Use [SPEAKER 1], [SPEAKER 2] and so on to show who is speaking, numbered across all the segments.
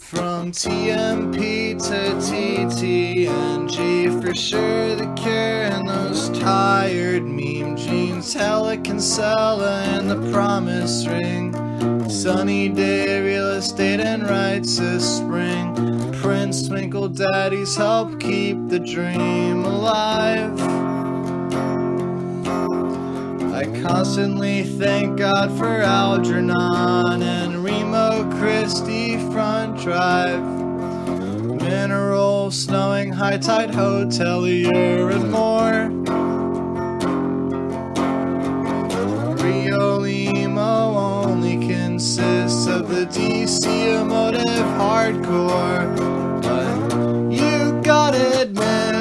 [SPEAKER 1] From TMP to TTNG, for sure the cure and those tired meme jeans. Helican Sella and the promise ring. Sunny day, real estate and rights this spring. Prince Twinkle Daddies help keep the dream alive. I constantly thank God for Algernon and Remo Christie Front Drive. Mineral, snowing, high tide hotelier and more. Rio Limo only consists of the DC emotive hardcore. But you gotta admit,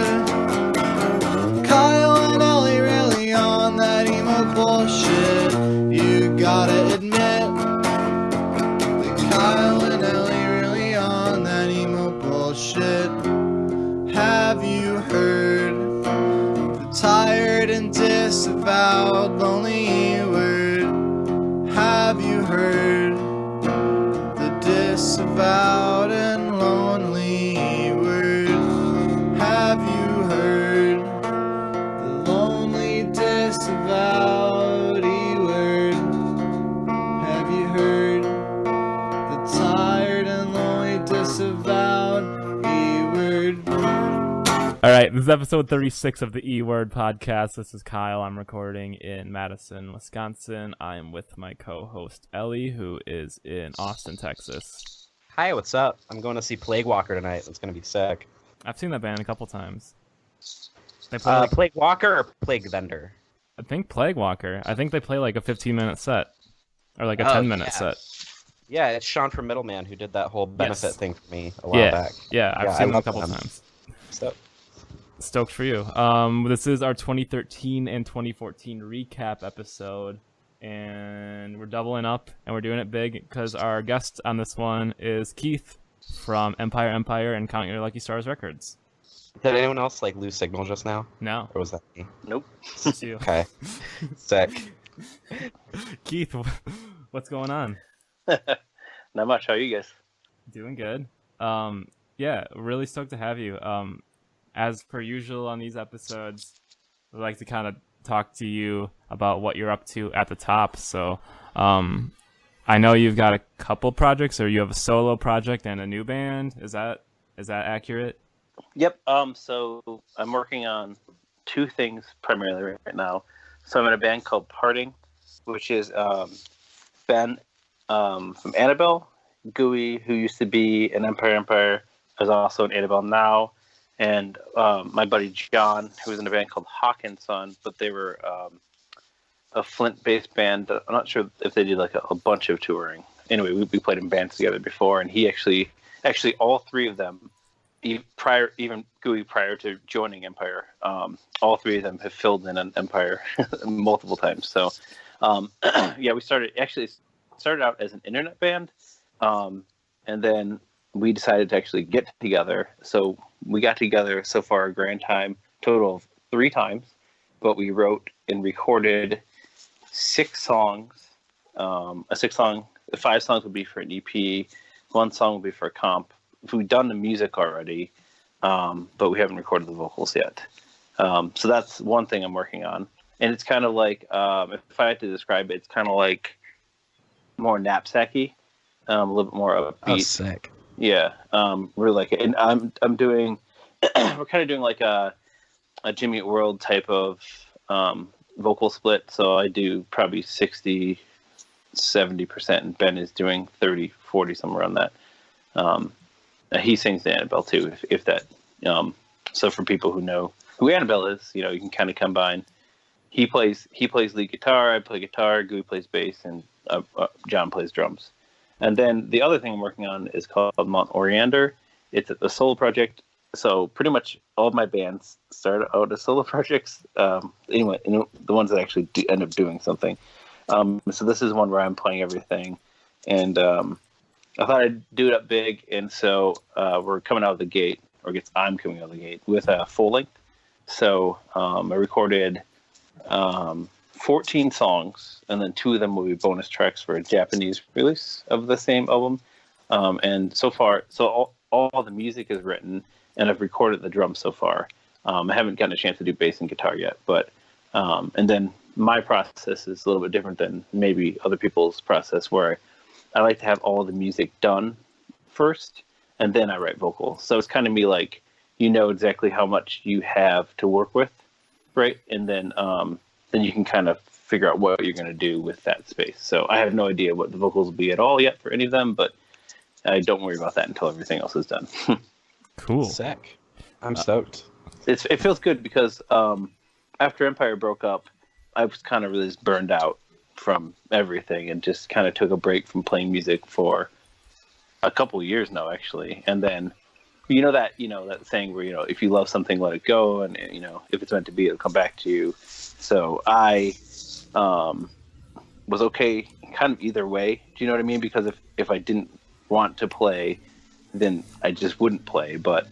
[SPEAKER 1] Kyle and Ellie really on that emo bullshit. You gotta admit that Kyle and Ellie really on that emo bullshit. Have you heard the tired and disavowed lonely word? Have you heard the disavowed and lonely word? Have you heard the lonely disavowed word? Have you heard the tired and lonely disavowed word?
[SPEAKER 2] All right, this is episode 36 of the E-Word podcast. This is Kyle. I'm recording in Madison, Wisconsin. I am with my co-host Ellie, who is in Austin, Texas.
[SPEAKER 3] Hi, what's up? I'm going to see Plague Walker tonight. It's going to be sick.
[SPEAKER 2] I've seen that band a couple times. They play
[SPEAKER 3] Plague Walker or Plague Vendor?
[SPEAKER 2] I think Plague Walker. I think they play like a 15-minute set or like a 10-minute set.
[SPEAKER 3] Yeah, it's Sean from Middleman who did that whole benefit thing for me a while
[SPEAKER 2] Yeah,
[SPEAKER 3] back.
[SPEAKER 2] yeah, I've seen them a couple times. Stoked for you. This is our 2013 and 2014 recap episode, and we're doubling up and we're doing it big because our guest on this one is Keith from Empire and Count Your Lucky Stars Records.
[SPEAKER 3] Did anyone else lose signal just now?
[SPEAKER 2] No.
[SPEAKER 3] Or was that me?
[SPEAKER 4] Nope.
[SPEAKER 2] It's you.
[SPEAKER 3] Okay. Sick.
[SPEAKER 2] Keith, what's going on?
[SPEAKER 4] Not much. How are you guys?
[SPEAKER 2] Doing good. Yeah, really stoked to have you. As per usual on these episodes, we like to kind of talk to you about what you're up to at the top. So I know you've got a couple projects, or you have a solo project and a new band. Is that accurate?
[SPEAKER 4] Yep. So I'm working on two things primarily right now. So I'm in a band called Parting, which is Ben from Annabelle, Gooey, who used to be in Empire, is also in Annabelle now. And my buddy John, who was in a band called Hawkinson, but they were a Flint-based band. I'm not sure if they did a bunch of touring. Anyway, we played in bands together before, and he actually all three of them, even Gooey prior to joining Empire, all three of them have filled in an Empire multiple times. So yeah, we started out as an internet band, and then we decided to actually get together. So we got together so far a grand time, total of 3 times, but we wrote and recorded 6 songs. 5 songs would be for an EP, 1 song would be for a comp. We've done the music already, but we haven't recorded the vocals yet. So that's one thing I'm working on. And it's kind of like, if I had to describe it, it's kind of like more knapsacky, a little bit more upbeat.
[SPEAKER 3] Oh, sick.
[SPEAKER 4] Yeah, really like it. And I'm doing, we're kind of doing like a Jimmy Eat World type of vocal split. So I do probably 60, 70%, and Ben is doing 30, 40, somewhere around that. He sings the Annabelle too, if that. So for people who know who Annabelle is, you can kind of combine. He plays lead guitar, I play guitar, Gooey plays bass, and John plays drums. And then the other thing I'm working on is called Mount Oriander. It's a solo project. So pretty much all of my bands start out as solo projects. Anyway, the ones that actually end up doing something. So this is one where I'm playing everything. And I thought I'd do it up big. And so we're coming out of the gate, or I guess I'm coming out of the gate, with a full length. So I recorded 14 songs, and then 2 of them will be bonus tracks for a Japanese release of the same album. And so far, all the music is written, and I've recorded the drums so far. I haven't gotten a chance to do bass and guitar yet, but and then my process is a little bit different than maybe other people's process, where I like to have all the music done first, and then I write vocals. So it's kind of me like, you know exactly how much you have to work with, right? And then you can kind of figure out what you're going to do with that space. So I have no idea what the vocals will be at all yet for any of them, but I don't worry about that until everything else is done.
[SPEAKER 2] Cool.
[SPEAKER 3] Sick. I'm stoked.
[SPEAKER 4] It feels good because after Empire broke up, I was kind of really burned out from everything and just kind of took a break from playing music for a couple of years now, actually. And then, that saying where, if you love something, let it go. And, if it's meant to be, it'll come back to you. So I was okay kind of either way. Do you know what I mean? Because if I didn't want to play, then I just wouldn't play. But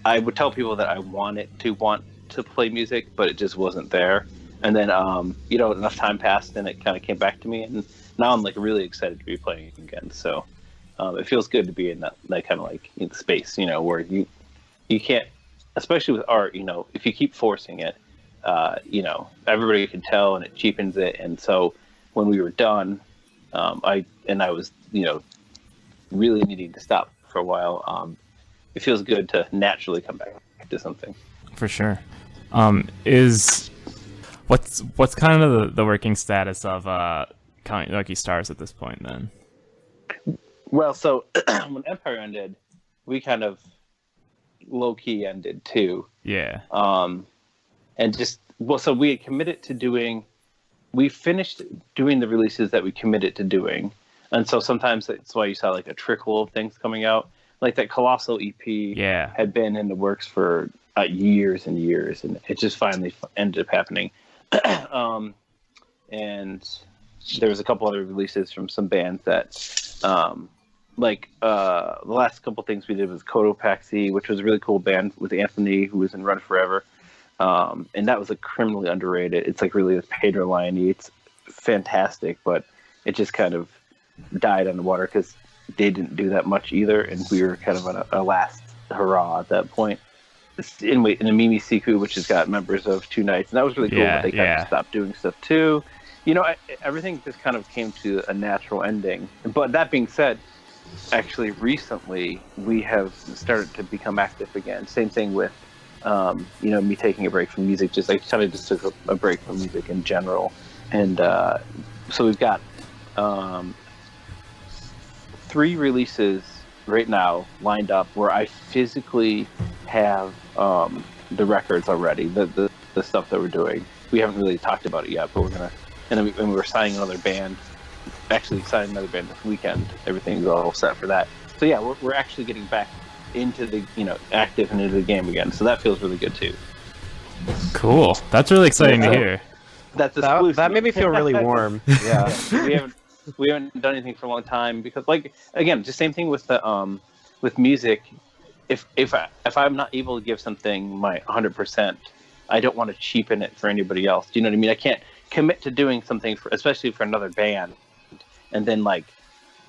[SPEAKER 4] I would tell people that I wanted to want to play music, but it just wasn't there. And then, enough time passed and it kind of came back to me. And now I'm like really excited to be playing again. So it feels good to be in that kind of like space, where you can't, especially with art, if you keep forcing it, everybody can tell and it cheapens it. And so when we were done, I was, really needing to stop for a while. It feels good to naturally come back to something.
[SPEAKER 2] For sure. What's kind of the working status of Counting Lucky Stars at this point then?
[SPEAKER 4] Well, so when Empire ended, we kind of low key ended too.
[SPEAKER 2] Yeah.
[SPEAKER 4] And so we had committed to we finished doing the releases that we committed to doing. And so sometimes that's why you saw like a trickle of things coming out. Like that Colossal EP had been in the works for years and years, and it just finally ended up happening. And there was a couple other releases from some bands that, the last couple things we did was Cotopaxi, which was a really cool band with Anthony, who was in Run Forever. And that was criminally underrated. It's like really with Pedro Lione. It's fantastic, but it just kind of died on the water because they didn't do that much either, and we were kind of on a last hurrah at that point. In a Mimi Siku, which has got members of Two Nights, and that was really cool, but they kind of stopped doing stuff too. Everything just kind of came to a natural ending. But that being said, actually recently we have started to become active again. Same thing with me taking a break from music. I kind of just took a break from music in general, and so we've got 3 releases right now lined up where I physically have the records already, the stuff that we're doing. We haven't really talked about it yet, but we're gonna, and we're signing another band. Actually, signing another band this weekend. Everything's all set for that. So yeah, we're actually getting back into the active and into the game again. So that feels really good too.
[SPEAKER 2] Cool. That's really exciting to hear.
[SPEAKER 4] That's
[SPEAKER 3] that made me feel really warm. Yeah.
[SPEAKER 4] We haven't done anything for a long time because, again, just same thing with the with music. If I'm not able to give something my 100%, I don't want to cheapen it for anybody else. Do you know what I mean? I can't commit to doing something especially for another band, and then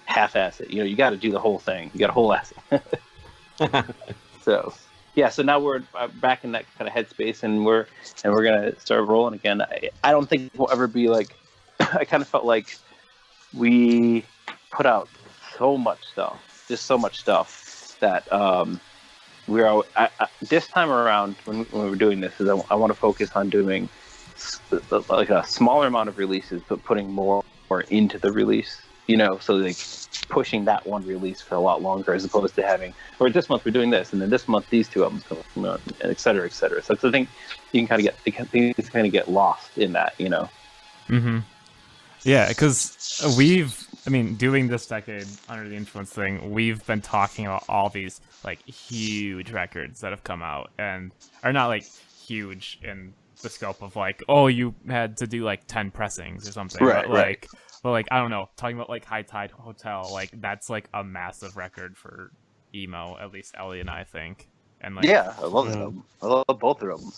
[SPEAKER 4] half-ass it. You got to do the whole thing. You got to whole-ass it. So yeah, so now we're back in that kind of headspace, and we're gonna start rolling again. I don't think we'll ever be I kind of felt like we put out so much stuff, just so much stuff that this time around when we're doing this is I want to focus on doing a smaller amount of releases, but putting more into the release, so pushing that one release for a lot longer, as opposed to having, or this month we're doing this, and then this month these 2 albums come out, and et cetera, et cetera. So I think you can kind of get lost in that,
[SPEAKER 2] Mm-hmm. Yeah, because doing this decade Under the Influence thing, we've been talking about all these huge records that have come out and are not huge in the scope of you had to do 10 pressings or something,
[SPEAKER 4] right?
[SPEAKER 2] But I don't know, talking about High Tide Hotel, that's a massive record for emo, at least Ellie and I think. And
[SPEAKER 4] yeah, I love them. I love both of them.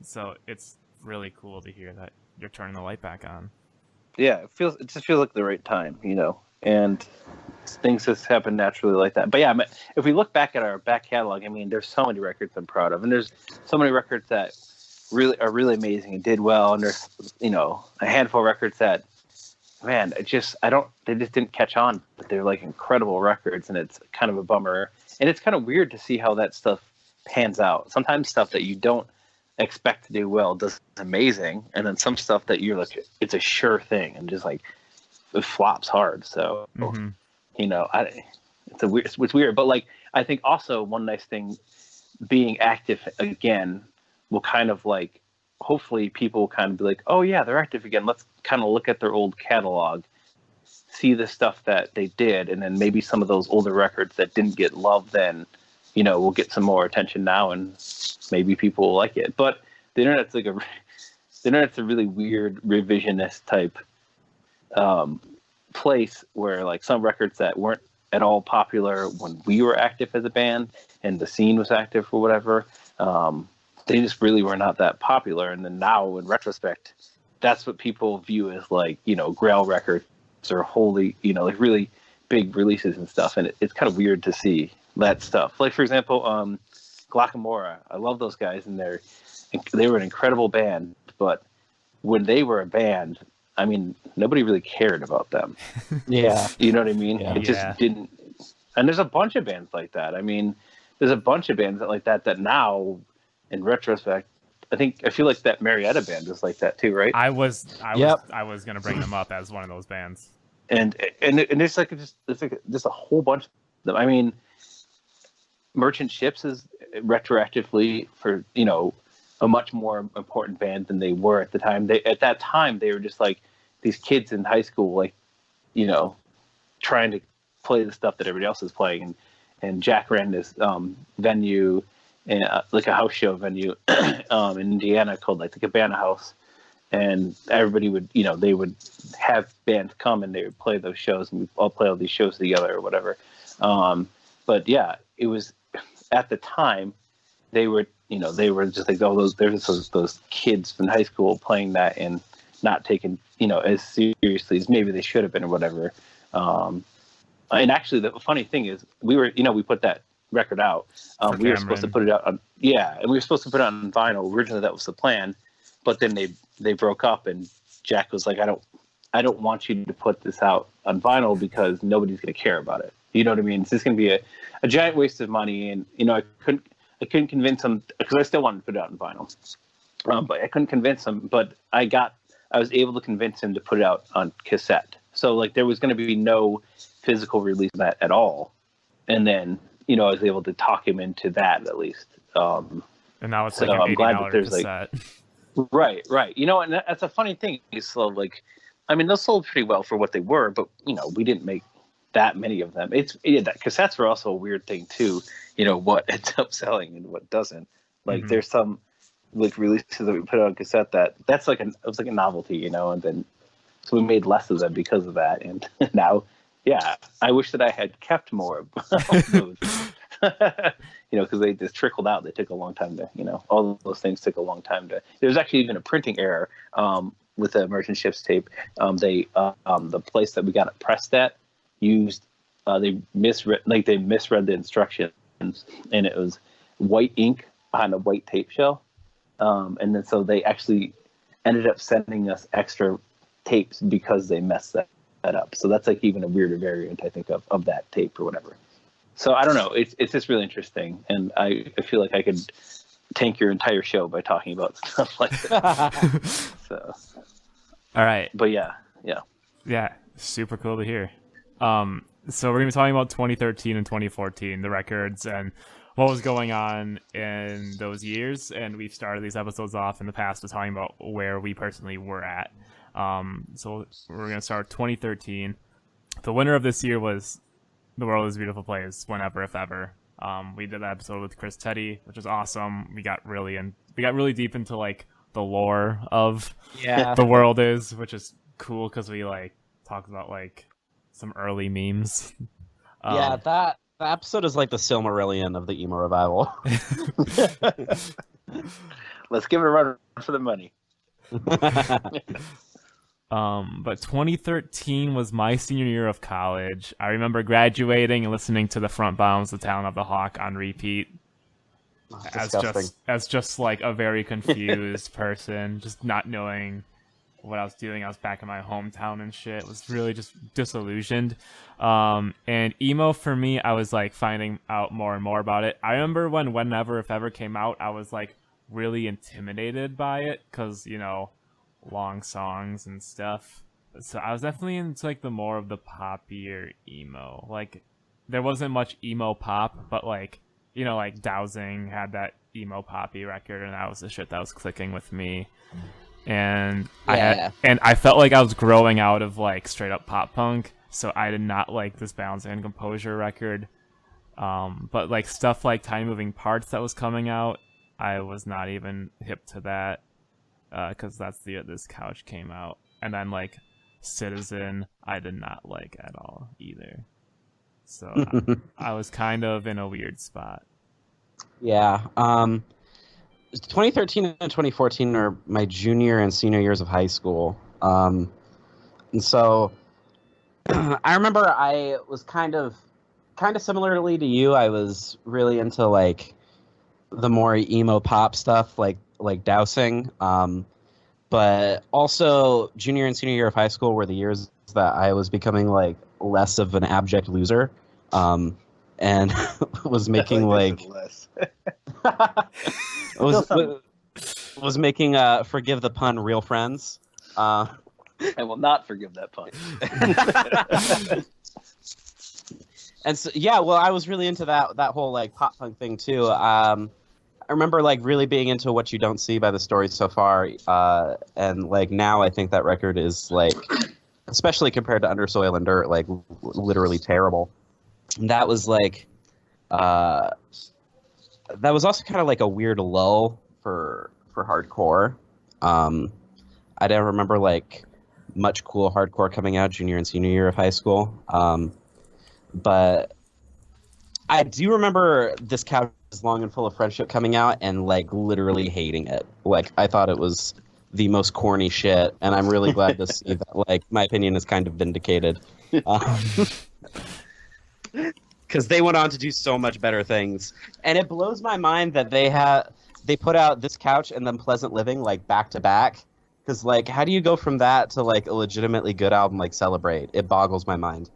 [SPEAKER 2] So it's really cool to hear that you're turning the light back on.
[SPEAKER 4] Yeah, it just feels like the right time, and things just happen naturally like that. But yeah, if we look back at our back catalog, I mean, there's so many records I'm proud of, and there's so many records that really are really amazing and did well, and there's a handful of records that, man, they just didn't catch on, but they're like incredible records, and it's kind of a bummer, and it's kind of weird to see how that stuff pans out. Sometimes stuff that you don't expect to do well does amazing, and then some stuff that you're like, it's a sure thing, and just like it flops hard. So it's weird, but like I think also one nice thing being active again will kind of like, hopefully people will kind of be like, oh yeah, they're active again, let's kind of look at their old catalog, see the stuff that they did, and then maybe some of those older records that didn't get love then, will get some more attention now, and maybe people will like it. But the internet's a really weird revisionist type place where like some records that weren't at all popular when we were active as a band and the scene was active or whatever, they just really were not that popular. And then now in retrospect, that's what people view as like, Grail records or holy, like really big releases and stuff. And it's kind of weird to see that stuff. Like, for example, Glockamora, I love those guys, and they were an incredible band, but when they were a band, I mean, nobody really cared about them.
[SPEAKER 3] Yeah.
[SPEAKER 4] You know what I mean?
[SPEAKER 3] Yeah.
[SPEAKER 4] It just didn't. And there's a bunch of bands like that. I mean, there's a bunch of bands like that now, in retrospect, I feel like that Marietta band was like that too, right?
[SPEAKER 2] I was gonna bring them up as one of those bands.
[SPEAKER 4] And it's like just a whole bunch of them. I mean, Merchant Ships is retroactively for a much more important band than they were at the time. At that time they were just like these kids in high school, like trying to play the stuff that everybody else is playing. And Jack ran this venue, like a house show venue in Indiana called like the Cabana House, and everybody would they would have bands come and they would play those shows, and we'd all play all these shows together or whatever. But yeah, it was at the time they were just like, oh, those kids from high school playing that and not taken as seriously as maybe they should have been or whatever. And actually, the funny thing is, we put that record out. We were supposed to put it out on, and we were supposed to put it on vinyl. Originally, that was the plan, but then they broke up, and Jack was like, I don't want you to put this out on vinyl because nobody's going to care about it. You know what I mean? It's just going to be a giant waste of money, and I couldn't convince him, because I still wanted to put it out on vinyl, but I couldn't convince him. But I was able to convince him to put it out on cassette. So like there was going to be no physical release of that at all, and then I was able to talk him into that at least. And
[SPEAKER 2] now it's like an $80 cassette.
[SPEAKER 4] Like, right. And that's a funny thing. So like, I mean, those sold pretty well for what they were, but we didn't make that many of them. That cassettes were also a weird thing too. What ends up selling and what doesn't. Like there's some like releases that we put on cassette that's like it was like a novelty, and then so we made less of them because of that. And now, I wish that I had kept more of those. Because they just trickled out. They took a long time to, all of those things took a long time to. There's actually even a printing error with the Merchant Ships tape. The place that we got it pressed at they misread the instructions, and it was white ink on a white tape shell, and then so they actually ended up sending us extra tapes because they messed that up. So that's like even a weirder variant, I think, of that tape or whatever. So I don't know. It's just really interesting, and I feel like I could tank your entire show by talking about stuff like that. So,
[SPEAKER 2] all right.
[SPEAKER 4] But yeah,
[SPEAKER 2] super cool to hear. So we're gonna be talking about 2013 and 2014, the records and what was going on in those years. And we've started these episodes off in the past with talking about where we personally were at. So we're gonna start 2013. The winner of this year was The World Is a Beautiful Place, Whenever If Ever. We did that episode with Chris Teddy, which was awesome. We got really deep into like the lore of The World Is, which is cool because we like talked about like some early memes.
[SPEAKER 3] That episode is like the Silmarillion of the emo revival.
[SPEAKER 4] Let's give it a run for the money.
[SPEAKER 2] But 2013 was my senior year of college. I remember graduating and listening to The Front Bounds, The Talon of the Hawk on repeat. As just like a very confused person, just not knowing what I was doing. I was back in my hometown and shit. It was really just disillusioned. And emo for me, I was like finding out more and more about it. I remember when Whenever If Ever came out, I was like really intimidated by it because, you know, long songs and stuff. So I was definitely into like the more of the poppier emo. Like there wasn't much emo pop, but like, you know, like Dowsing had that emo poppy record, and that was the shit that was clicking with me. And I felt like I was growing out of like straight up pop punk, so I did not like this Balance and Composure record. But like stuff like Tiny Moving Parts that was coming out, I was not even hip to that, because that's the year this couch came out. And then like Citizen, I did not like at all either. So I was kind of in a weird spot.
[SPEAKER 3] Yeah. 2013 and 2014 are my junior and senior years of high school. And so I remember I was kind of similarly to you. I was really into like the more emo pop stuff, like Dowsing. But also junior and senior year of high school were the years that I was becoming like less of an abject loser, and was making like was making forgive the pun, real friends.
[SPEAKER 4] I will not forgive that pun.
[SPEAKER 3] And so, yeah, well, I was really into that whole like pop punk thing too. I remember like really being into What You Don't See by The Stories So Far, and like now I think that record is like, especially compared to Under Soil and Dirt, like literally terrible. And that was like, that was also kind of like a weird lull for hardcore. I don't remember like much cool hardcore coming out junior and senior year of high school. But I do remember This Couch is Long and Full of Friendship coming out and like literally hating it. Like I thought it was the most corny shit, and I'm really glad to see that like my opinion is kind of vindicated. Because they went on to do so much better things, and it blows my mind that they put out This Couch and then Pleasant Living like back to back. Because like, how do you go from that to like a legitimately good album like Celebrate? It boggles my mind.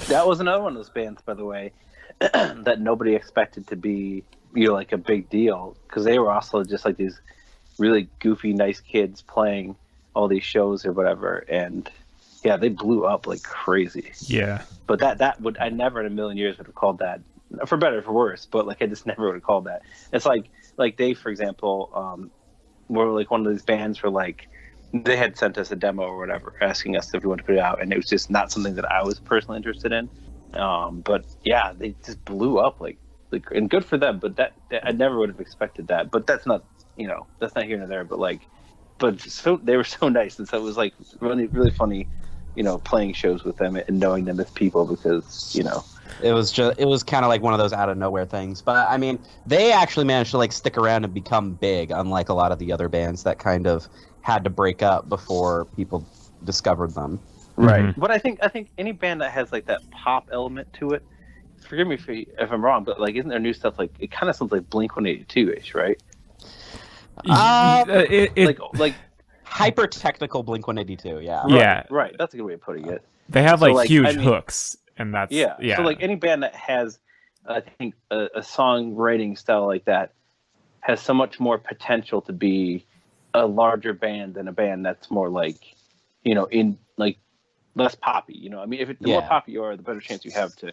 [SPEAKER 4] That was another one of those bands, by the way, that nobody expected to be, you know, like a big deal, because they were also just like these really goofy, nice kids playing all these shows or whatever, and yeah, they blew up like crazy.
[SPEAKER 2] Yeah.
[SPEAKER 4] But that would, I never in a million years would have called that, for better or for worse, but like I just never would have called that. It's like they, for example, were like one of these bands where like they had sent us a demo or whatever, asking us if we wanted to put it out, and it was just not something that I was personally interested in. But yeah, they just blew up like, and good for them. But that I never would have expected that. But that's not, you know, that's not here nor there. But so they were so nice, and so it was like really, really funny, you know, playing shows with them and knowing them as people, because, you know,
[SPEAKER 3] it was kind of like one of those out of nowhere things. But I mean, they actually managed to like stick around and become big, unlike a lot of the other bands that kind of had to break up before people discovered them.
[SPEAKER 4] Right.
[SPEAKER 2] Mm-hmm.
[SPEAKER 4] But I think any band that has like that pop element to it, forgive me if I'm wrong, but like, isn't there new stuff like, it kind of sounds like Blink-182-ish, right? Like
[SPEAKER 3] hyper technical Blink-182, yeah.
[SPEAKER 2] Yeah.
[SPEAKER 4] Right. That's a good way of putting it.
[SPEAKER 2] They have
[SPEAKER 4] So,
[SPEAKER 2] like
[SPEAKER 4] like,
[SPEAKER 2] huge
[SPEAKER 4] I mean,
[SPEAKER 2] hooks, and that's
[SPEAKER 4] Yeah. So like any band that has, I think, a songwriting style like that has so much more potential to be a larger band than a band that's more like, you know, in like less poppy. You know, I mean, the more poppy you are, the better chance you have to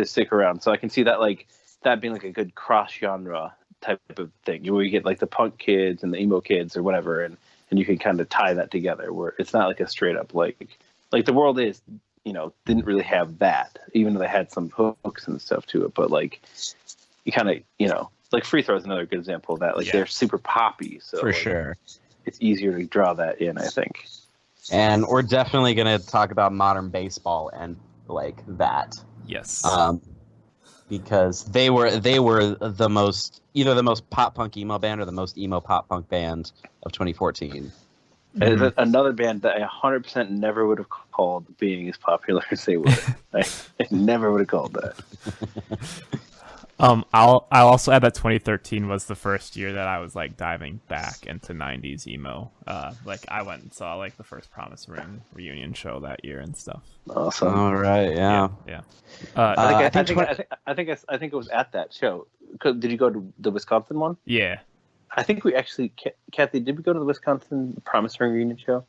[SPEAKER 4] stick around. So I can see that like that being like a good cross genre type of thing, where you get like the punk kids and the emo kids or whatever, and you can kind of tie that together, where it's not like a straight up like The World Is, you know, didn't really have that, even though they had some hooks and stuff to it. But like, you kind of, you know, like Free Throw is another good example of that. Like they're super poppy, so
[SPEAKER 3] for
[SPEAKER 4] like,
[SPEAKER 3] sure,
[SPEAKER 4] it's easier to draw that in, I think.
[SPEAKER 3] And we're definitely going to talk about Modern Baseball and like that.
[SPEAKER 2] Yes.
[SPEAKER 3] Because they were the most, either the most pop punk emo band or the most emo pop punk band of 2014.
[SPEAKER 4] It's another band that I 100% never would have called being as popular as they were. I never would have called that.
[SPEAKER 2] I'll also add that 2013 was the first year that I was like diving back into 90s emo. Like I went and saw like the first Promise Ring reunion show that year and stuff.
[SPEAKER 4] Awesome.
[SPEAKER 3] All right, yeah.
[SPEAKER 4] I think it was at that show. Did you go to the Wisconsin one?
[SPEAKER 2] Yeah.
[SPEAKER 4] I think we actually, Kathy, did we go to the Wisconsin Promise Ring reunion show?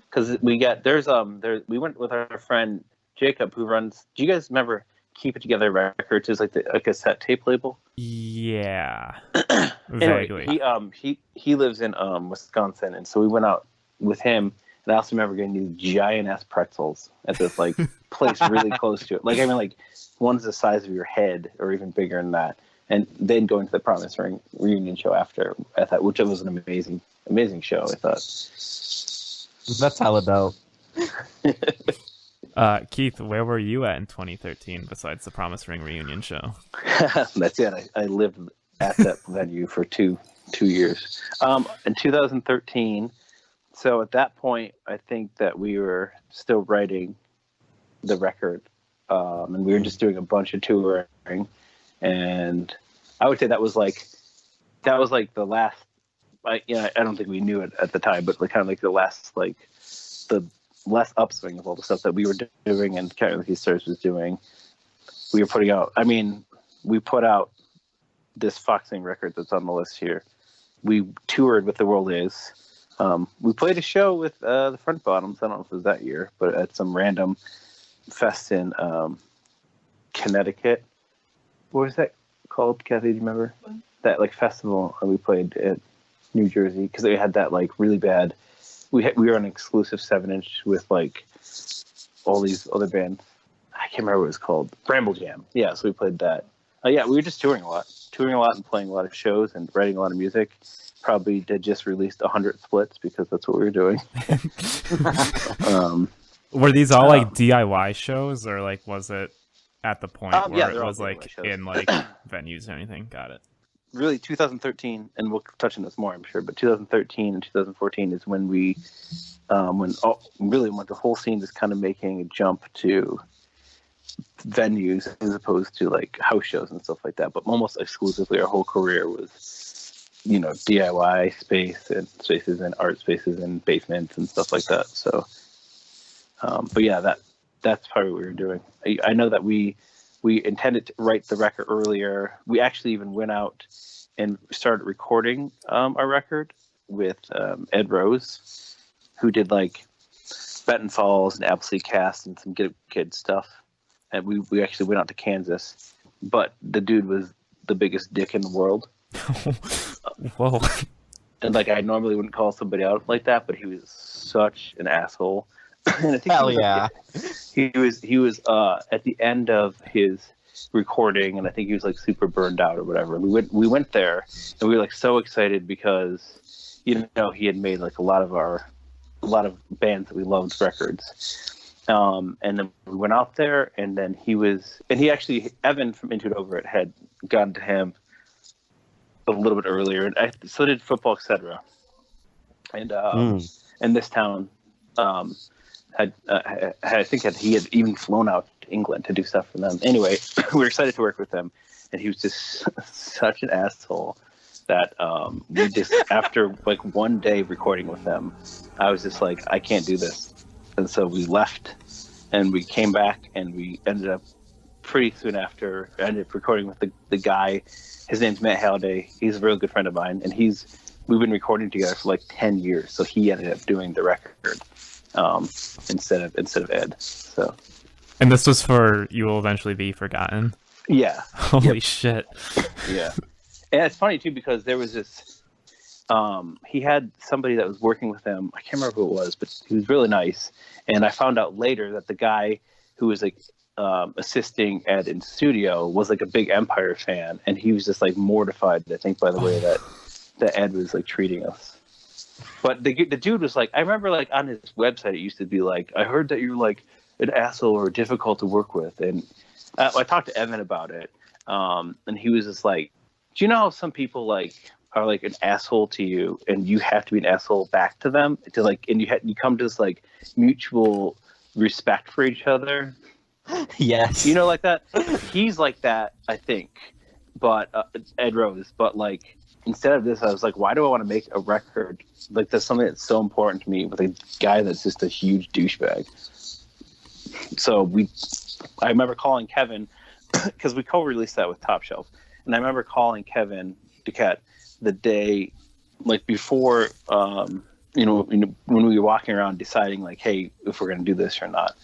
[SPEAKER 4] Because we went with our friend Jacob, who runs. Do you guys remember Keep It Together Records? Is like a cassette tape label.
[SPEAKER 2] Yeah.
[SPEAKER 4] Anyway,
[SPEAKER 2] Vaguely.
[SPEAKER 4] he lives in Wisconsin, and so we went out with him. And I also remember getting these giant ass pretzels at this like place really close to it. Like I mean, like one's the size of your head, or even bigger than that. And then going to the Promise Ring reunion show after, I thought, which was an amazing show. I thought
[SPEAKER 3] That's hella dope.
[SPEAKER 2] Keith, where were you at in 2013 besides the Promise Ring reunion show?
[SPEAKER 4] that's it. I lived at that venue for two years. In 2013. So at that point, I think that we were still writing the record, and we were just doing a bunch of touring. And I would say that was like the last. I don't think we knew it at the time, but like kind of like the last the last upswing of all the stuff that we were doing and Karaoke Stars was doing. We were putting out. I mean, we put out this Foxing record that's on the list here. We toured with The World Is. We played a show with the Front Bottoms. I don't know if it was that year, but at some random fest in Connecticut. What was that called, Kathy? Do you remember that like festival we played at New Jersey? Because they had that like really bad. We were on an exclusive 7-inch with like all these other bands. I can't remember what it was called. Bramble Jam. Yeah, so we played that. Yeah, we were just touring a lot and playing a lot of shows and writing a lot of music. Probably did just released 100 splits because that's what we were doing.
[SPEAKER 2] Were these all like DIY shows, or like was it at the point where it was like
[SPEAKER 4] shows.
[SPEAKER 2] in like venues or anything? Got it.
[SPEAKER 4] Really, 2013, and we'll touch on this more, I'm sure. But 2013 and 2014 is when we, when the whole scene is kind of making a jump to venues as opposed to like house shows and stuff like that. But almost exclusively, our whole career was, DIY spaces and art spaces and basements and stuff like that. So, but yeah, that's probably what we were doing. I know that we intended to write the record earlier. We actually even went out and started recording our record with Ed Rose, who did like Benton Falls and Appleseed Cast and some Get Kid stuff. And we actually went out to Kansas, but the dude was the biggest dick in the world.
[SPEAKER 2] Whoa.
[SPEAKER 4] And like I normally wouldn't call somebody out like that, but he was such an asshole. And I think
[SPEAKER 3] Hell yeah.
[SPEAKER 4] He was at the end of his recording, and I think he was like super burned out or whatever. We went there, and we were like so excited because he had made like a lot of bands that we loved records. And then we went out there, and then Evan from Into It Over It had gotten to him a little bit earlier, and so did Football Etc. And in this town. He had even flown out to England to do stuff for them. Anyway, we were excited to work with them, and he was just such an asshole that we just after like one day recording with them, I was just like, I can't do this, and so we left, and we came back, and we ended up pretty soon after ended up recording with the guy. His name's Matt Halliday. He's a real good friend of mine, and we've been recording together for like 10 years. So he ended up doing the record. Instead of Ed. So, and
[SPEAKER 2] this was for You Will Eventually Be Forgotten.
[SPEAKER 4] Yeah.
[SPEAKER 2] Holy shit.
[SPEAKER 4] Yeah, and it's funny too because there was this. He had somebody that was working with him. I can't remember who it was, but he was really nice. And I found out later that the guy who was like assisting Ed in studio was like a big Empire fan, and he was just like mortified, I think, by the way that Ed was like treating us. But the dude was like, I remember like on his website, it used to be like, I heard that you're like an asshole or difficult to work with. And I talked to Evan about it. And he was just like, do you know how some people like are like an asshole to you, and you have to be an asshole back to them to like, and you come to this like mutual respect for each other.
[SPEAKER 3] Yes.
[SPEAKER 4] You know, like that. He's like that, I think. But Ed Rose. But like, instead of this, I was like, why do I want to make a record like that's something that's so important to me with a guy that's just a huge douchebag? So I remember calling Kevin because we co-released that with Top Shelf, and I remember calling Kevin Duquette the day, like before, when we were walking around deciding like, hey, if we're gonna do this or not,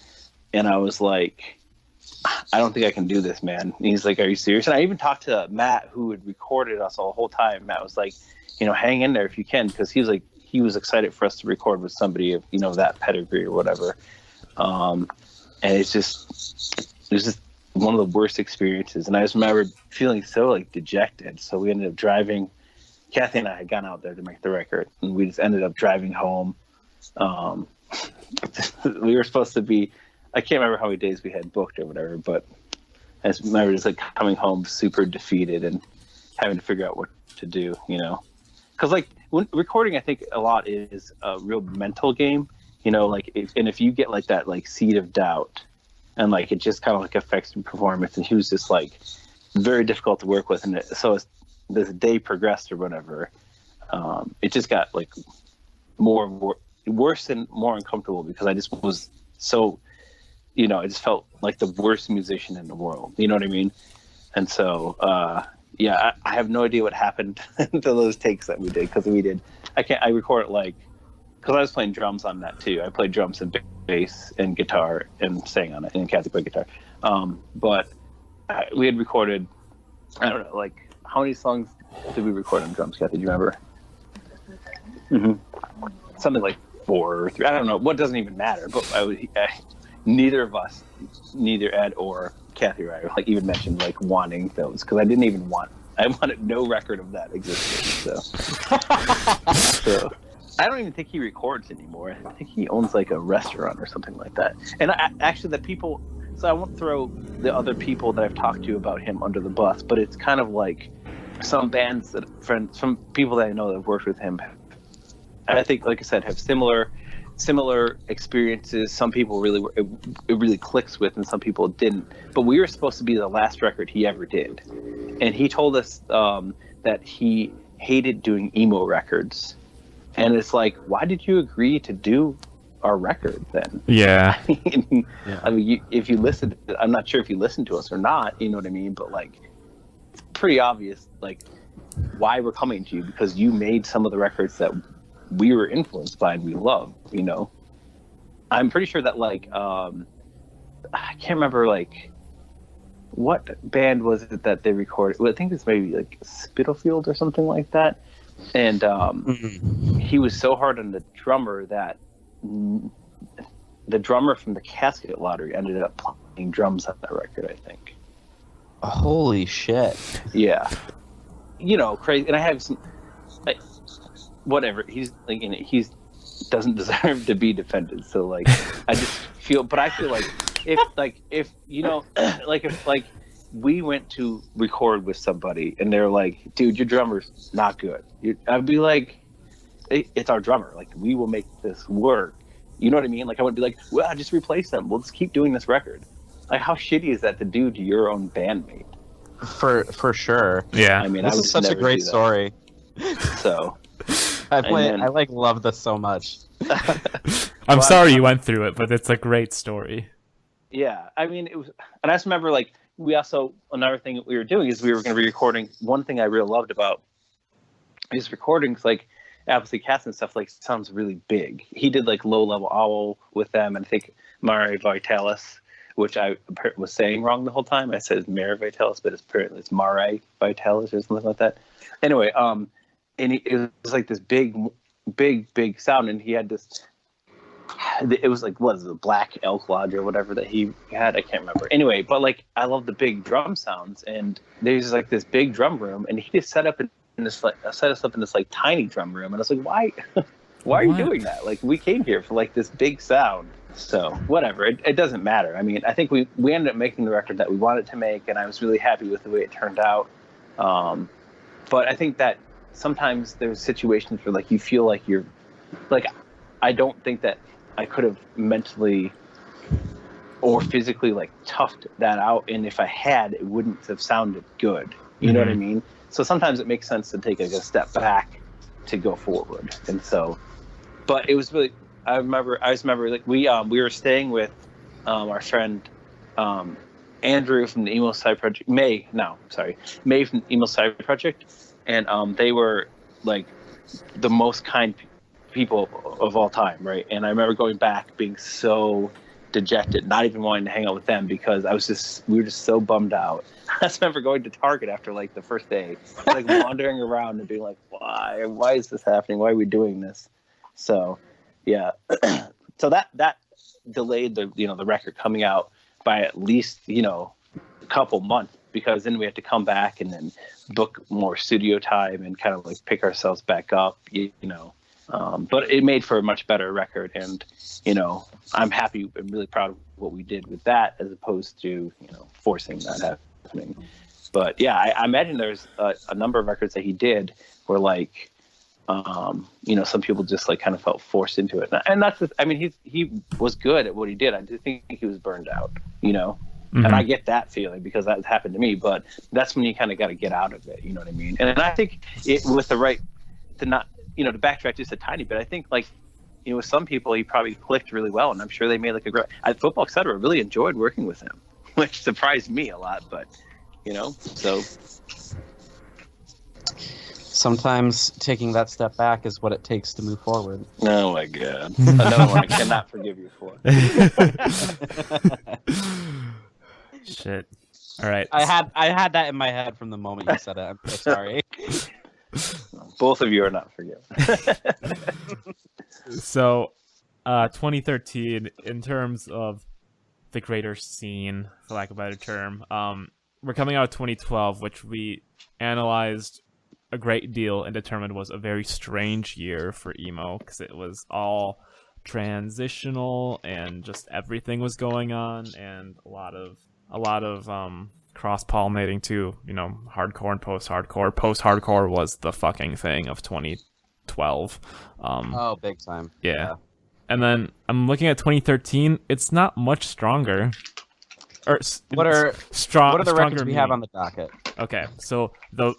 [SPEAKER 4] and I was like, I don't think I can do this, man. And he's like, are you serious? And I even talked to Matt, who had recorded us all the whole time. Matt was like, hang in there if you can, because he was excited for us to record with somebody of that pedigree or whatever. And it was just one of the worst experiences. And I just remember feeling so like dejected. So we ended up driving. Kathy and I had gone out there to make the record, and we just ended up driving home. We were supposed to be, I can't remember how many days we had booked or whatever, but I just remember just like coming home super defeated and having to figure out what to do, because like when recording, I think a lot is a real mental game, like if you get like that like seed of doubt, and like it just kind of like affects your performance. And he was just like very difficult to work with, and so as the day progressed or whatever, it just got like worse and more uncomfortable, because I just was so, I just felt like the worst musician in the world. You know what I mean? And so, I have no idea what happened to those takes that we did, because I recorded like, because I was playing drums on that too. I played drums and bass and guitar and sang on it, and Kathy played guitar. But we had recorded, I don't know, like, how many songs did we record on drums, Kathy? Do you remember? Mm-hmm. Something like 4 or 3. I don't know. What doesn't even matter. But neither of us, neither Ed or Kathy or I, like even mentioned like wanting those, because I wanted no record of that existed. So I don't even think he records anymore. I think he owns like a restaurant or something like that. And so I won't throw the other people that I've talked to about him under the bus, but it's kind of like some people that I know that have worked with him, I think, like I said, have similar experiences. Some people it really clicks with, and some people it didn't. But we were supposed to be the last record he ever did, and he told us that he hated doing emo records. And it's like, why did you agree to do our record then?
[SPEAKER 2] Yeah.
[SPEAKER 4] I mean, if you listen, I'm not sure if you listened to us or not, you know what I mean? But like, it's pretty obvious, like, why we're coming to you, because you made some of the records that we were influenced by and we love, I'm pretty sure that like, I can't remember like, what band was it that they recorded? Well, I think it's maybe like Spitalfield or something like that. And he was so hard on the drummer that the drummer from the Casket Lottery ended up playing drums on that record, I think.
[SPEAKER 3] Holy shit.
[SPEAKER 4] Yeah. Crazy. And I have some, like, whatever. He's like, he's doesn't deserve to be defended. So like, I feel like if we went to record with somebody and they're like, dude, your drummer's not good, I'd be like, it's our drummer, like, we will make this work. You know what I mean? Like, I wouldn't be like, well, just replace them, we'll just keep doing this record. Like, how shitty is that to do to your own bandmate?
[SPEAKER 3] For sure.
[SPEAKER 2] Yeah.
[SPEAKER 3] I mean, this is such a great story.
[SPEAKER 4] So
[SPEAKER 3] I love this so much.
[SPEAKER 2] I'm sorry you went through it, but it's a great story.
[SPEAKER 4] Yeah, I mean, it was, and I just remember like, another thing that we were doing is we were going to be recording. One thing I really loved about his recordings, like obviously Cats and stuff, like sounds really big. He did like Low Level Owl with them, and I think Mare Vitalis, which I was saying wrong the whole time. I said Mare Vitalis, but apparently it's Mare Vitalis or something like that. Anyway, and it was like this big sound, and he had this. It was like, what is it, the Black Elk Lodge or whatever that he had? I can't remember. Anyway, but like, I love the big drum sounds, and there's like this big drum room, and he just set us up in this like tiny drum room, and I was like, why are you doing that? Like, we came here for like this big sound. So whatever, it doesn't matter. I mean, I think we ended up making the record that we wanted to make, and I was really happy with the way it turned out. But I think that sometimes there's situations where like you feel like you're like, I don't think that I could have mentally or physically like toughed that out, and if I had, it wouldn't have sounded good. You know what I mean? So sometimes it makes sense to take like a step back to go forward. And so, but it was really, I just remember like we were staying with our friend Andrew from the Emo Side Project, May from the Emo Side Project, and they were like the most kind people of all time, right? And I remember going back being so dejected, not even wanting to hang out with them because we were just so bummed out. I just remember going to Target after like the first day, like wandering around and being like, why is this happening? Why are we doing this? So yeah. So that delayed the record coming out by at least, a couple months, because then we had to come back and then book more studio time and kind of like pick ourselves back up, but it made for a much better record, and I'm happy and really proud of what we did with that, as opposed to forcing that happening. But yeah, I imagine there's a number of records that he did where like some people just like kind of felt forced into it, and that's he was good at what he did. I do think he was burned out, and I get that feeling because that happened to me. But that's when you kind of got to get out of it, you know what I mean? And I think it with the right to not. To backtrack just a tiny bit, I think like, with some people he probably clicked really well, and I'm sure they made like a great. Football Etc. really enjoyed working with him, which surprised me a lot. But so
[SPEAKER 3] sometimes taking that step back is what it takes to move forward.
[SPEAKER 4] Oh my God, another one I cannot forgive you for.
[SPEAKER 2] Shit. All right.
[SPEAKER 3] I had that in my head from the moment you said it. I'm so sorry.
[SPEAKER 4] Both of you are not forgiven.
[SPEAKER 2] So, 2013, in terms of the greater scene, for lack of a better term, we're coming out of 2012, which we analyzed a great deal and determined was a very strange year for emo, because it was all transitional and just everything was going on, and a lot of cross-pollinating too, hardcore and post-hardcore. Post-hardcore was the fucking thing of 2012.
[SPEAKER 3] Big time.
[SPEAKER 2] Yeah. And then I'm looking at 2013. It's not much stronger.
[SPEAKER 3] What are the records we have on the docket?
[SPEAKER 2] Okay, so the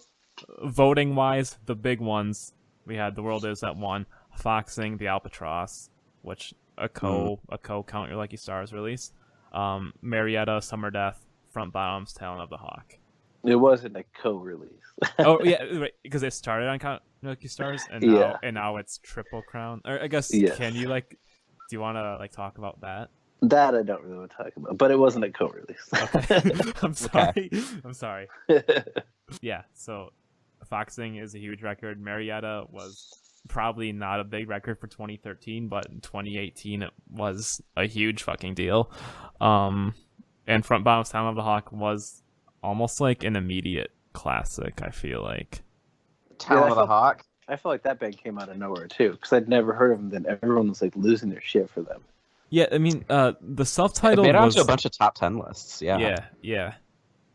[SPEAKER 2] voting-wise, the big ones, we had The World Is at 1, Foxing, The Albatross, which a co Count Your Lucky Stars release, Marietta, Summer Death, Front Bottoms, Talon of the Hawk.
[SPEAKER 4] It wasn't a co-release.
[SPEAKER 2] Oh yeah, right, because it started on Count Your Lucky Stars, and now it's Triple Crown. Or I guess Can you do you want to talk about that?
[SPEAKER 4] That I don't really want to talk about, but it wasn't a co-release.
[SPEAKER 2] Okay. I'm sorry. Yeah, so Foxing is a huge record. Marietta was probably not a big record for 2013, but in 2018 it was a huge fucking deal. And Front Bottoms, Talon of the Hawk was almost like an immediate classic, I feel like.
[SPEAKER 3] Talon of the Hawk?
[SPEAKER 4] I feel like that band came out of nowhere too, because I'd never heard of them. Then everyone was like losing their shit for them.
[SPEAKER 2] Yeah, I mean, the self-titled
[SPEAKER 3] made
[SPEAKER 2] was...
[SPEAKER 3] onto a bunch of top 10 lists. Yeah.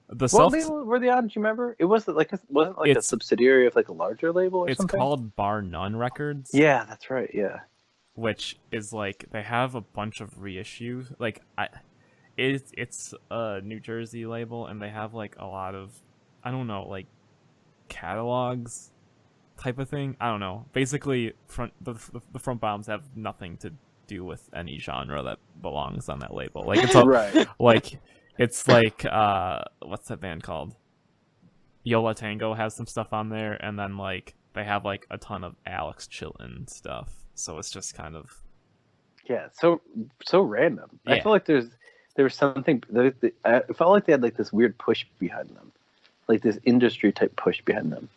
[SPEAKER 4] Were they on? Do you remember? It wasn't like a subsidiary of like a larger label or something.
[SPEAKER 2] It's called Bar None Records.
[SPEAKER 4] Yeah, that's right. Yeah.
[SPEAKER 2] Which is like they have a bunch of reissues. It's a New Jersey label, and they have like a lot of, I don't know, like catalogs type of thing. I don't know. Basically, the Front Bottoms have nothing to do with any genre that belongs on that label. Like it's all,
[SPEAKER 4] right.
[SPEAKER 2] It's like what's that band called? Yola Tango has some stuff on there, and then like they have like a ton of Alex Chilton stuff. So it's just kind of
[SPEAKER 4] so random.
[SPEAKER 2] Yeah.
[SPEAKER 4] I feel like there was something. I felt like they had like this weird push behind them, like this industry type push behind them.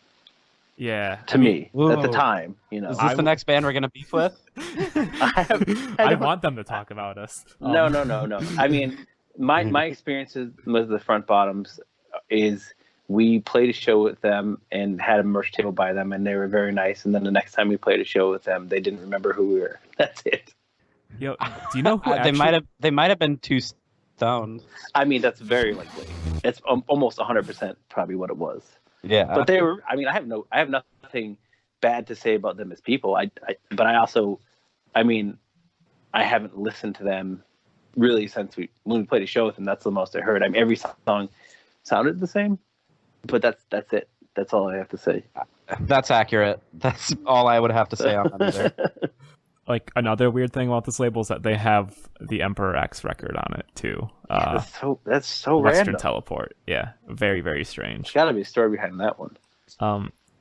[SPEAKER 2] Yeah.
[SPEAKER 4] To me, at the time,
[SPEAKER 3] Is this the next band we're gonna beef with?
[SPEAKER 2] I want them to talk about us.
[SPEAKER 4] No. I mean, my experiences with the Front Bottoms is we played a show with them and had a merch table by them, and they were very nice. And then the next time we played a show with them, they didn't remember who we were. That's it.
[SPEAKER 2] Yo, do you know who
[SPEAKER 3] they might have been too stoned.
[SPEAKER 4] I mean, that's very likely. It's almost 100% probably what it was.
[SPEAKER 3] Yeah.
[SPEAKER 4] But they were. I mean, I have nothing bad to say about them as people. But I also, I mean, I haven't listened to them really since when we played a show with them. That's the most I heard. I mean, every song sounded the same, but that's it. That's all I have to say.
[SPEAKER 3] That's accurate. That's all I would have to say on that either.
[SPEAKER 2] Like, another weird thing about this label is that they have the Emperor X record on it too.
[SPEAKER 4] That's so
[SPEAKER 2] Western
[SPEAKER 4] random.
[SPEAKER 2] Teleport. Yeah, very, very strange.
[SPEAKER 4] There's got to be a story behind that one.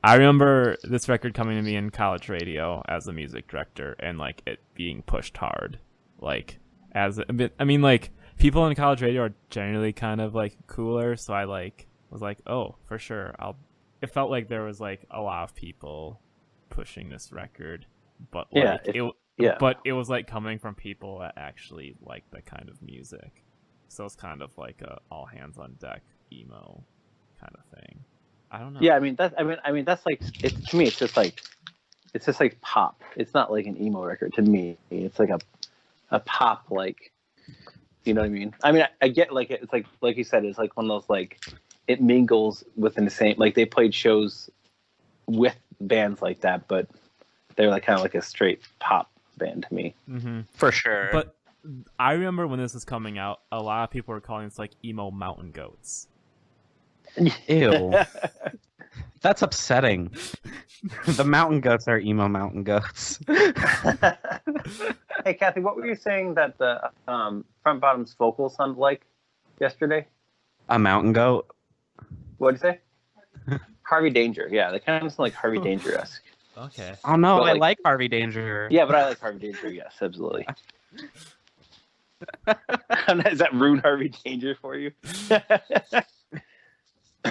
[SPEAKER 2] I remember this record coming to me in college radio as a music director, and like it being pushed hard. Like, as a bit, I mean, like, people in college radio are generally kind of like cooler, so I like was like, oh, for sure. It felt like there was like a lot of people pushing this record, but like but it was like coming from people that actually like that kind of music. So it's kind of like a all hands on deck emo kind of thing. I don't know.
[SPEAKER 4] Yeah, I mean that's like, to me it's just like pop. It's not like an emo record to me. It's like a pop, like, you know what I mean? I mean, I get, like, it's like you said, it's like one of those, like, it mingles within the same, like, they played shows with bands like that, but they're like kind of like a straight pop band to me.
[SPEAKER 2] Mm-hmm.
[SPEAKER 3] For sure.
[SPEAKER 2] But I remember when this was coming out, a lot of people were calling this like emo mountain goats.
[SPEAKER 3] Ew. That's upsetting. The mountain goats are emo mountain goats.
[SPEAKER 4] Hey, Kathy, what were you saying that the Front Bottom's vocals sounded like yesterday?
[SPEAKER 3] A mountain goat?
[SPEAKER 4] What did you say? Harvey Danger. Yeah, they kind of sound like Harvey Danger-esque.
[SPEAKER 2] Okay.
[SPEAKER 3] Oh no,
[SPEAKER 4] But,
[SPEAKER 3] I
[SPEAKER 4] like-
[SPEAKER 3] like Harvey Danger.
[SPEAKER 4] Yeah, but I like Harvey Danger. Yes, absolutely. Does that ruin Harvey Danger for you?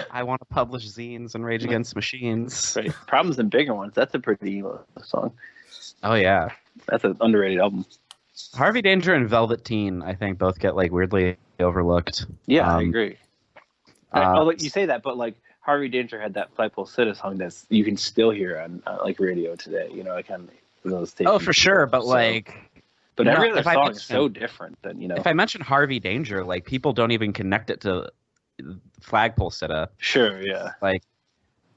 [SPEAKER 3] I want to publish zines and Rage Against Machines.
[SPEAKER 4] Right. Problems and Bigger Ones. That's a pretty emo song.
[SPEAKER 3] Oh yeah.
[SPEAKER 4] That's an underrated album.
[SPEAKER 3] Harvey Danger and Velveteen, I think, both get like weirdly overlooked.
[SPEAKER 4] Yeah, I agree.
[SPEAKER 3] uh,
[SPEAKER 4] Although you say that, but like Harvey Danger had that Flagpole Sitta song that's you can still hear on like radio today. You know, like on those stations.
[SPEAKER 3] Oh, for sure, but
[SPEAKER 4] So-
[SPEAKER 3] like,
[SPEAKER 4] But
[SPEAKER 3] you know,
[SPEAKER 4] every other
[SPEAKER 3] if I
[SPEAKER 4] song
[SPEAKER 3] mention-
[SPEAKER 4] is so different than, you know.
[SPEAKER 3] if I mention Harvey Danger, like people don't even connect it to Flagpole Sitta.
[SPEAKER 4] Sure, yeah.
[SPEAKER 3] Like,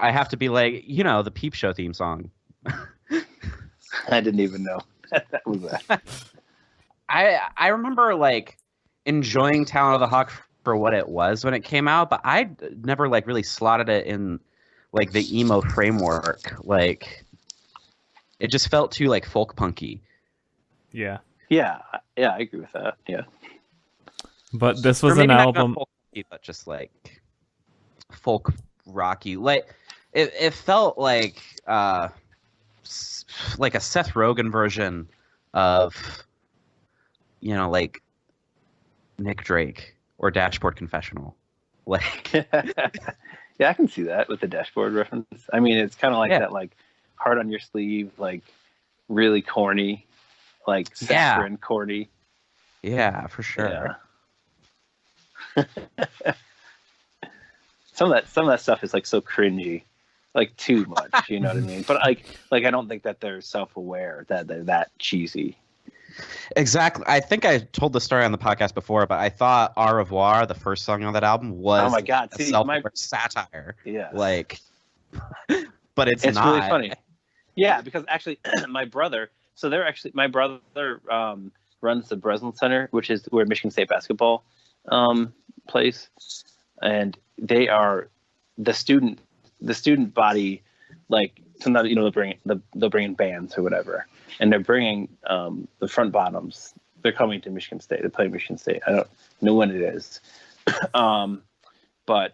[SPEAKER 3] I have to be like, you know, the Peep Show theme song.
[SPEAKER 4] I didn't even know that was that.
[SPEAKER 3] I remember like enjoying Talent of the Hawk for what it was when it came out, but I never like really slotted it in like the emo framework. Like, it just felt too like folk punky.
[SPEAKER 2] Yeah.
[SPEAKER 4] Yeah, I agree with that. Yeah.
[SPEAKER 2] But this
[SPEAKER 3] Or
[SPEAKER 2] was
[SPEAKER 3] maybe
[SPEAKER 2] an
[SPEAKER 3] not
[SPEAKER 2] album.
[SPEAKER 3] folk punky, but just like folk rocky. Like it felt like a Seth Rogen version of, you know, like Nick Drake or Dashboard Confessional. Like,
[SPEAKER 4] Yeah, I can see that with the Dashboard reference. I mean, it's kind of like
[SPEAKER 3] Yeah.
[SPEAKER 4] that, like hard on your sleeve, like really corny, like
[SPEAKER 3] Yeah.
[SPEAKER 4] saccharine corny.
[SPEAKER 3] yeah, for sure.
[SPEAKER 4] Yeah. Some of that stuff is like so cringy, like too much. You know what I mean? But like I don't think that they're self-aware that they're that cheesy.
[SPEAKER 3] Exactly. I think I told the story on the podcast before, but I thought Au Revoir, the first song on that album, was
[SPEAKER 4] Oh my God,
[SPEAKER 3] a
[SPEAKER 4] see,
[SPEAKER 3] self-aware satire.
[SPEAKER 4] Yeah.
[SPEAKER 3] Like, but it's
[SPEAKER 4] It's
[SPEAKER 3] not.
[SPEAKER 4] really funny. Yeah, because actually, my brother. So my brother runs the Breslin Center, which is where Michigan State basketball plays, and they are the student body. Like sometimes, you know, they'll bring in bands or whatever, and they're bringing the Front Bottoms. They're coming to Michigan State. They play Michigan State. I don't know when it is, but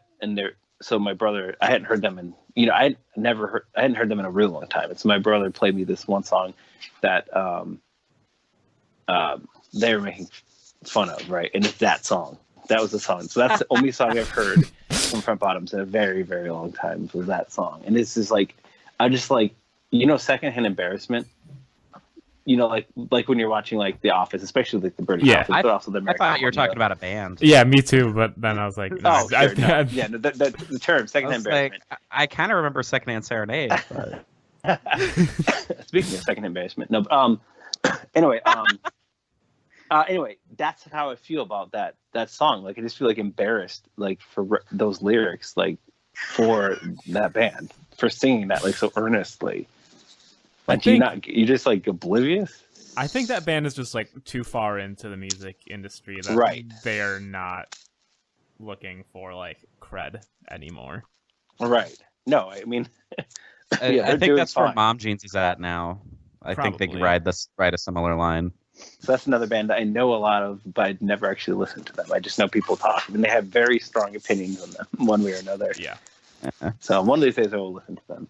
[SPEAKER 4] so my brother, I hadn't heard them in, you know, I hadn't heard them in a really long time. And so my brother played me this one song that they were making fun of, right? And it's that song. That was the song. So that's the only song I've heard from Front Bottoms in a very, very long time was that song. And this is like, I just like, you know, secondhand embarrassment. You know, like when you're watching like The Office, especially like the British
[SPEAKER 2] Yeah.
[SPEAKER 4] Office, but also the
[SPEAKER 3] I
[SPEAKER 4] American.
[SPEAKER 3] thought you were
[SPEAKER 4] one,
[SPEAKER 3] talking
[SPEAKER 4] know?
[SPEAKER 3] about a band.
[SPEAKER 2] Yeah, me too. But then I was like,
[SPEAKER 4] Oh,
[SPEAKER 2] I-
[SPEAKER 4] sure, no. Yeah, no, the term
[SPEAKER 3] I
[SPEAKER 4] secondhand
[SPEAKER 3] was like,
[SPEAKER 4] embarrassment.
[SPEAKER 3] I kind of remember Secondhand Serenade. But...
[SPEAKER 4] Speaking of second embarrassment, no. Anyway, anyway, that's how I feel about that song. Like, I just feel like embarrassed, like for those lyrics. Like, for that band for singing that like so earnestly. Like you just like oblivious.
[SPEAKER 2] I think that band is just like too far into the music industry that they're not looking for like cred anymore.
[SPEAKER 4] Right. No, I mean,
[SPEAKER 3] I think that's where Mom Jeans is at now. I think they can ride a similar line.
[SPEAKER 4] So that's another band I know a lot of, but I'd never actually listened to them. I just know people talk, and they have very strong opinions on them, one way or another.
[SPEAKER 2] Yeah.
[SPEAKER 4] So one of these days I will listen to them.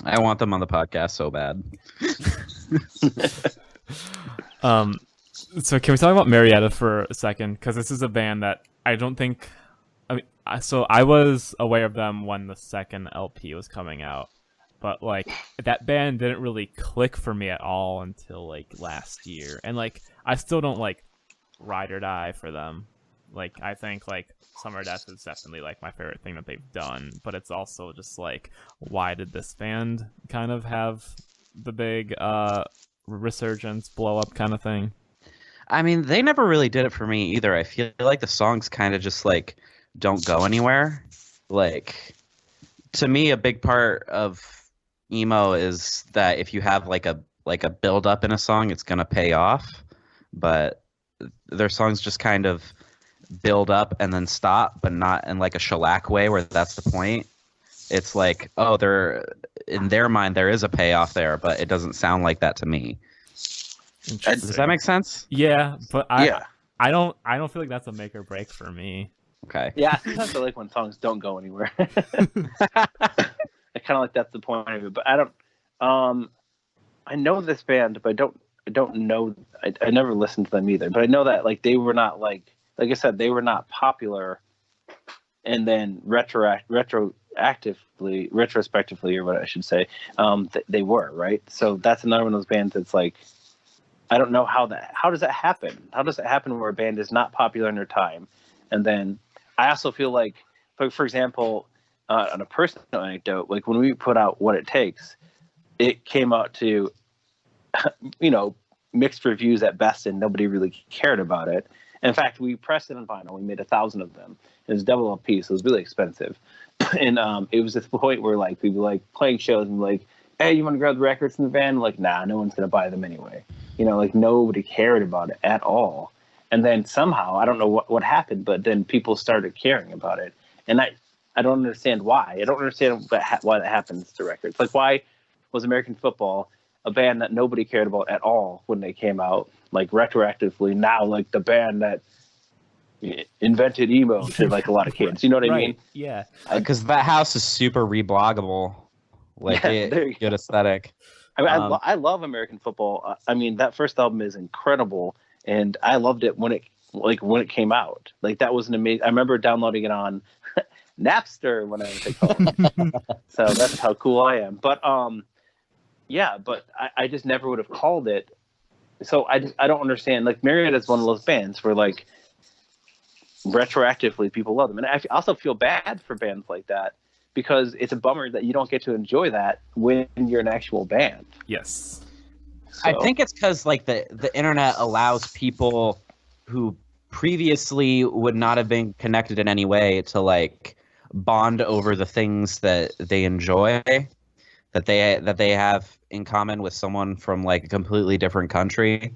[SPEAKER 3] I want them on the podcast so bad.
[SPEAKER 2] So can we talk about Marietta for a second? Because this is a band that I don't think... So I was aware of them when the second LP was coming out. But, like, that band didn't really click for me at all until, like, last year. And, like, I still don't, like, ride or die for them. Like, I think, like, Summer Death is definitely, like, my favorite thing that they've done. But it's also just, like, why did this band kind of have the big resurgence, blow-up kind of thing?
[SPEAKER 3] I mean, they never really did it for me either. I feel like the songs kind of just, like, don't go anywhere. Like, to me, a big part of emo is that if you have like a build up in a song, it's gonna pay off. But their songs just kind of build up and then stop, but not in like a shellac way where that's the point. It's like, oh, in their mind there is a payoff there, but it doesn't sound like that to me. Does that make sense?
[SPEAKER 2] Yeah, but I don't feel like that's a make or break for me.
[SPEAKER 3] Okay.
[SPEAKER 4] Yeah, I sometimes feel like when songs don't go anywhere. I kind of like that's the point of it, but I don't. I know this band, but I don't know. I never listened to them either, but I know that like they were not like I said, they were not popular, and then retrospectively, or what I should say, they were right. So that's another one of those bands that's like, I don't know how does that happen? How does it happen where a band is not popular in their time, and then I also feel like, for example. On a personal anecdote, like when we put out What It Takes, it came out to, mixed reviews at best, and nobody really cared about it. In fact, we pressed it on vinyl. We made 1,000 of them. It was double LP, so it was really expensive. And it was this point where like we were like playing shows and like, hey, you want to grab the records from the van? Like, nah, no one's gonna buy them anyway. Like nobody cared about it at all. And then somehow, I don't know what happened, but then people started caring about it, and I don't understand why. I don't understand why that happens to records. Like, why was American Football a band that nobody cared about at all when they came out, like retroactively? Now, like the band that invented emo to like a lot of kids. You know what I mean?
[SPEAKER 2] Yeah.
[SPEAKER 3] Because that house is super rebloggable. Like, good aesthetic.
[SPEAKER 4] I mean, I love American Football. I mean, that first album is incredible, and I loved it when it came out. Like, that was an amazing. I remember downloading it on Napster when I was a kid. So that's how cool I am. But but I just never would have called it. So I don't understand. Like, Marietta is one of those bands where like retroactively people love them, and I also feel bad for bands like that because it's a bummer that you don't get to enjoy that when you're an actual band.
[SPEAKER 2] Yes.
[SPEAKER 3] So. I think it's because like the internet allows people who previously would not have been connected in any way to like bond over the things that they enjoy, that they have in common with someone from like a completely different country.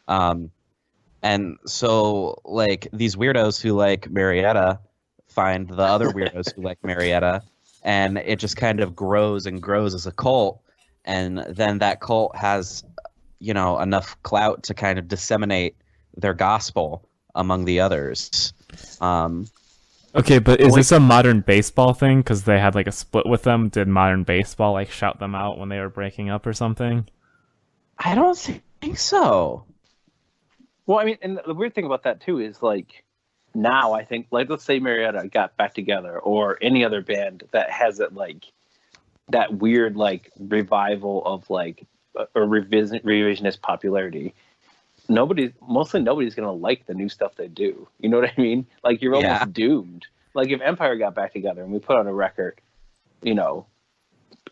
[SPEAKER 3] And so like these weirdos who like Marietta find the other weirdos who like Marietta, and it just kind of grows and grows as a cult. And then that cult has, enough clout to kind of disseminate their gospel among the others.
[SPEAKER 2] Okay, but is this a modern baseball thing? Because they had like a split with them. Did modern baseball like shout them out when they were breaking up or something?
[SPEAKER 3] I don't think so.
[SPEAKER 4] Well, I mean, and the weird thing about that too is like now I think like let's say Marietta got back together or any other band that has it like that weird like revival of like a revisionist popularity. Mostly nobody's gonna like the new stuff they do. You know what I mean? Like you're almost doomed. Like if Empire got back together and we put out a record,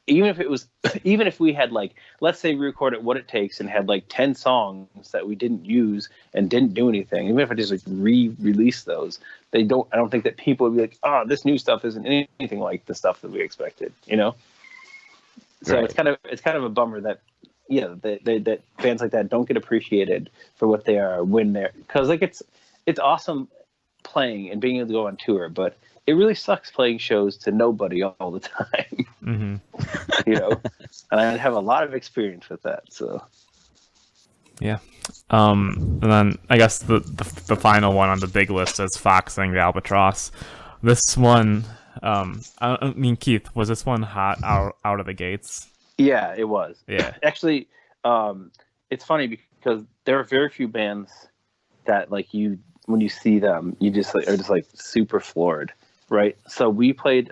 [SPEAKER 4] even if we had like, let's say we recorded What It Takes and had like 10 songs that we didn't use and didn't do anything, even if I just like re-release those, I don't think that people would be like, oh, this new stuff isn't anything like the stuff that we expected, you know? So
[SPEAKER 3] Right.
[SPEAKER 4] it's kind of a bummer that, that bands like that don't get appreciated for what they are when they're, because like it's awesome playing and being able to go on tour, but it really sucks playing shows to nobody all the time.
[SPEAKER 2] Mm-hmm.
[SPEAKER 4] You know, and I have a lot of experience with that. So
[SPEAKER 2] Yeah. And then I guess the final one on the big list is Foxing the Albatross. This one, I mean, Keith, was this one hot out of the gates?
[SPEAKER 4] yeah, it was.
[SPEAKER 2] Yeah.
[SPEAKER 4] Actually, it's funny because there are very few bands that like when you see them, you just like, are just like super floored, right? So we played.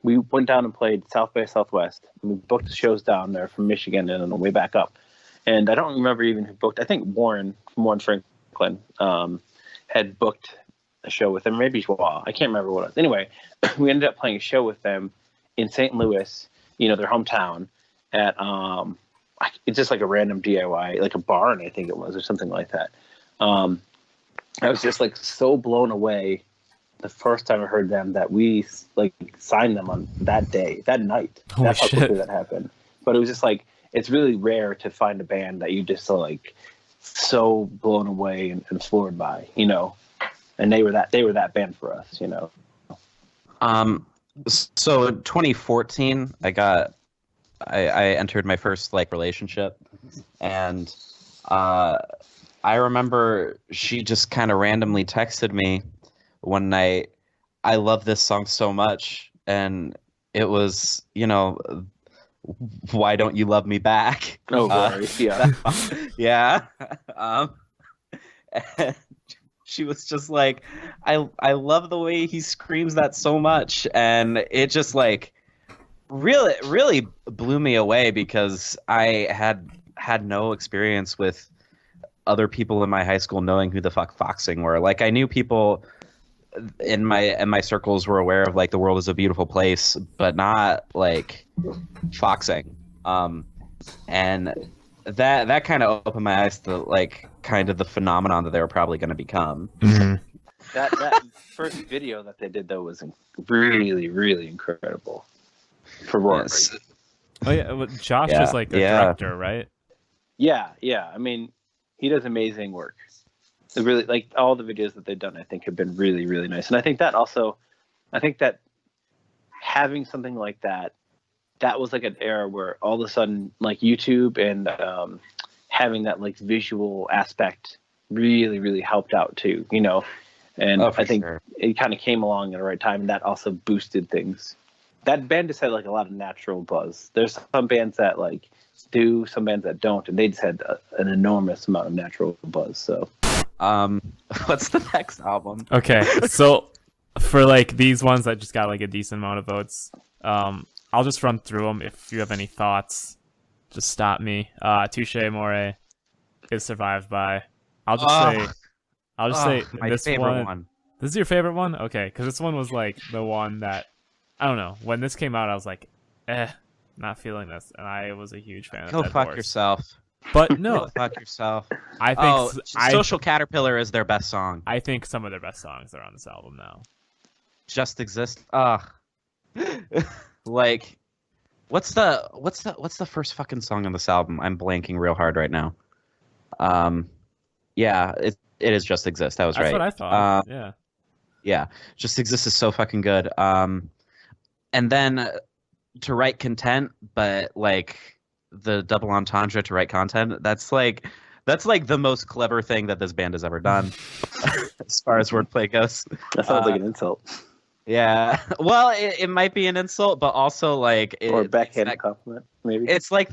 [SPEAKER 4] We went down and played South by Southwest. And we booked the shows down there from Michigan and on the way back up. And I don't remember even who booked. I think Warren from Warren Franklin had booked a show with them. Maybe Joao. I can't remember what it was. Anyway, we ended up playing a show with them in St. Louis, their hometown, at it's just like a random DIY, like a barn, I think it was, or something like that. I was just like so blown away the first time I heard them that we like signed them on that day, that night.
[SPEAKER 2] Holy
[SPEAKER 4] That's how
[SPEAKER 2] shit.
[SPEAKER 4] quickly that happened. But it was just like, it's really rare to find a band that you just like so blown away and floored by, and they were that band for us,
[SPEAKER 3] So in 2014, I entered my first like relationship, and I remember she just kind of randomly texted me one night, "I love this song so much," and it was, "Why Don't You Love Me Back?"
[SPEAKER 4] Oh, right. Yeah.
[SPEAKER 3] Yeah. And she was just like, I love the way he screams that so much, and it just like really blew me away because I had no experience with other people in my high school knowing who the fuck Foxing were. Like I knew people in my circles were aware of like The World Is a Beautiful Place, but not like Foxing. And that kind of opened my eyes to like kind of the phenomenon that they were probably going to become.
[SPEAKER 2] Mm-hmm.
[SPEAKER 4] That first video that they did though was really, really incredible for Rory.
[SPEAKER 3] Yes.
[SPEAKER 2] Oh yeah, well, Josh
[SPEAKER 3] Yeah,
[SPEAKER 2] is like the
[SPEAKER 3] yeah.
[SPEAKER 2] director, right?
[SPEAKER 4] Yeah. I mean, he does amazing work. It really, like all the videos that they've done, I think have been really, really nice. And I think that having something like that was like an era where all of a sudden like YouTube and having that like visual aspect really, really helped out too, and
[SPEAKER 3] Oh, for
[SPEAKER 4] I think
[SPEAKER 3] sure.
[SPEAKER 4] it kind of came along at the right time, and that also boosted things. That band just had like a lot of natural buzz. There's some bands that like do, some bands that don't, and they just had an enormous amount of natural buzz. So
[SPEAKER 3] What's the next album?
[SPEAKER 2] Okay, so for like these ones that just got like a decent amount of votes, I'll just run through them. If you have any thoughts, just stop me. Touche Amore is survived by. I'll just say
[SPEAKER 3] my
[SPEAKER 2] this
[SPEAKER 3] favorite one.
[SPEAKER 2] This is your favorite one? Okay, because this one was like the one that I don't know. When this came out, I was like, not feeling this, and I was a huge fan of
[SPEAKER 3] Go
[SPEAKER 2] Dead
[SPEAKER 3] fuck
[SPEAKER 2] Horse.
[SPEAKER 3] yourself.
[SPEAKER 2] But no,
[SPEAKER 3] Go fuck yourself.
[SPEAKER 2] I think
[SPEAKER 3] Social Caterpillar is their best song.
[SPEAKER 2] I think some of their best songs are on this album now.
[SPEAKER 3] Just Exist. Like, what's the first fucking song on this album? I'm blanking real hard right now. Yeah, it is Just Exist. That was
[SPEAKER 2] That's
[SPEAKER 3] right.
[SPEAKER 2] what I thought.
[SPEAKER 3] Yeah, Just Exist is so fucking good. And then To Write Content, but like the double entendre To Write Content. That's like the most clever thing that this band has ever done, as far as wordplay goes.
[SPEAKER 4] that sounds like an insult
[SPEAKER 3] Yeah, well, it might be an insult, but also like
[SPEAKER 4] or a backhanded compliment, maybe.
[SPEAKER 3] It's like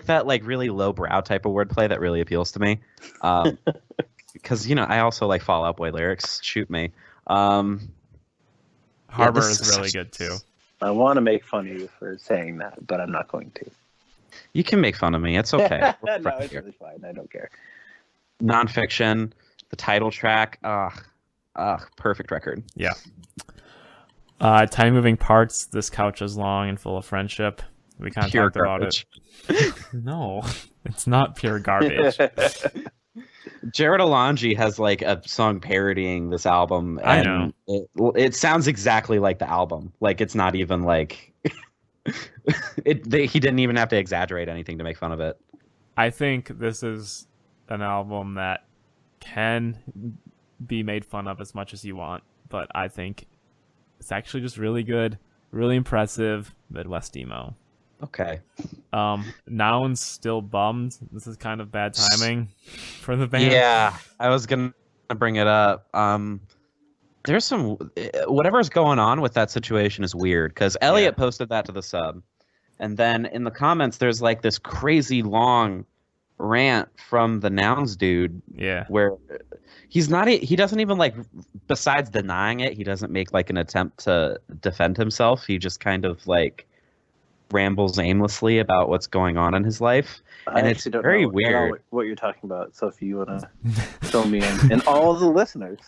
[SPEAKER 3] that like really lowbrow type of wordplay that really appeals to me, because I also like Fall Out Boy lyrics. Shoot me.
[SPEAKER 2] Harbor
[SPEAKER 3] this
[SPEAKER 2] is really good too.
[SPEAKER 4] I want to make fun of you for saying that, but I'm not going to.
[SPEAKER 3] You can make fun of me. It's okay. We're
[SPEAKER 4] No,
[SPEAKER 3] friends
[SPEAKER 4] it's
[SPEAKER 3] here.
[SPEAKER 4] really fine. I don't care.
[SPEAKER 3] Nonfiction, the title track. Perfect record.
[SPEAKER 2] Yeah. Tiny moving parts. This couch is long and full of friendship. We kind of
[SPEAKER 3] Pure
[SPEAKER 2] talked about it. No, it's not pure garbage.
[SPEAKER 3] Jared Alonji has like a song parodying this album,
[SPEAKER 2] I
[SPEAKER 3] and it sounds exactly like the album. Like it's not even like he didn't even have to exaggerate anything to make fun of it.
[SPEAKER 2] I think this is an album that can be made fun of as much as you want, but I think it's actually just really good, really impressive Midwest emo.
[SPEAKER 3] Okay.
[SPEAKER 2] Noun's still bummed. This is kind of bad timing for the band.
[SPEAKER 3] Yeah, I was gonna bring it up. There's some whatever's going on with that situation is weird because Elliot posted that to the sub, and then in the comments there's like this crazy long rant from the Nouns dude.
[SPEAKER 2] Yeah.
[SPEAKER 3] Where he doesn't even like, besides denying it, he doesn't make like an attempt to defend himself. He just kind of like rambles aimlessly about what's going on in his life, and it's very weird.
[SPEAKER 4] What you're talking about? So if you want to fill me in, and all the listeners.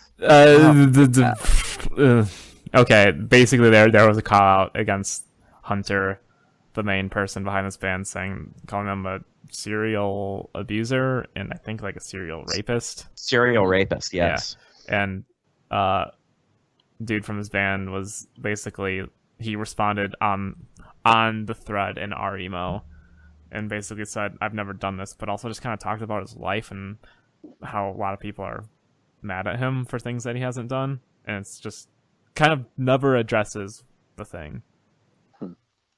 [SPEAKER 2] Okay, basically there was a call out against Hunter, the main person behind this band, calling him a serial abuser and I think like a serial rapist.
[SPEAKER 3] Serial rapist, yes.
[SPEAKER 2] Yeah. And dude from his band was basically, he responded on the thread in our emo and basically said, I've never done this, but also just kind of talked about his life and how a lot of people are mad at him for things that he hasn't done, and it's just kind of never addresses the thing.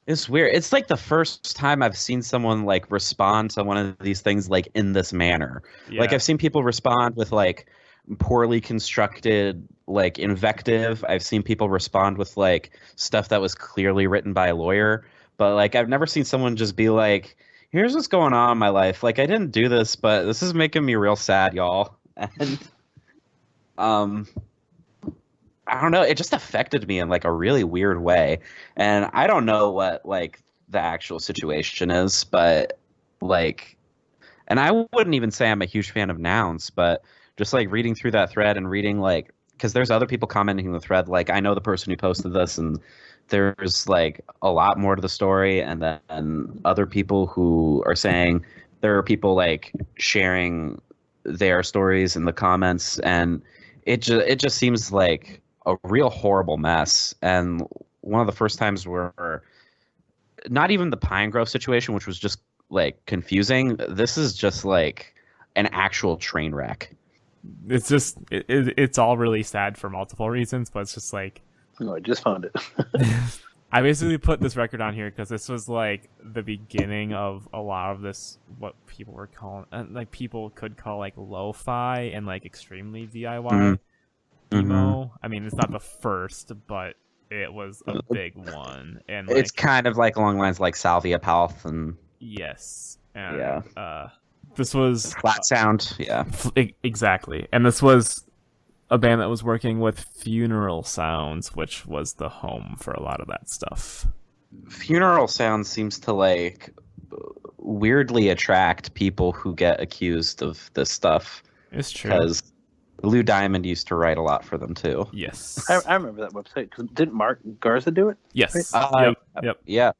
[SPEAKER 3] It's weird. It's like the first time I've seen someone like respond to one of these things like in this manner.
[SPEAKER 2] Yeah.
[SPEAKER 3] Like I've seen people respond with like poorly constructed like invective. I've seen people respond with like stuff that was clearly written by a lawyer, but like I've never seen someone just be like, here's what's going on in my life. Like I didn't do this, but this is making me real sad, y'all. And I don't know, it just affected me in like a really weird way. And I don't know what like the actual situation is, but like, and I wouldn't even say I'm a huge fan of Nouns, but just like reading through that thread and reading like, because there's other people commenting in the thread, like I know the person who posted this, and there's like a lot more to the story, and then other people who are saying there are people like sharing their stories in the comments, and it just seems like a real horrible mess. And one of the first times where not even the Pine Grove situation, which was just like confusing, this is just like an actual train wreck.
[SPEAKER 2] It's just it's all really sad for multiple reasons, but it's just like,
[SPEAKER 4] oh, I just found it.
[SPEAKER 2] I basically put this record on here because this was like the beginning of a lot of this, what people were calling, like people could call like lo-fi and like extremely DIY emo. I mean, it's not the first, but it was a big one. And like,
[SPEAKER 3] it's kind of like along lines like Salvia Palth and
[SPEAKER 2] yes, and
[SPEAKER 3] yeah.
[SPEAKER 2] This was
[SPEAKER 3] Flat Sound, yeah.
[SPEAKER 2] Exactly. And this was a band that was working with Funeral Sounds, which was the home for a lot of that stuff.
[SPEAKER 3] Funeral Sounds seems to like weirdly attract people who get accused of this stuff.
[SPEAKER 2] It's true.
[SPEAKER 3] Because Lou Diamond used to write a lot for them too.
[SPEAKER 2] Yes.
[SPEAKER 4] I remember that website. Didn't Mark Garza do it?
[SPEAKER 2] Yes.
[SPEAKER 3] Yep.
[SPEAKER 4] Yeah.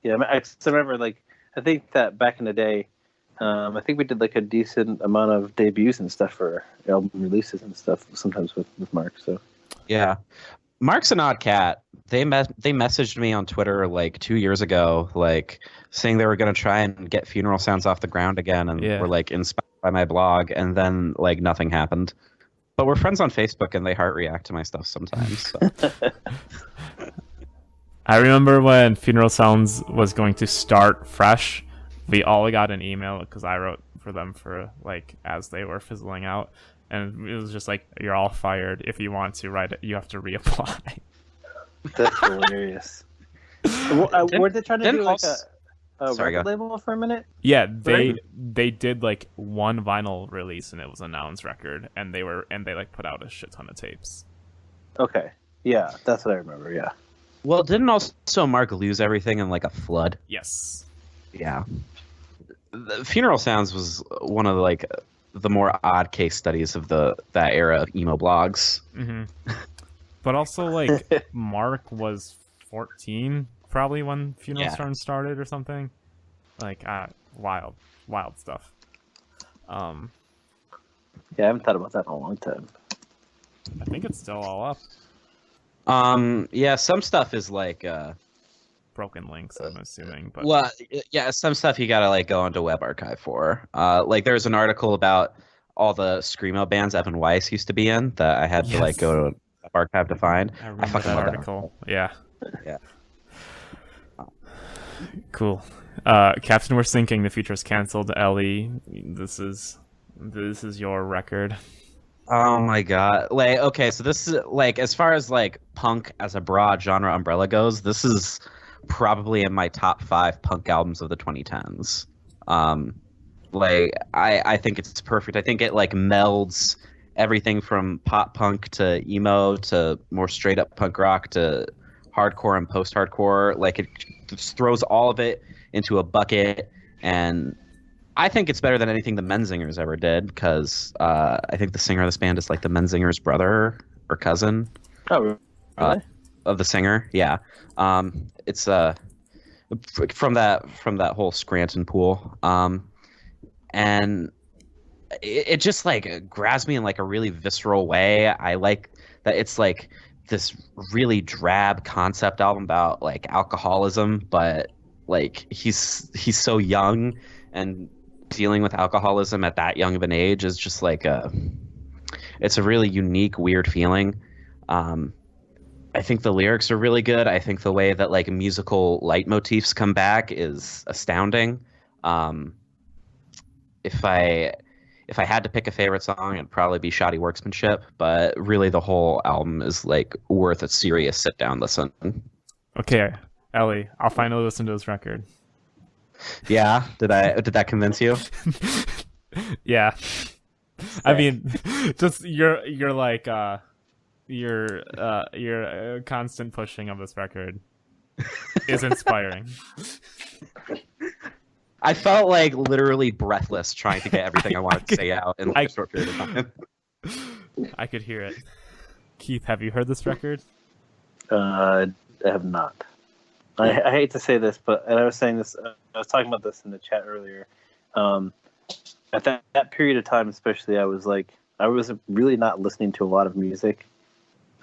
[SPEAKER 4] I remember, like, I think that back in the day, I think we did like a decent amount of debuts and stuff for album releases and stuff sometimes with Mark. So
[SPEAKER 3] yeah, Mark's an odd cat. They messaged me on Twitter like 2 years ago, like saying they were going to try and get Funeral Sounds off the ground again, and were like inspired by my blog, and then like nothing happened. But we're friends on Facebook, and they heart react to my stuff sometimes. So.
[SPEAKER 2] I remember when Funeral Sounds was going to start fresh, we all got an email because I wrote for them for like as they were fizzling out, and it was just like, you're all fired. If you want to write it, you have to reapply.
[SPEAKER 4] That's hilarious. Were they trying to do like a record label for a minute?
[SPEAKER 2] Yeah, they did like one vinyl release, and it was a Nouns record, and they like put out a shit ton of tapes.
[SPEAKER 4] Okay, yeah, that's what I remember. Yeah.
[SPEAKER 3] Well, didn't also Mark lose everything in like a flood?
[SPEAKER 2] Yes.
[SPEAKER 3] Yeah. The Funeral Sounds was one of like the more odd case studies of that era of emo blogs.
[SPEAKER 2] Mm-hmm. But also, like, Mark was 14 probably when Funeral
[SPEAKER 3] Yeah.
[SPEAKER 2] Storm started or something. Like, wild stuff.
[SPEAKER 4] Yeah, I haven't thought about that in a long time.
[SPEAKER 2] I think it's still all up.
[SPEAKER 3] Yeah, some stuff is like
[SPEAKER 2] Broken links, I'm assuming. But
[SPEAKER 3] well, yeah, some stuff you gotta like go onto Web Archive for. Like there's an article about all the screamo bands Evan Weiss used to be in that I had to like
[SPEAKER 2] Yes.
[SPEAKER 3] go to Web Archive to find.
[SPEAKER 2] I remember
[SPEAKER 3] fucking
[SPEAKER 2] that
[SPEAKER 3] love
[SPEAKER 2] article. Yeah.
[SPEAKER 3] Yeah.
[SPEAKER 2] Cool. Captain, we're sinking. The future's canceled. Ellie, this is your record.
[SPEAKER 3] Oh my god. Like, okay, so this is like as far as like punk as a broad genre umbrella goes, this is probably in my top 5 punk albums of the 2010s. Like I think it's perfect. I think it like melds everything from pop punk to emo to more straight up punk rock to hardcore and post hardcore. Like it just throws all of it into a bucket, and I think it's better than anything the Menzingers ever did, because I think the singer of this band is like the Menzingers' brother or cousin.
[SPEAKER 4] Oh, really?
[SPEAKER 3] Of the singer. Yeah. It's from that whole Scranton pool. And it just like grabs me in like a really visceral way. I like that it's like this really drab concept album about like alcoholism, but like he's so young, and dealing with alcoholism at that young of an age is just like it's a really unique, weird feeling. I think the lyrics are really good. I think the way that like musical leitmotifs come back is astounding. If I had to pick a favorite song, it'd probably be Shoddy Worksmanship, but really the whole album is like worth a serious sit down listen.
[SPEAKER 2] Okay, Ellie, I'll finally listen to this record.
[SPEAKER 3] Yeah, did that convince you?
[SPEAKER 2] Yeah. I mean, just your like your constant pushing of this record is inspiring.
[SPEAKER 3] I felt like literally breathless trying to get everything I wanted to say out in like a short period of time.
[SPEAKER 2] I could hear it. Keith, have you heard this record?
[SPEAKER 4] I have not. I hate to say this, but and I was saying this. I was talking about this in the chat earlier. At that period of time, especially, I was really not listening to a lot of music.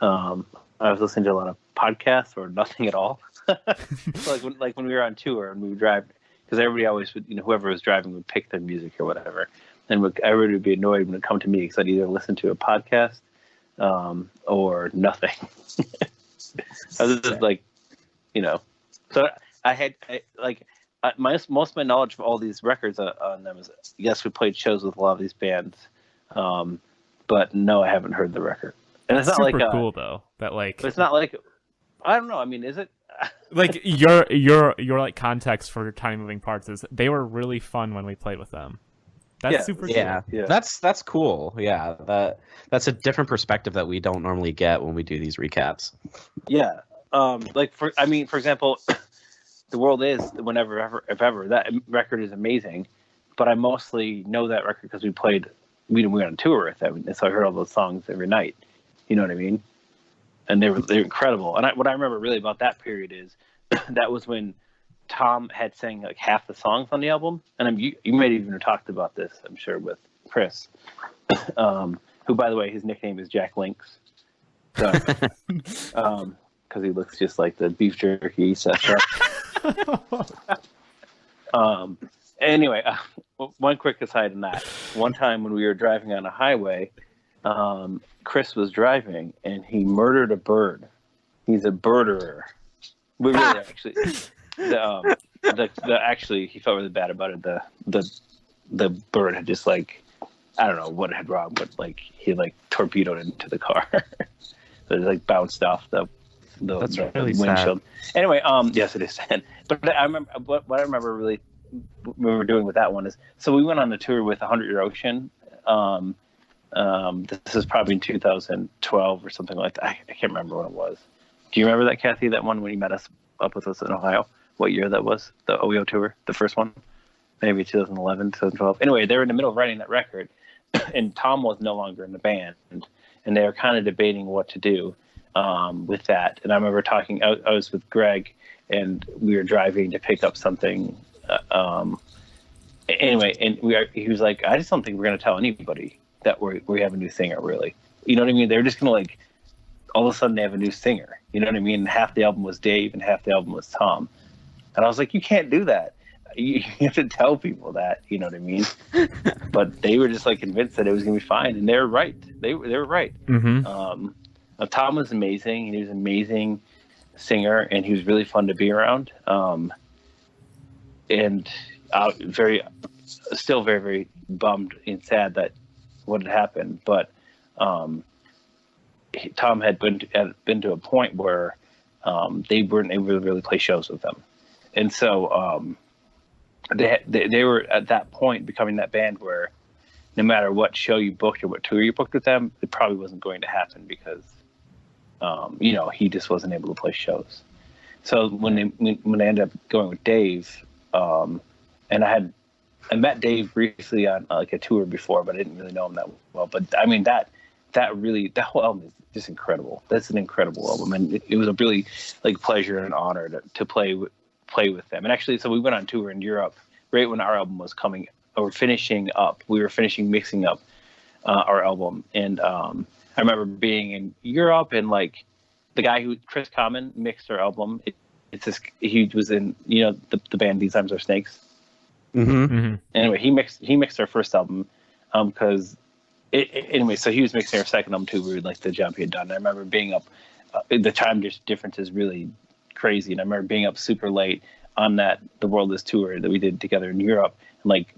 [SPEAKER 4] I was listening to a lot of podcasts or nothing at all. So like when we were on tour and we would drive, because everybody always would, whoever was driving would pick their music or whatever, and everybody would be annoyed when it come to me because I'd either listen to a podcast or nothing. I was just like, so most of my knowledge of all these records on them is, yes, we played shows with a lot of these bands, but no, I haven't heard the record. And it's not
[SPEAKER 2] super
[SPEAKER 4] like
[SPEAKER 2] cool though. That like,
[SPEAKER 4] but it's not like, I don't know. I mean, is it?
[SPEAKER 2] Like your like context for Tiny Moving Parts is they were really fun when we played with them. That's super cool.
[SPEAKER 3] Yeah, that's cool. Yeah, that's a different perspective that we don't normally get when we do these recaps.
[SPEAKER 4] Yeah. For example, The World Is Whenever If Ever. That record is amazing, but I mostly know that record because we went on tour with them, and so I heard all those songs every night. You know what I mean? And they're incredible. And what I remember really about that period is that was when Tom had sang like half the songs on the album, and you might even have talked about this, I'm sure, with Chris, who, by the way, his nickname is Jack Links. So, because he looks just like the beef jerky, etc. Anyway, one quick aside on that. One time when we were driving on a highway, Chris was driving and he murdered a bird. He's a birderer. We really actually, actually, he felt really bad about it. The bird had just like, I don't know what it had wrong, but like he like torpedoed into the car. So it like bounced off the
[SPEAKER 3] really
[SPEAKER 4] windshield.
[SPEAKER 3] sad.
[SPEAKER 4] Anyway, yes, it is sad. But I remember what I remember really we were doing with that one is, so we went on a tour with 100 Year Ocean. This is probably in 2012 or something like that. I can't remember when it was. Do you remember that, Kathy? That one when you met us up with us in Ohio? What year that was? The OEO tour, the first one, maybe 2011, 2012. Anyway, they were in the middle of writing that record, and Tom was no longer in the band, and they were kind of debating what to do. with that. And I remember talking. I was with Greg, and we were driving to pick up something. Anyway, and he was like, I just don't think we're going to tell anybody that we have a new singer, really. You know what I mean? They're just going to, like, all of a sudden they have a new singer. You know what I mean? And half the album was Dave and half the album was Tom. And I was like, you can't do that. You have to tell people that, you know what I mean? But they were just, like, convinced that it was going to be fine. And they were right. They were right.
[SPEAKER 2] Mm-hmm.
[SPEAKER 4] Tom was amazing. He was an amazing singer, and he was really fun to be around. And still very, very bummed and sad that what had happened. But Tom had been to a point where they weren't able to really play shows with them, and so they were at that point becoming that band where no matter what show you booked or what tour you booked with them, it probably wasn't going to happen because he just wasn't able to play shows. So when I ended up going with Dave, and I met Dave briefly on like a tour before, but I didn't really know him that well. But I mean that whole album is just incredible. That's an incredible album, and it was a really like pleasure and an honor to play with them. And actually, so we went on tour in Europe right when our album was coming or finishing up. We were mixing up our album, and I remember being in Europe, and like the guy Chris Common mixed our album. He was in the band These Times Are Snakes.
[SPEAKER 3] Mm-hmm.
[SPEAKER 2] Mm-hmm.
[SPEAKER 4] Anyway, he mixed our first album because anyway, so he was mixing our second album too. We were like the job he had done. I remember being up. The time difference is really crazy, and I remember being up super late on the World Is tour that we did together in Europe, and like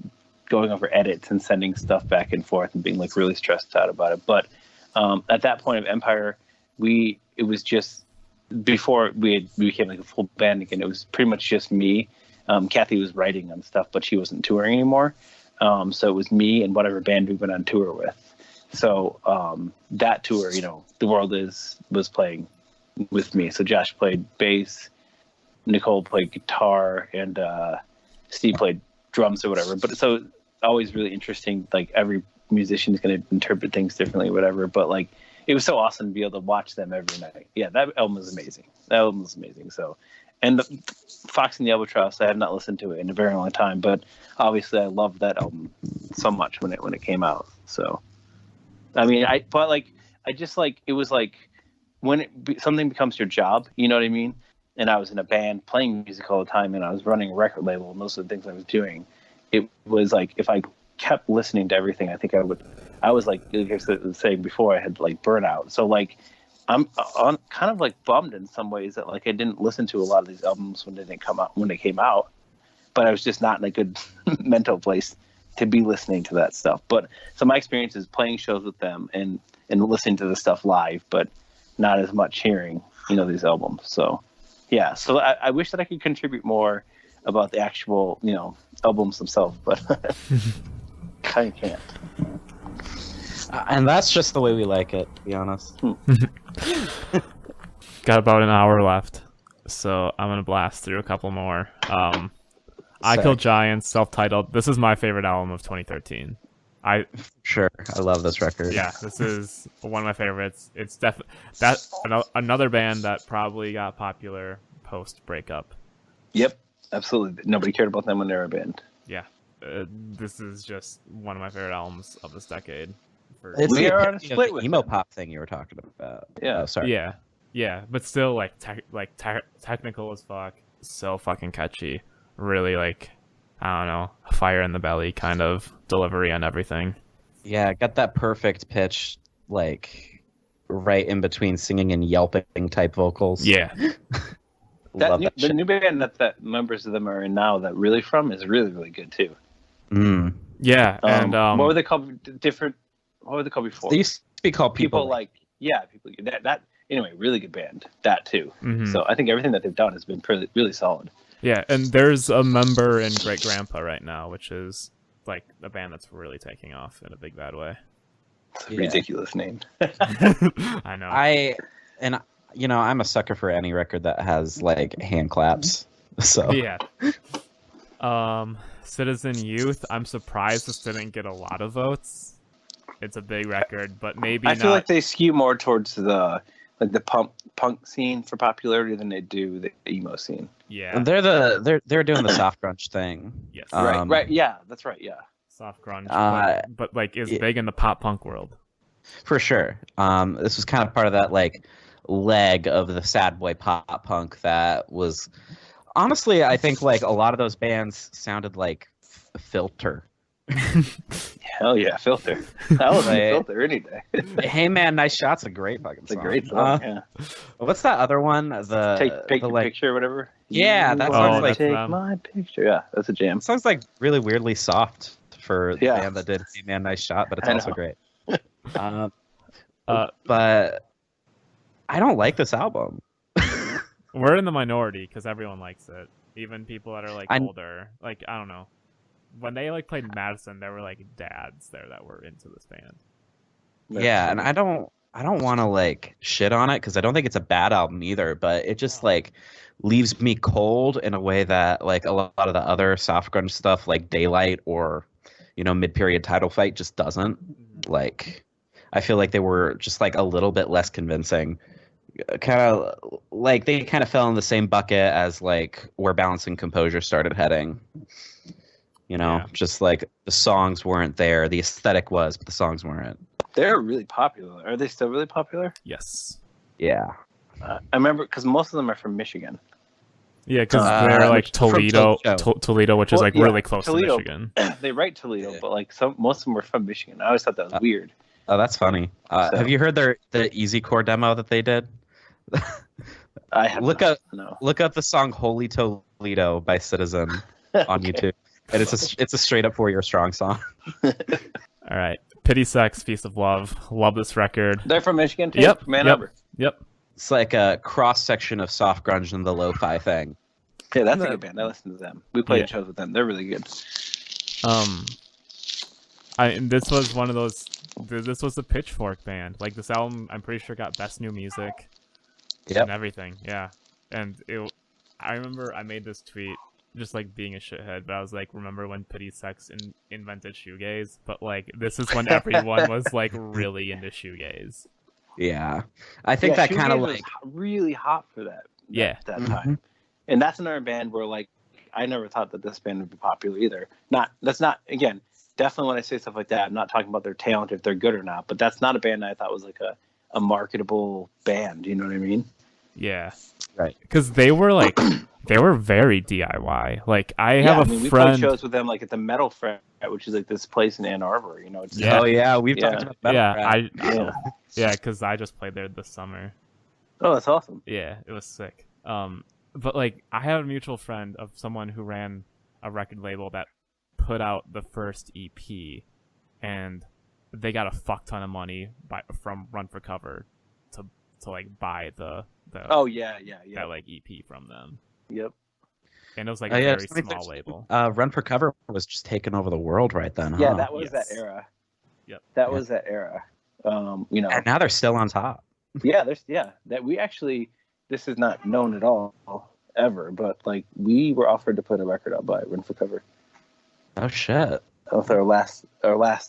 [SPEAKER 4] going over edits and sending stuff back and forth and being like really stressed out about it. But at that point of Empire, it was just before we became like a full band again. It was pretty much just me. Kathy was writing on stuff, but she wasn't touring anymore. So it was me and whatever band we went on tour with. So that tour, The World was playing with me. So Josh played bass, Nicole played guitar, and Steve played drums or whatever. But so always really interesting. Like every musician is going to interpret things differently, or whatever. But like it was so awesome to be able to watch them every night. Yeah, that album was amazing. So. And Fox and the Albatross, I have not listened to it in a very long time, but obviously I loved that album so much when it came out. So, I mean, it was like when something becomes your job, you know what I mean? And I was in a band playing music all the time, and I was running a record label, and those are the things I was doing. It was like if I kept listening to everything, I think I would. I was like I was saying before, I had like burnout. So like. I'm kind of like bummed in some ways that like I didn't listen to a lot of these albums when they came out, but I was just not in a good mental place to be listening to that stuff. But so my experience is playing shows with them and listening to the stuff live, but not as much hearing these albums. So yeah, so I wish that I could contribute more about the actual albums themselves, but I can't.
[SPEAKER 3] And that's just the way we like it, to be honest.
[SPEAKER 2] Got about an hour left, so I'm gonna blast through a couple more. I Kill Giants, self-titled. This is my favorite album of 2013.
[SPEAKER 3] Sure, I love this record.
[SPEAKER 2] Yeah, this is one of my favorites. It's another band that probably got popular post breakup.
[SPEAKER 4] Yep, absolutely. Nobody cared about them when they were a band.
[SPEAKER 2] Yeah, this is just one of my favorite albums of this decade.
[SPEAKER 3] It's
[SPEAKER 4] We
[SPEAKER 3] the
[SPEAKER 4] are on a
[SPEAKER 3] epitome of
[SPEAKER 4] split
[SPEAKER 3] the
[SPEAKER 4] with
[SPEAKER 3] emo
[SPEAKER 4] them.
[SPEAKER 3] pop thing you were talking about.
[SPEAKER 4] Yeah.
[SPEAKER 3] Oh, sorry.
[SPEAKER 2] Yeah, but still like technical as fuck. So fucking catchy. Really like, I don't know, fire in the belly kind of delivery on everything.
[SPEAKER 3] Yeah, got that perfect pitch, like right in between singing and yelping type vocals.
[SPEAKER 2] Yeah.
[SPEAKER 3] Love that
[SPEAKER 4] The
[SPEAKER 3] shit.
[SPEAKER 4] new band that members of them are in now that Really From is really, really good too.
[SPEAKER 3] Mm.
[SPEAKER 2] Yeah, and
[SPEAKER 4] what were they called? Different. What were they called before?
[SPEAKER 3] They used to be called
[SPEAKER 4] people that anyway, really good band. That too.
[SPEAKER 2] Mhm.
[SPEAKER 4] So I think everything that they've done has been really, really solid.
[SPEAKER 2] Yeah, and there's a member in Great Grandpa right now, which is like a band that's really taking off in a big bad way.
[SPEAKER 4] It's a
[SPEAKER 3] Yeah.
[SPEAKER 4] ridiculous name.
[SPEAKER 2] I know.
[SPEAKER 3] I'm a sucker for any record that has like hand claps. So
[SPEAKER 2] Yeah. Citizen Youth, I'm surprised this didn't get a lot of votes. It's a big record, but maybe
[SPEAKER 4] I
[SPEAKER 2] not.
[SPEAKER 4] feel like they skew more towards the like the punk scene for popularity than they do the emo scene.
[SPEAKER 2] Yeah.
[SPEAKER 3] They're doing the soft grunge thing.
[SPEAKER 2] Yes.
[SPEAKER 4] Right. Yeah, that's right. Yeah.
[SPEAKER 2] Soft grunge, but like is
[SPEAKER 3] yeah.
[SPEAKER 2] big in the pop punk world.
[SPEAKER 3] For sure. This was kind of part of that like leg of the sad boy pop punk that was honestly, I think like a lot of those bands sounded like Filter.
[SPEAKER 4] Hell yeah, Filter. I was like, Filter any day.
[SPEAKER 3] Hey Man, Nice Shot's a great fucking song.
[SPEAKER 4] It's a great song. Yeah.
[SPEAKER 3] What's that other one?
[SPEAKER 4] Take the picture or whatever.
[SPEAKER 3] Yeah, that sounds like
[SPEAKER 4] take my picture. Yeah, that's a jam.
[SPEAKER 3] It sounds like really weirdly soft for the band that did Hey Man, Nice Shot, but it's also great. But I don't like this album.
[SPEAKER 2] We're in the minority because everyone likes it. Even people that are like older. Like, I don't know. When they like played Madison, there were like dads there that were into this band.
[SPEAKER 3] Yeah, and I don't want to like shit on it because I don't think it's a bad album either, but it just like leaves me cold in a way that like a lot of the other soft grunge stuff like Daylight or mid-period Title Fight just doesn't. Like I feel like they were just like a little bit less convincing. Kind of like they kind of fell in the same bucket as like where Balance and Composure started heading. Just like the songs weren't there. The aesthetic was, but the songs weren't.
[SPEAKER 4] They're really popular. Are they still really popular?
[SPEAKER 2] Yes.
[SPEAKER 3] Yeah.
[SPEAKER 4] I remember because most of them are from Michigan.
[SPEAKER 2] Yeah, because they're like Toledo, which is like really close to Michigan.
[SPEAKER 4] They write Toledo, but like most of them were from Michigan. I always thought that was weird.
[SPEAKER 3] Oh, that's funny. Have you heard the Easy Core demo that they did?
[SPEAKER 4] I have
[SPEAKER 3] look up the song "Holy Toledo" by Citizen on YouTube, and it's a straight up 4 Year Strong song.
[SPEAKER 2] All right, Pity Sex, Feast of Love. Love this record.
[SPEAKER 4] They're from Michigan too.
[SPEAKER 2] Yep,
[SPEAKER 4] Ann Arbor.
[SPEAKER 2] Yep.
[SPEAKER 3] It's like a cross section of soft grunge and the lo-fi thing.
[SPEAKER 4] Yeah, that's a good band. I listen to them. We played shows with them. They're really good.
[SPEAKER 2] This was one of those. This was the Pitchfork band. Like this album, I'm pretty sure got best new music.
[SPEAKER 3] Yep.
[SPEAKER 2] And everything. Yeah. And I remember I made this tweet just like being a shithead, but I was like, remember when Pity Sex invented shoegaze? But like this is when everyone was like really into shoegaze.
[SPEAKER 3] Yeah, I think that kind of like
[SPEAKER 4] really hot for that
[SPEAKER 3] Mm-hmm.
[SPEAKER 4] time, and that's another band where like I never thought that this band would be popular either. Again, definitely when I say stuff like that, I'm not talking about their talent if they're good or not, but that's not a band I thought was like a marketable band. You know what I mean?
[SPEAKER 2] Yeah,
[SPEAKER 3] right.
[SPEAKER 2] Because they were like they were very DIY. Like I have a friend.
[SPEAKER 4] We played shows with them like at the Metal Fret, which is like this place in Ann Arbor. It's
[SPEAKER 3] Oh yeah, we've talked about Metal Fret.
[SPEAKER 2] Yeah, because I just played there this summer.
[SPEAKER 4] Oh, that's awesome.
[SPEAKER 2] Yeah, it was sick. But like, I have a mutual friend of someone who ran a record label that put out the first EP, and they got a fuck ton of money from Run for Cover to like buy the that like EP from them.
[SPEAKER 4] Yep.
[SPEAKER 2] And it was like a very small label.
[SPEAKER 3] Run for Cover was just taking over the world right then.
[SPEAKER 4] Yeah, that was that era.
[SPEAKER 2] Yep.
[SPEAKER 4] That was that era.
[SPEAKER 3] And now they're still on top.
[SPEAKER 4] That we actually, this is not known at all ever, but like we were offered to put a record out by Run for Cover.
[SPEAKER 3] Oh shit!
[SPEAKER 4] With our last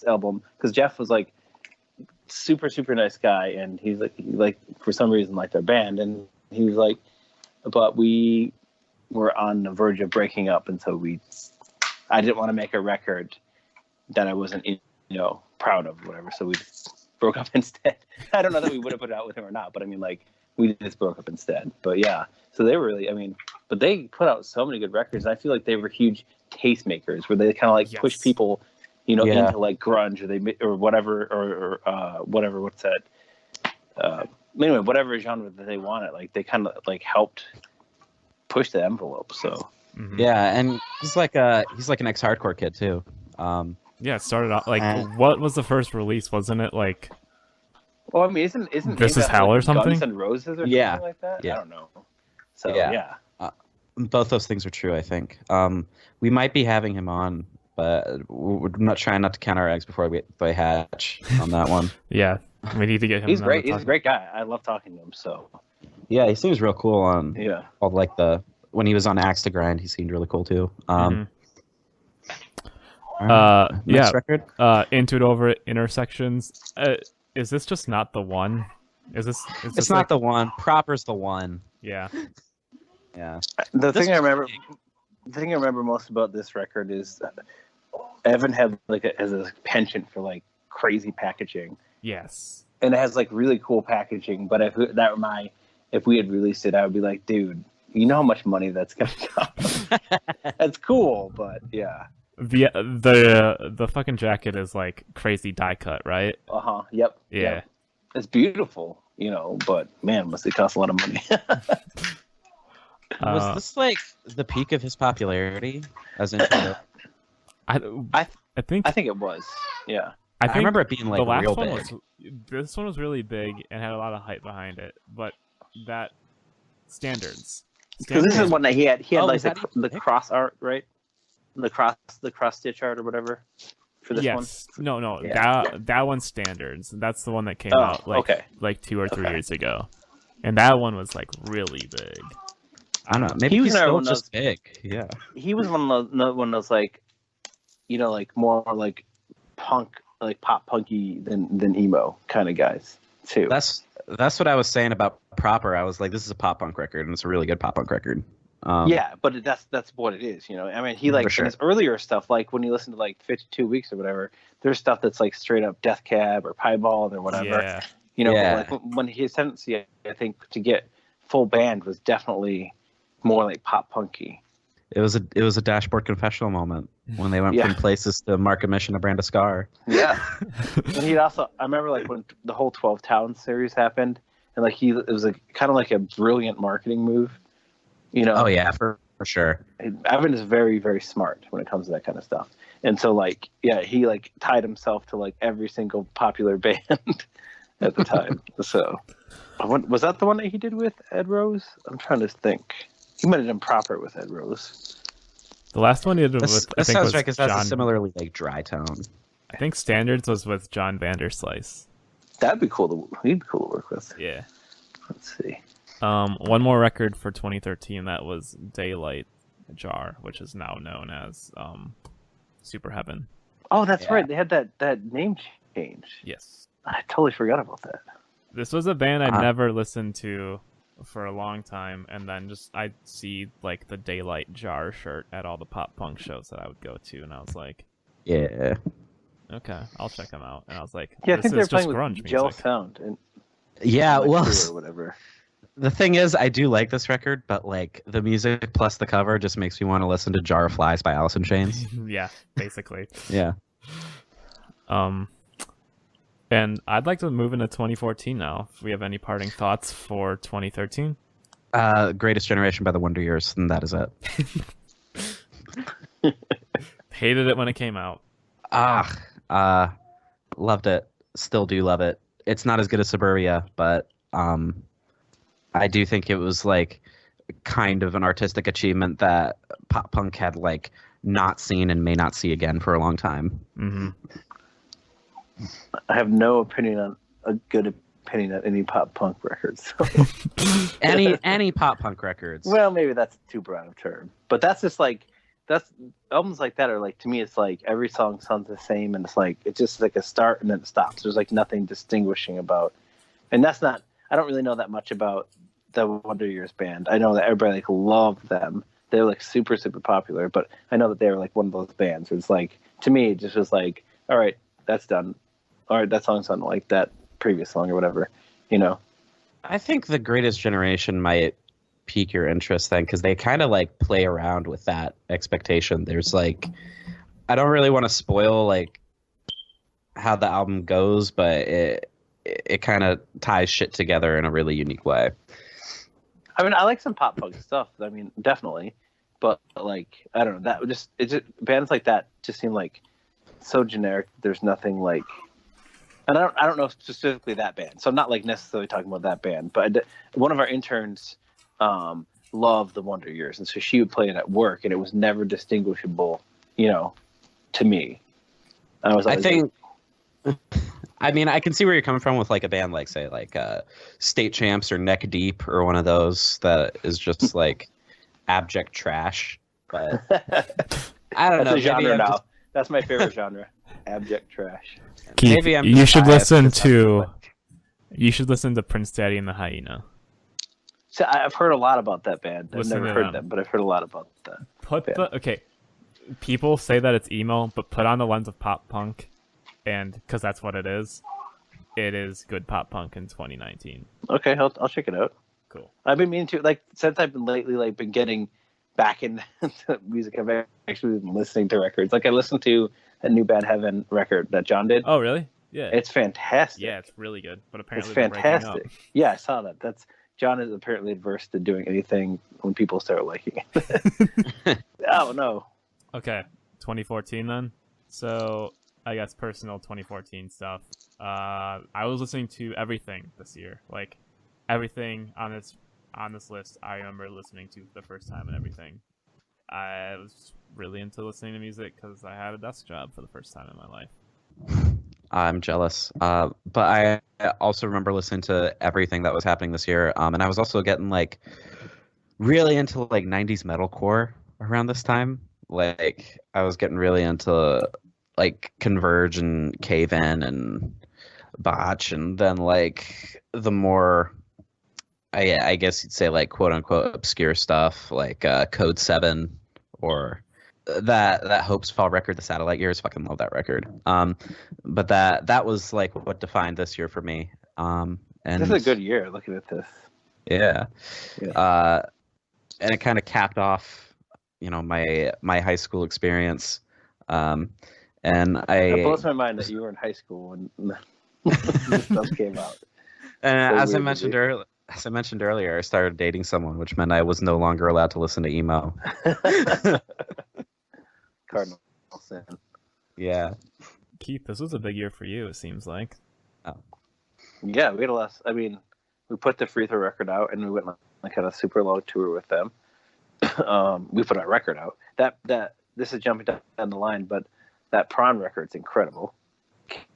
[SPEAKER 4] album, because Jeff was like super nice guy, and he's like for some reason liked our band, and he was like, but we were on the verge of breaking up, and so I didn't want to make a record that I wasn't proud of, whatever, so we broke up instead. I don't know that we would have put it out with him or not, but I mean, like, we just broke up instead. But yeah, so they were really, but they put out so many good records. And I feel like they were huge tastemakers, where they kind of like push people, into like grunge or whatever, or whatever. What's that? Anyway, whatever genre that they wanted, like they kind of like helped push the envelope. So
[SPEAKER 3] yeah, and he's like an ex-hardcore kid too.
[SPEAKER 2] Yeah, it started out like what was the first release? Wasn't it like?
[SPEAKER 4] Well, I mean, isn't
[SPEAKER 2] This Is Hell or something?
[SPEAKER 4] Guns N' Roses or something like that?
[SPEAKER 3] Yeah.
[SPEAKER 4] I don't know. So yeah.
[SPEAKER 3] Both those things are true, I think. We might be having him on, but we're not trying not to count our eggs before they hatch on that one.
[SPEAKER 2] Yeah, we need to get him.
[SPEAKER 4] He's great. He's a great guy. I love talking to him. So
[SPEAKER 3] yeah, he seems real cool on all like when he was on Axe to Grind, he seemed really cool too.
[SPEAKER 2] Next record. Into It Over It, Intersections. Is this just not the one? Is this?
[SPEAKER 3] It's not the one. Proper's the one.
[SPEAKER 2] Yeah.
[SPEAKER 3] Yeah.
[SPEAKER 4] The thing I remember most about this record is Evan had has a penchant for like crazy packaging.
[SPEAKER 2] Yes.
[SPEAKER 4] And it has like really cool packaging. But if we had released it, I would be like, dude, you know how much money that's gonna cost. That's cool, but yeah.
[SPEAKER 2] The fucking jacket is like crazy die cut, right?
[SPEAKER 4] Yep.
[SPEAKER 2] Yeah.
[SPEAKER 4] Yep. It's beautiful, but man, must it cost a lot of money.
[SPEAKER 3] Was this like the peak of his popularity as in
[SPEAKER 2] I think
[SPEAKER 4] it was. Yeah.
[SPEAKER 2] I think
[SPEAKER 3] remember it being like
[SPEAKER 2] the last
[SPEAKER 3] real
[SPEAKER 2] one
[SPEAKER 3] big.
[SPEAKER 2] This one was really big and had a lot of hype behind it, but that standards.
[SPEAKER 4] Because this is one that he had like
[SPEAKER 3] was that
[SPEAKER 4] the cross art, right? The cross stitch art or whatever for this one.
[SPEAKER 2] Yes. No.
[SPEAKER 4] Yeah.
[SPEAKER 2] That one's standards. That's the one that came out like 2 or 3 years ago, and that one was like really big.
[SPEAKER 3] I don't know. Maybe he's still just big. Yeah.
[SPEAKER 4] He was one of those like, like more like punk, like pop punky than emo kind of guys too.
[SPEAKER 3] That's what I was saying about Proper. I was like, this is a pop punk record, and it's a really good pop punk record.
[SPEAKER 4] Yeah, but that's what it is, I mean, he like in his earlier stuff, like when you listen to like 52 Weeks or whatever, there's stuff that's like straight up Death Cab or Piebald or whatever.
[SPEAKER 2] Yeah.
[SPEAKER 4] But like when his tendency, I think, to get full band was definitely more like pop punky.
[SPEAKER 3] It was a Dashboard Confessional moment when they went from Places to Mark a Mission to Brand a Scar. Yeah.
[SPEAKER 4] And he'd also, I remember like when the whole 12 Towns series happened, and like it was kind of like a brilliant marketing move.
[SPEAKER 3] Oh yeah, for sure.
[SPEAKER 4] Evan is very, very smart when it comes to that kind of stuff. And so like, yeah, he like tied himself to like every single popular band at the time. So was that the one that he did with Ed Rose? I'm trying to think. He might have done Proper with Ed Rose.
[SPEAKER 2] The last one he did
[SPEAKER 3] was
[SPEAKER 2] I think was
[SPEAKER 3] right, because that's
[SPEAKER 2] John,
[SPEAKER 3] a similarly like dry tone.
[SPEAKER 2] I think Standards was with John Vanderslice.
[SPEAKER 4] That'd be cool. He'd be cool to work with.
[SPEAKER 2] Yeah.
[SPEAKER 4] Let's see.
[SPEAKER 2] One more record for 2013 that was Daylight Jar, which is now known as Super Heaven.
[SPEAKER 4] Oh, that's right. They had that name change.
[SPEAKER 2] Yes.
[SPEAKER 4] I totally forgot about that.
[SPEAKER 2] This was a band I'd never listened to for a long time, and then I'd see like the Daylight Jar shirt at all the pop punk shows that I would go to, and I was like,
[SPEAKER 3] yeah,
[SPEAKER 2] okay, I'll check them out. And I was like,
[SPEAKER 4] yeah, I
[SPEAKER 2] this
[SPEAKER 4] think they're
[SPEAKER 2] is
[SPEAKER 4] playing
[SPEAKER 2] just grunge
[SPEAKER 4] with
[SPEAKER 2] music.
[SPEAKER 4] Gel Sound. And
[SPEAKER 3] yeah, well,
[SPEAKER 4] or whatever.
[SPEAKER 3] The thing is, I do like this record, but like the music plus the cover just makes me want to listen to Jar of Flies by Alice in Chains.
[SPEAKER 2] Yeah, basically.
[SPEAKER 3] Yeah.
[SPEAKER 2] And I'd like to move into 2014 now. If we have any parting thoughts for 2013?
[SPEAKER 3] Greatest Generation by the Wonder Years, and that is it.
[SPEAKER 2] Hated it when it came out.
[SPEAKER 3] Loved it. Still do love it. It's not as good as Suburbia, but I do think it was like kind of an artistic achievement that pop punk had like not seen and may not see again for a long time.
[SPEAKER 2] Mm-hmm.
[SPEAKER 4] I have no opinion on a good opinion on any pop punk records. So.
[SPEAKER 3] any pop punk records.
[SPEAKER 4] Well, maybe that's too broad a term, but that's just like albums like that are like, to me, it's like every song sounds the same, and it's just like a start and then it stops. There's like nothing distinguishing about, and that's not. I don't really know that much about the Wonder Years band. I know that everybody like loved them. They're like super, super popular, but I know that they were like one of those bands where it's like, to me, it just was like, all right, that's done. All right, that song's not like that previous song or whatever,
[SPEAKER 3] I think the Greatest Generation might pique your interest then, because they kind of like play around with that expectation. There's like, I don't really want to spoil like how the album goes, but it kind of ties shit together in a really unique way.
[SPEAKER 4] I mean, I like some pop punk stuff. I mean, definitely, but like, I don't know, bands like that just seem like so generic. There's nothing like. And I don't know specifically that band, so I'm not like necessarily talking about that band. But one of our interns loved the Wonder Years, and so she would play it at work, and it was never distinguishable, to me. I was.
[SPEAKER 3] I mean, I can see where you're coming from with like a band like, say, like State Champs or Neck Deep or one of those that is just like abject trash. But I don't know.
[SPEAKER 4] That's a genre now. That's my favorite genre. Abject trash.
[SPEAKER 2] Keith, you should listen to You should listen to Prince Daddy and the Hyena.
[SPEAKER 4] So I've heard a lot about that band. I've
[SPEAKER 2] Listen
[SPEAKER 4] never
[SPEAKER 2] to
[SPEAKER 4] heard
[SPEAKER 2] them.
[SPEAKER 4] them, but I've heard a lot about that.
[SPEAKER 2] Okay, people say that it's emo, but put on the lens of pop punk, and because that's what it is good pop punk in 2019.
[SPEAKER 4] Okay, I'll check it out.
[SPEAKER 2] Cool.
[SPEAKER 4] I've been meaning to, like, since I've been lately, like, been getting back into music. I've actually been listening to records. Like, I listened to a new Bad Heaven record that John did.
[SPEAKER 2] Oh, really? Yeah.
[SPEAKER 4] It's fantastic.
[SPEAKER 2] Yeah, it's really good. But apparently
[SPEAKER 4] it's
[SPEAKER 2] they're breaking up.
[SPEAKER 4] fantastic. Yeah, I saw that. John is apparently adverse to doing anything when people start liking it. Oh no.
[SPEAKER 2] Okay, 2014 then. So I guess personal 2014 stuff. I was listening to everything this year. Like everything on this list, I remember listening to the first time and everything. I was really into listening to music because I had a desk job for the first time in my life.
[SPEAKER 3] I'm jealous. But I also remember listening to everything that was happening this year. And I was also getting like really into like 90s metalcore around this time. Like I was getting really into like Converge and Cave In and Botch, and then like the more I guess you'd say like quote unquote obscure stuff like Code 7 or that Hopes Fall record, the Satellite Years. Fucking love that record. But that was like what defined this year for me. And
[SPEAKER 4] this is a good year looking at this.
[SPEAKER 3] Yeah. And it kind of capped off, my high school experience. And
[SPEAKER 4] It blows my mind that you were in high school when this stuff came out.
[SPEAKER 3] And
[SPEAKER 4] So
[SPEAKER 3] as I
[SPEAKER 4] weird
[SPEAKER 3] mentioned earlier, I started dating someone, which meant I was no longer allowed to listen to emo.
[SPEAKER 4] Cardinal sin.
[SPEAKER 3] Yeah.
[SPEAKER 2] Keith, this was a big year for you, it seems like.
[SPEAKER 4] Yeah, we had a lot. I mean, we put the Free Throw record out, and we went like on a super long tour with them. We put our record out. That this is jumping down the line, but that Prawn record's incredible.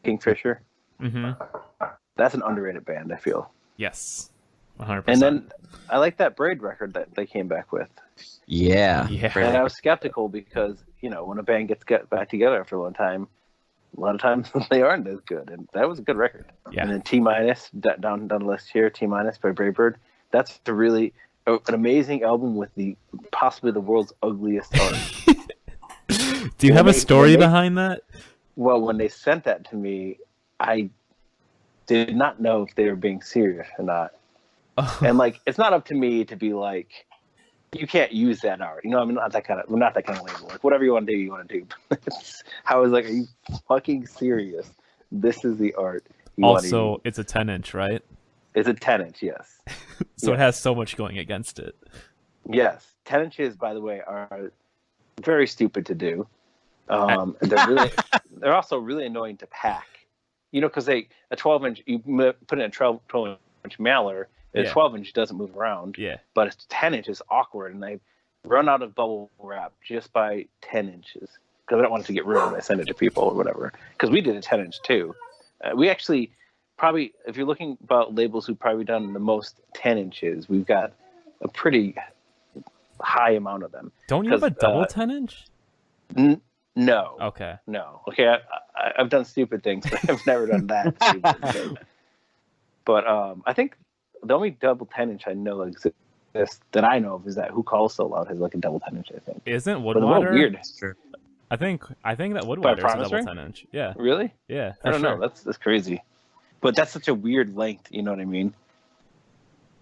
[SPEAKER 4] Kingfisher.
[SPEAKER 2] Mm-hmm.
[SPEAKER 4] That's an underrated band, I feel.
[SPEAKER 2] Yes. 100%.
[SPEAKER 4] And then I like that Braid record that they came back with.
[SPEAKER 3] Yeah.
[SPEAKER 4] And I was skeptical because, when a band gets back together after a long time, a lot of times they aren't as good. And that was a good record.
[SPEAKER 2] Yeah.
[SPEAKER 4] And then T- down the list here, T- by Braybird. That's an amazing album with possibly the world's ugliest art.
[SPEAKER 2] Do you have a story behind that?
[SPEAKER 4] Well, when they sent that to me, I did not know if they were being serious or not.
[SPEAKER 2] Oh.
[SPEAKER 4] And it's not up to me to be like, you can't use that art. We're not that kind of label. Like, whatever you want to do, you want to do. I was like, are you fucking serious? This is the art.
[SPEAKER 2] Also, it's a 10-inch, right?
[SPEAKER 4] It's a 10-inch, yes.
[SPEAKER 2] So it has so much going against it.
[SPEAKER 4] Yes. 10 inches, by the way, are very stupid to do. They're also really annoying to pack. Because a 12-inch, you put in a 12-inch mailer, a 12-inch doesn't move around.
[SPEAKER 2] Yeah.
[SPEAKER 4] But a 10-inch is awkward, and they run out of bubble wrap just by 10 inches. Because I don't want it to get ruined. I send it to people or whatever. Because we did a 10-inch too. We actually probably, if you're looking about labels who've probably done the most 10 inches, we've got a pretty high amount of them.
[SPEAKER 2] Don't you have a double 10-inch?
[SPEAKER 4] No.
[SPEAKER 2] Okay.
[SPEAKER 4] No. Okay, I've done stupid things, but I've never done that stupid thing. But I think the only double 10-inch I know exists that I know of is that Who Calls So Loud has like a double 10-inch, I think.
[SPEAKER 2] Isn't
[SPEAKER 4] But a little
[SPEAKER 2] Woodwater?
[SPEAKER 4] weird.
[SPEAKER 2] I think that Woodwater is a
[SPEAKER 4] Promise
[SPEAKER 2] double
[SPEAKER 4] Ring?
[SPEAKER 2] 10-inch. Yeah.
[SPEAKER 4] Really?
[SPEAKER 2] Yeah.
[SPEAKER 4] I don't know. That's crazy. But that's such a weird length, you know what I mean?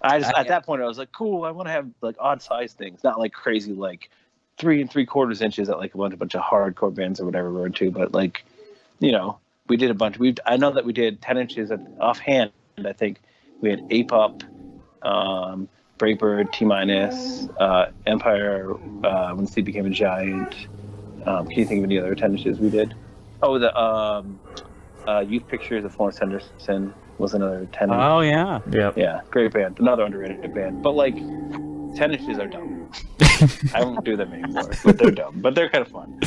[SPEAKER 4] At that point I was like, cool, I want to have like odd size things, not like crazy like 3 3/4 inches that like a bunch of hardcore bands or whatever we're into, but like, we did a bunch. I know that we did 10 inches offhand. I think we had Ape Up, Braybird, T-, Empire, When Sleep Became a Giant. Can you think of any other 10 inches we did? Oh, the Youth Pictures of Florence Henderson was another 10 inch.
[SPEAKER 3] Oh, yeah.
[SPEAKER 2] Yep.
[SPEAKER 4] Yeah, great band. Another underrated band. But 10 inches are dumb. I won't do them anymore, but they're dumb. But they're kind of fun.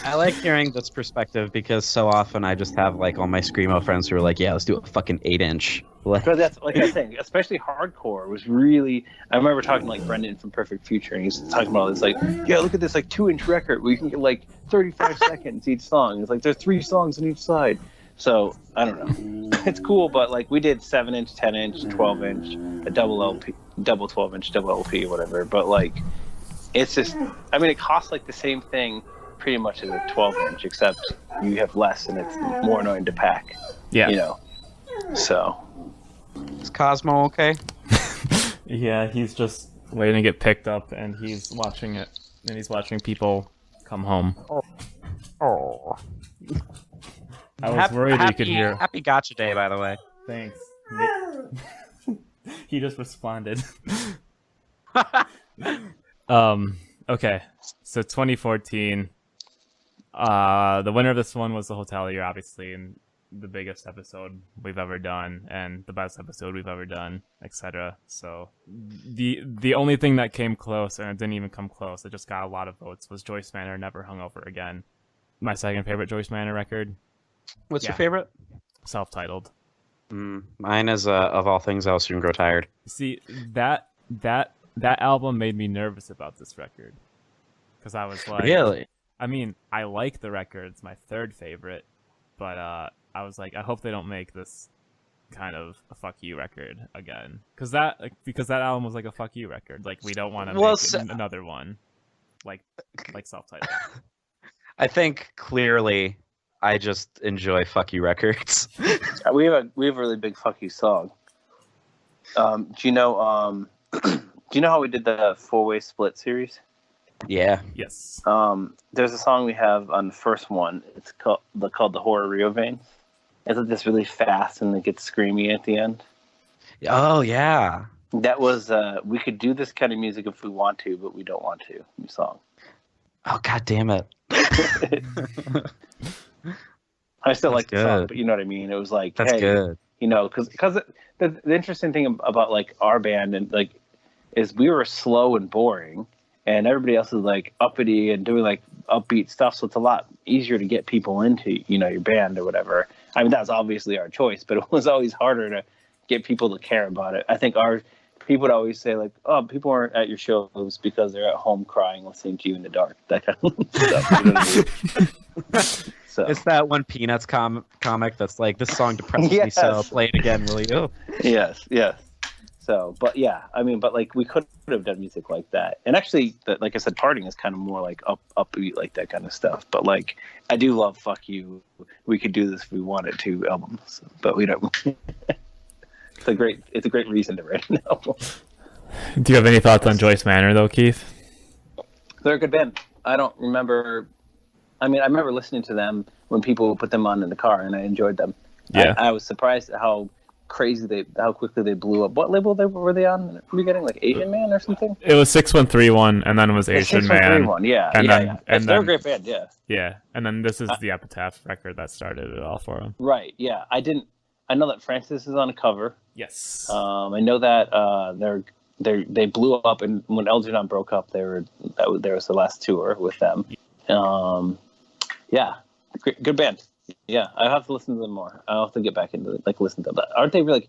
[SPEAKER 3] I like hearing this perspective because so often I just have all my screamo friends who are like, yeah, let's do a fucking 8-inch.
[SPEAKER 4] But that's like I was saying, especially hardcore was really. I remember talking to Brendan from Perfect Future, and he's talking about this look at this 2-inch record where you can get 35 seconds each song. It's there's 3 songs on each side. So I don't know. It's cool, but like we did 7-inch, 10-inch, 12-inch, a double LP, double 12-inch, double LP, whatever. But like, it's just, I mean, it costs like the same thing pretty much as a 12-inch, except you have less and it's more annoying to pack.
[SPEAKER 2] Yeah.
[SPEAKER 4] You know. So.
[SPEAKER 3] Is Cosmo okay?
[SPEAKER 2] Yeah, he's just waiting to get picked up, and he's watching it, and he's watching people come home.
[SPEAKER 3] Oh.
[SPEAKER 2] I was worried you could hear.
[SPEAKER 3] Happy Gotcha Day, by the way.
[SPEAKER 2] Thanks. He just responded. Okay, so 2014. The winner of this one was The Hotelier, obviously, and the biggest episode we've ever done, and the best episode we've ever done, etc. So the only thing that came close, and it didn't even come close, it just got a lot of votes, was Joyce Manor, Never Hungover Again. My second favorite Joyce Manor record.
[SPEAKER 3] What's your favorite?
[SPEAKER 2] Self-titled.
[SPEAKER 3] Mine is Of All Things I'll Soon Grow Tired.
[SPEAKER 2] See, that album made me nervous about this record, because I was like,
[SPEAKER 3] Really?
[SPEAKER 2] I mean, I like the record. It's my third favorite, but I was like, I hope they don't make this kind of a fuck you record again, because that album was like a fuck you record. Like, we don't want to make another one like self-titled.
[SPEAKER 3] I think clearly I just enjoy fuck you records.
[SPEAKER 4] We have a really big fuck you song. Do you know how we did the 4-way split series?
[SPEAKER 3] Yeah.
[SPEAKER 2] Yes.
[SPEAKER 4] There's a song we have on the first one. It's called the Horror Rio Vein. It's like this really fast and it gets screamy at the end.
[SPEAKER 3] Oh yeah.
[SPEAKER 4] That was we could do this kind of music if we want to, but we don't want to. New song.
[SPEAKER 3] Oh god damn it.
[SPEAKER 4] I still like
[SPEAKER 3] That's
[SPEAKER 4] the song,
[SPEAKER 3] good.
[SPEAKER 4] but you know what I mean. It was like,
[SPEAKER 3] That's
[SPEAKER 4] hey,
[SPEAKER 3] good.
[SPEAKER 4] you know, because the interesting thing about like our band and like is we were slow and boring, and everybody else is like uppity and doing like upbeat stuff. So it's a lot easier to get people into, you know, your band or whatever. I mean, that's obviously our choice, but it was always harder to get people to care about it. I think people would always say like, oh, people aren't at your shows because they're at home crying, listening to you in the dark. That kind of stuff. You know what I mean? So.
[SPEAKER 3] It's that one Peanuts comic that's like, this song depresses me so, play it again, will you?
[SPEAKER 4] Yes. So, but yeah, I mean, but like we could have done music like that. And actually, like I said, Parting is kind of more like upbeat, like that kind of stuff. But like, I do love Fuck You. We could do this if we wanted to albums, but we don't. It's a great reason to write an album.
[SPEAKER 2] Do you have any thoughts on Joyce Manor though, Keith?
[SPEAKER 4] They're a good band. I don't remember. I mean, I remember listening to them when people put them on in the car, and I enjoyed them.
[SPEAKER 2] Yeah.
[SPEAKER 4] I was surprised at how quickly they blew up. What label were they on in the beginning? Like Asian Man or something?
[SPEAKER 2] It was 6131, and then it was Asian Man.
[SPEAKER 4] 6131, yeah.
[SPEAKER 2] And
[SPEAKER 4] they're a great band, yeah.
[SPEAKER 2] Yeah, and then this is the Epitaph record that started it all for them.
[SPEAKER 4] Right, yeah. I know that Francis is on a cover.
[SPEAKER 2] Yes.
[SPEAKER 4] I know that they blew up, and when Elton broke up, there was the last tour with them. Yeah, good band. Yeah, I have to listen to them more. I'll have to get back into listen to them. Aren't they really?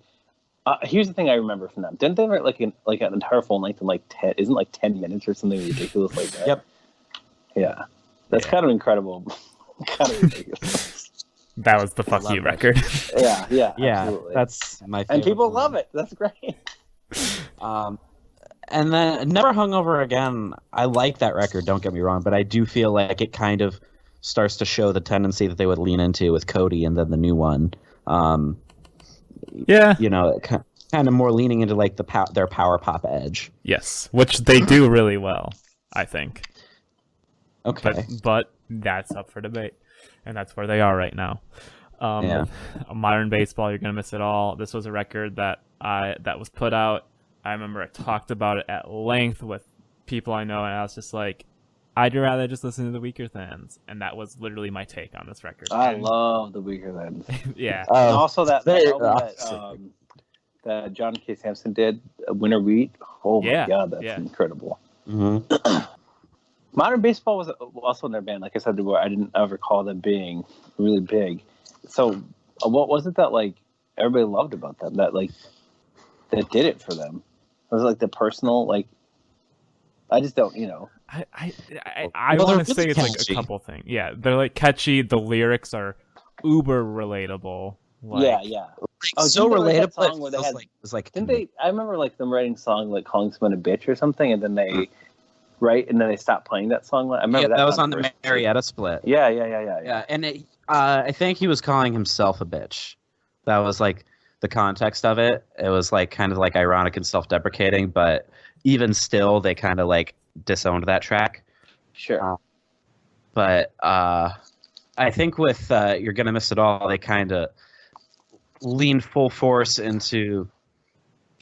[SPEAKER 4] Here's the thing I remember from them. Didn't they have like an entire full length in like 10? Isn't like 10 minutes or something ridiculous like that?
[SPEAKER 3] Yep.
[SPEAKER 4] Yeah, that's kind of incredible. Kind of ridiculous.
[SPEAKER 2] That was the Fuck You record.
[SPEAKER 4] Yeah,
[SPEAKER 3] absolutely. That's my favorite.
[SPEAKER 4] And people love it. That's great.
[SPEAKER 3] And then Never Hungover Again, I like that record, don't get me wrong, but I do feel like it kind of starts to show the tendency that they would lean into with Cody and then the new one.
[SPEAKER 2] Yeah.
[SPEAKER 3] You know, kind of more leaning into like their power pop edge.
[SPEAKER 2] Yes, which they do really well, I think.
[SPEAKER 3] Okay.
[SPEAKER 2] But that's up for debate, and that's where they are right now. Modern Baseball, You're Gonna Miss It All. This was a record that was put out. I remember I talked about it at length with people I know, and I was just like, I'd rather just listen to the Weaker Thans, and that was literally my take on this record.
[SPEAKER 4] I love the Weaker Thans.
[SPEAKER 2] Yeah.
[SPEAKER 4] And also that album that John K. Sampson did, Winter Wheat. Oh my God, that's incredible.
[SPEAKER 3] Mm-hmm.
[SPEAKER 4] Modern Baseball was also in their band. Like I said before, I didn't ever recall them being really big. So, what was it that like everybody loved about them? That did it for them? Was it like the personal like? I just don't, you know.
[SPEAKER 2] I want to say it's like a couple things. Yeah, they're like catchy. The lyrics are uber relatable. Like,
[SPEAKER 4] yeah.
[SPEAKER 3] So
[SPEAKER 4] didn't they, like, that
[SPEAKER 3] relatable.
[SPEAKER 4] song where they
[SPEAKER 3] It
[SPEAKER 4] had-
[SPEAKER 3] was like
[SPEAKER 4] Didn't they? I remember like them writing song like calling someone a bitch or something, and then they and then they stopped playing that song. I remember
[SPEAKER 3] that was on the
[SPEAKER 4] controversy.
[SPEAKER 3] Marietta split.
[SPEAKER 4] Yeah.
[SPEAKER 3] Yeah, and I think he was calling himself a bitch. That was like the context of it. It was like kind of like ironic and self-deprecating, but even still, they kind of like disowned that track.
[SPEAKER 4] Sure.
[SPEAKER 3] But I think with You're Gonna Miss It All, they kind of leaned full force into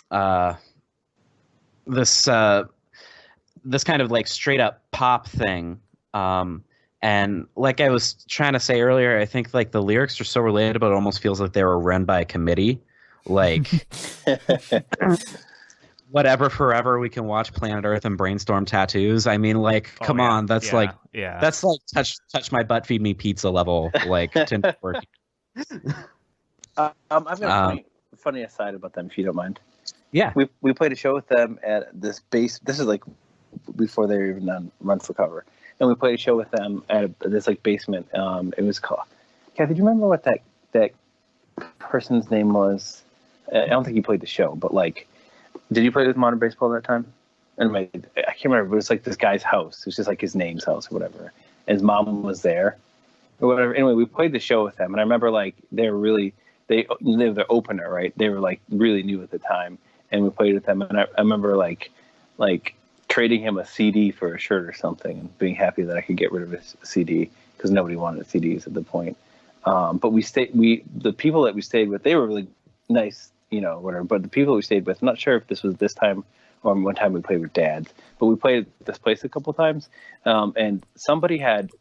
[SPEAKER 3] this kind of like straight up pop thing. And like I was trying to say earlier, I think like the lyrics are so relatable, it almost feels like they were run by a committee. Like whatever, forever, we can watch Planet Earth and brainstorm tattoos. I mean, like, come on, that's like touch my butt, feed me pizza level, like Tim Burton.
[SPEAKER 4] I've got a funny aside about them, if you don't mind.
[SPEAKER 3] Yeah,
[SPEAKER 4] we played a show with them at this base. This is like before they were even on Run for Cover, and we played a show with them at this like basement. It was called. Kathy, do you remember what that person's name was? I don't think he played the show, but like, did you play with modern baseball at that time? Anyway, I can't remember. But it was like this guy's house. It was just like his name's house or whatever. And his mom was there or whatever. Anyway, we played the show with them, and I remember like they were their opener, right? They were like really new at the time, and we played with them. And I remember like trading him a CD for a shirt or something, and being happy that I could get rid of his CD because nobody wanted CDs at the point. But the people that we stayed with, they were really nice, whatever. But the people we stayed with, I'm not sure if this was this time or one time we played with dads, but we played at this place a couple times. And somebody had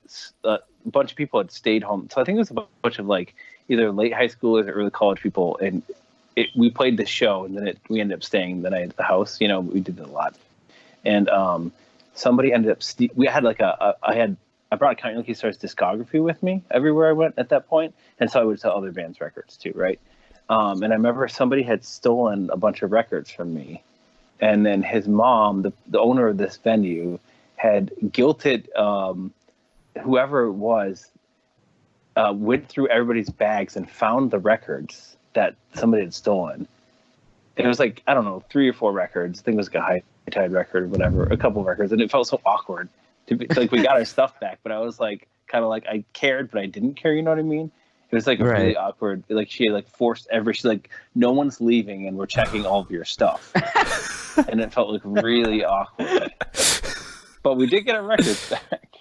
[SPEAKER 4] a bunch of people had stayed home. So I think it was a bunch of like either late high schoolers or early college people. And we played this show, and then we ended up staying the night at the house. We did it a lot. And somebody ended up. We had like I brought Count Your Lucky Star's discography with me everywhere I went at that point, and so I would sell other bands' records too, right? And I remember somebody had stolen a bunch of records from me, and then his mom, the owner of this venue, had guilted whoever it was, went through everybody's bags and found the records that somebody had stolen. It was like, I don't know, 3 or 4 records. I think it was like a High Tide record or whatever, a couple of records, and it felt so awkward. Like we got our stuff back, but I was like, kind of like I cared, but I didn't care. You know what I mean? It was like really awkward. Like she had like forced she's like, no one's leaving, and we're checking all of your stuff, and it felt like really awkward. But we did get our records back.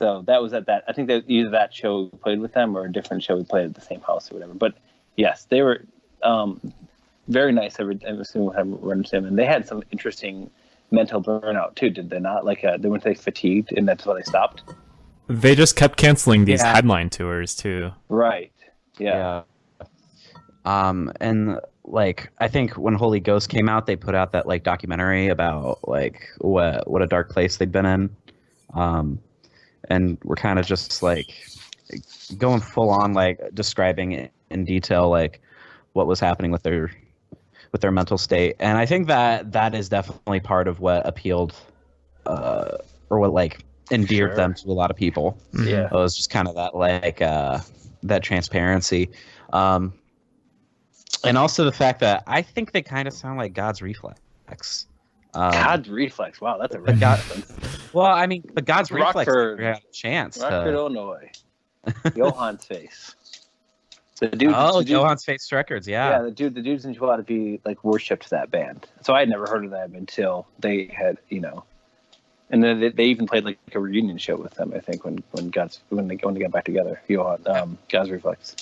[SPEAKER 4] So that was at that. I think that either that show we played with them or a different show we played at the same house or whatever. But yes, they were very nice. I assume have run into them, and they had some interesting mental burnout too, did they not? Like they weren't they fatigued, and that's why they stopped.
[SPEAKER 2] They just kept canceling these headline tours too.
[SPEAKER 4] Right. Yeah.
[SPEAKER 3] And like I think when Holy Ghost came out, they put out that like documentary about like what a dark place they'd been in. And we're kind of just like going full on like describing it in detail like what was happening with their mental state. And I think that is definitely part of what appealed or what like endeared them to a lot of people.
[SPEAKER 4] Yeah.
[SPEAKER 3] It was just kind of that like that transparency. And also the fact that I think they kind of sound like God's Reflex.
[SPEAKER 4] God's Reflex. Wow, that's a reference.
[SPEAKER 3] Well, I mean, but God's Reflex
[SPEAKER 4] Rockford,
[SPEAKER 3] had a chance.
[SPEAKER 4] Rockford, Illinois. Johann's Face. The dude.
[SPEAKER 3] Johann's Face Records.
[SPEAKER 4] Yeah, the dudes in Chihuahua to be like worshipped that band. So I had never heard of them until they had, and then they even played like a reunion show with them. I think when they got back together. God's Reflex.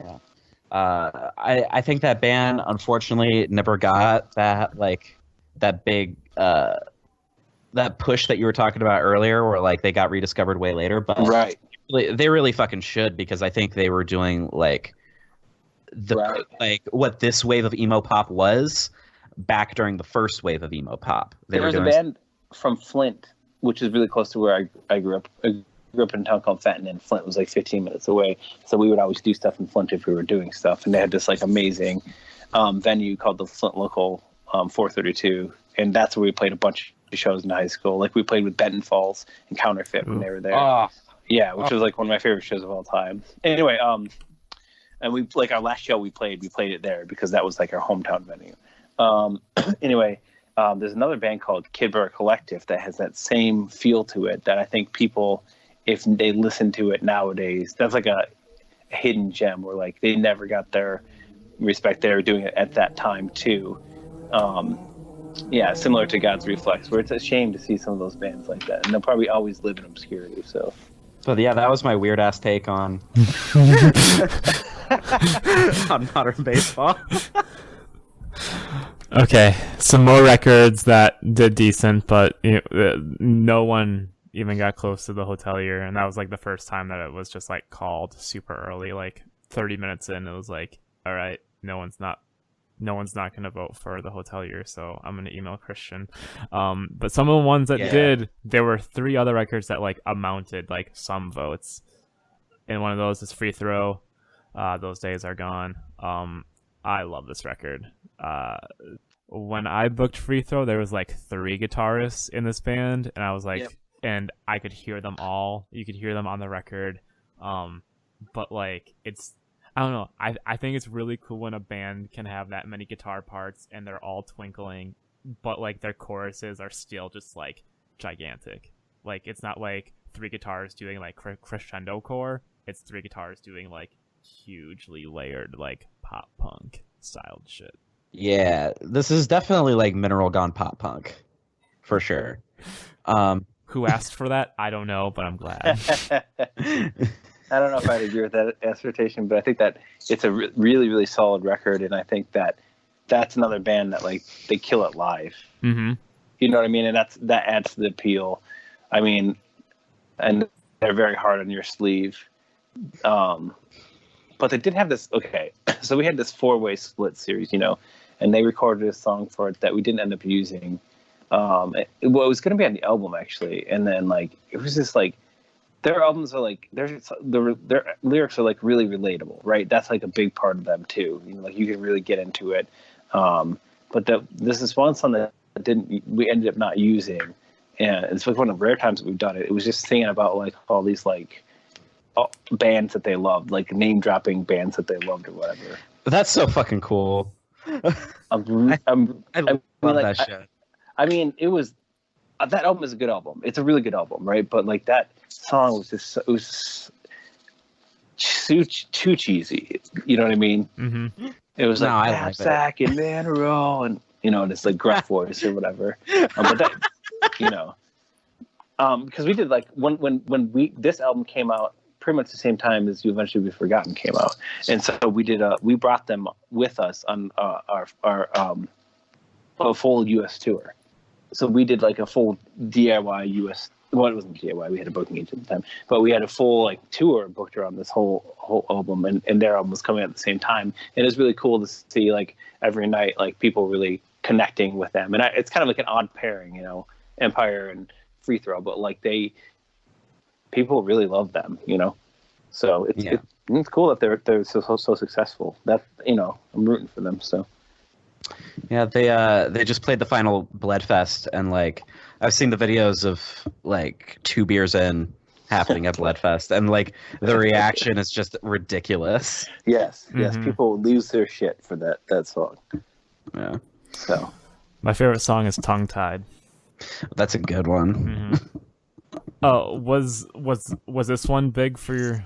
[SPEAKER 3] Yeah. I think that band unfortunately never got that big that push that you were talking about earlier, where like they got rediscovered way later. But
[SPEAKER 4] right,
[SPEAKER 3] they really fucking should, because I think they were doing like like what this wave of emo pop was back during the first wave of emo pop.
[SPEAKER 4] There was a band from Flint, which is really close to where I grew up. I grew up in a town called Fenton, and Flint was like 15 minutes away. So we would always do stuff in Flint if we were doing stuff. And they had this like amazing venue called the Flint Local 432, and that's where we played a bunch of shows in high school. Like we played with Benton Falls and Counterfeit when they were there. Oh. Yeah, which was like one of my favorite shows of all time. Anyway, and we like our last show we played it there because that was like our hometown venue. Anyway, there's another band called Kid Bear Collective that has that same feel to it that I think people, if they listen to it nowadays, that's like a hidden gem where like they never got their respect. They were doing it at that time too. Yeah, similar to God's Reflex, where it's a shame to see some of those bands like that, and they'll probably always live in obscurity. So,
[SPEAKER 3] but yeah, that was my weird ass take on on modern baseball.
[SPEAKER 2] Okay, some more records that did decent, but no one even got close to the Hotelier, and that was like the first time that it was just like called super early, like 30 minutes in. It was like, all right, no one's not going to vote for the Hotelier, so I'm going to email Christian. But some of the ones that did, there were 3 other records that like amounted like some votes, and one of those is Free Throw. Those days are gone. I love this record. When I booked Free Throw, there was like 3 guitarists in this band, and I was like, and I could hear them all. You could hear them on the record. But like, I don't know. I think it's really cool when a band can have that many guitar parts and they're all twinkling, but like their choruses are still just like gigantic. Like it's not like 3 guitars doing like crescendo core. It's 3 guitars doing like hugely layered like pop punk styled shit.
[SPEAKER 3] Yeah, this is definitely like Mineral Gone pop punk, for sure.
[SPEAKER 2] Who asked for that? I don't know, but I'm glad.
[SPEAKER 4] I don't know if I'd agree with that assertion, but I think that it's a really, really solid record, and I think that that's another band that like they kill it live.
[SPEAKER 2] Mm-hmm.
[SPEAKER 4] You know what I mean? And that adds to the appeal. I mean, and they're very hard on your sleeve. But they did have this. Okay, so we had this 4-way split series, and they recorded a song for it that we didn't end up using. It was going to be on the album actually, and then like it was just like. Their albums are like their lyrics are like really relatable, right? That's like a big part of them too. Like you can really get into it. But this is one song that we ended up not using, and it's like one of the rare times that we've done it. It was just singing about like all these like bands that they loved, like name dropping bands that they loved or whatever.
[SPEAKER 3] That's so fucking cool.
[SPEAKER 4] I
[SPEAKER 3] love that shit.
[SPEAKER 4] I mean, it was. That album is a good album. It's a really good album, right? But like that song was just too cheesy. You know what I mean?
[SPEAKER 2] Mm-hmm.
[SPEAKER 4] It was like knapsack and Manero and this like gruff voice or whatever. But that, because we did like when this album came out pretty much the same time as You Eventually Be Forgotten came out, and so we brought them with us on our full U.S. tour. So we did like a full DIY US. Well, it wasn't DIY. We had a booking agent at the time, but we had a full like tour booked around this whole album, and their album was coming out at the same time. And it was really cool to see like every night like people really connecting with them. And it's kind of like an odd pairing, Empire and Free Throw, but like people really love them, So it's cool that they're so successful. That I'm rooting for them. So.
[SPEAKER 3] Yeah, they just played the final Bloodfest, and like I've seen the videos of like 2 beers in happening at Bloodfest, and like the reaction is just ridiculous.
[SPEAKER 4] Yes, people lose their shit for that song.
[SPEAKER 3] Yeah.
[SPEAKER 4] So
[SPEAKER 2] my favorite song is Tongue Tied.
[SPEAKER 3] That's a good one.
[SPEAKER 2] Mm-hmm. Oh, was this one big for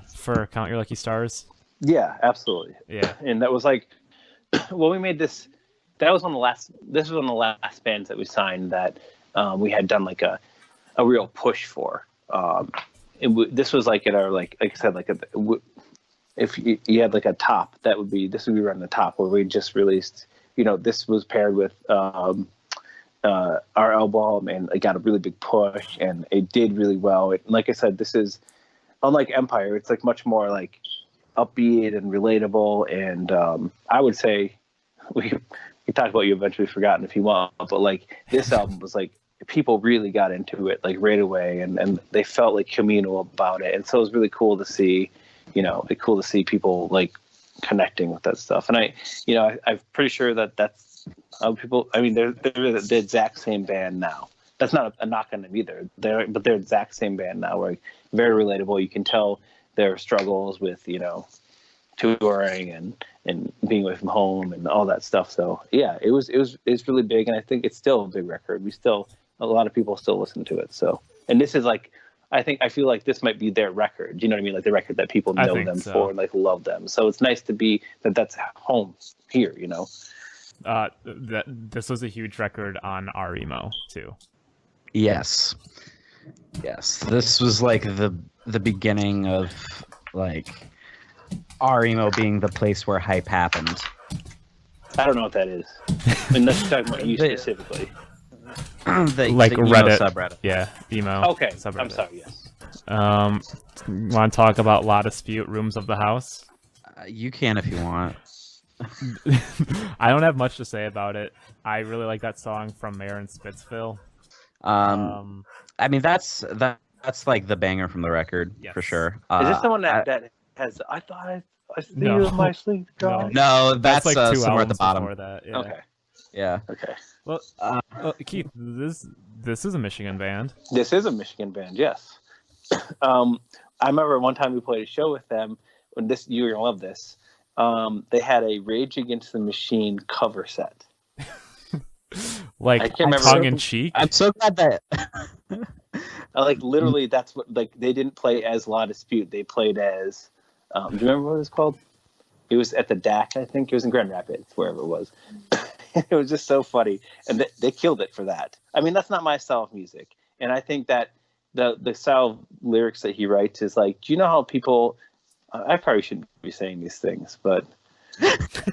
[SPEAKER 2] Count Your Lucky Stars?
[SPEAKER 4] Yeah, absolutely.
[SPEAKER 2] Yeah,
[SPEAKER 4] and that was like when we made this. This was one of the last bands that we signed that we had done like a real push for. This was like at our like I said if you had like a top this would be around the top where we just released. This was paired with our album, and it got a really big push, and it did really well. Like I said, this is unlike Empire. It's like much more like upbeat and relatable, and I would say we talk about You Eventually Forgotten if you want, but like this album was like people really got into it like right away, and they felt like communal about it, and so it was really cool to see, cool to see people like connecting with that stuff. And I'm pretty sure that's people. I mean, they're the exact same band now, that's not a knock on them either. They're the exact same band now. Like very relatable. You can tell their struggles with touring and being away from home and all that stuff. So yeah, it's really big, and I think it's still a big record. A lot of people still listen to it. So, and this is like, I feel like this might be their record. You know what I mean? Like the record that people know them for and like love them. So it's nice to be that's home here.
[SPEAKER 2] This was a huge record on our emo too.
[SPEAKER 3] Yes. This was like the beginning of like our emo being the place where hype happened.
[SPEAKER 4] I don't know what that is. Unless you're talking about you specifically.
[SPEAKER 3] the emo
[SPEAKER 2] Reddit
[SPEAKER 3] subreddit.
[SPEAKER 2] Yeah, emo.
[SPEAKER 4] Okay,
[SPEAKER 2] subreddit.
[SPEAKER 4] I'm sorry. Yes.
[SPEAKER 2] Want to talk about La Dispute, Rooms of the House?
[SPEAKER 3] You can if you want.
[SPEAKER 2] I don't have much to say about it. I really like that song from Mayor and Spitsville.
[SPEAKER 3] I mean that's like the banger from the record for sure.
[SPEAKER 4] Is this the one that has? I thought I see you in my sleep.
[SPEAKER 3] No, that's
[SPEAKER 2] like two
[SPEAKER 3] somewhere at the
[SPEAKER 2] albums
[SPEAKER 3] bottom.
[SPEAKER 2] before that. Yeah.
[SPEAKER 4] Okay.
[SPEAKER 3] Yeah.
[SPEAKER 4] Okay.
[SPEAKER 2] Well, Keith, this is a Michigan band.
[SPEAKER 4] This is a Michigan band. Yes. I remember one time we played a show with them. When you're gonna love this. They had a Rage Against the Machine cover set.
[SPEAKER 2] Like
[SPEAKER 4] I can't remember.
[SPEAKER 2] tongue in cheek.
[SPEAKER 3] I'm so glad that
[SPEAKER 4] Like literally, that's what like they didn't play as La Dispute. They played as. Do you remember what it was called? It was at the DAC, I think. It was in Grand Rapids, wherever it was. It was just so funny, and they killed it for that. I mean, that's not my style of music, and I think that the style of lyrics that he writes is like, do you know how people? I probably shouldn't be saying these things, but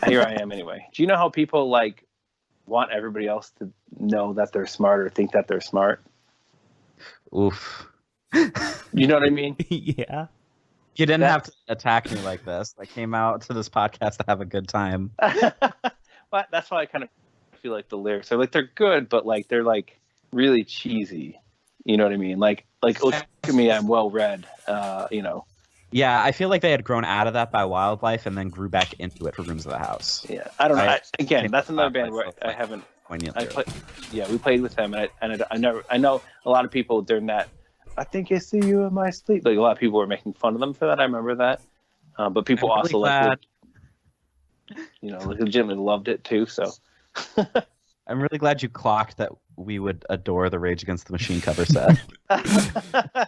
[SPEAKER 4] here I am anyway. Do you know how people like want everybody else to know that they're smart or think that they're smart?
[SPEAKER 3] Oof.
[SPEAKER 4] You know what I mean?
[SPEAKER 2] Yeah.
[SPEAKER 3] You didn't have to attack me like this. I came out to this podcast to have a good time.
[SPEAKER 4] But that's why I kind of feel like the lyrics are like they're good, but like they're like really cheesy. You know what I mean? Like look at me, I'm well read.
[SPEAKER 3] Yeah, I feel like they had grown out of that by Wildlife and then grew back into it for Rooms of the House.
[SPEAKER 4] Yeah, I don't know. Again, that's another band where I haven't. We played with them, and I know a lot of people during that. I think I see you in my sleep. Like a lot of people were making fun of them for that. I remember that, but people also legitimately loved it too. So
[SPEAKER 3] I'm really glad you clocked that we would adore the Rage Against the Machine cover set.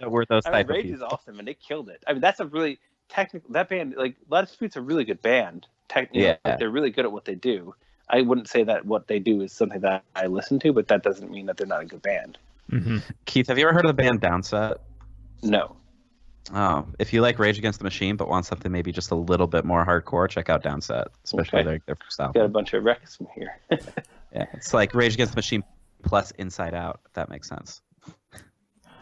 [SPEAKER 3] We're those type of
[SPEAKER 4] Rage
[SPEAKER 3] people.
[SPEAKER 4] is awesome, and they killed it. I mean, that's a really technical. That band, like La Dispute's a really good band. Technically, they're really good at what they do. I wouldn't say that what they do is something that I listen to, but that doesn't mean that they're not a good band.
[SPEAKER 2] Mm-hmm.
[SPEAKER 3] Keith, have you ever heard of the band Downset?
[SPEAKER 4] No.
[SPEAKER 3] Oh, if you like Rage Against the Machine but want something maybe just a little bit more hardcore, check out Downset, especially their first album.
[SPEAKER 4] Got a bunch of records from here.
[SPEAKER 3] Yeah, it's like Rage Against the Machine plus Inside Out, if that makes sense.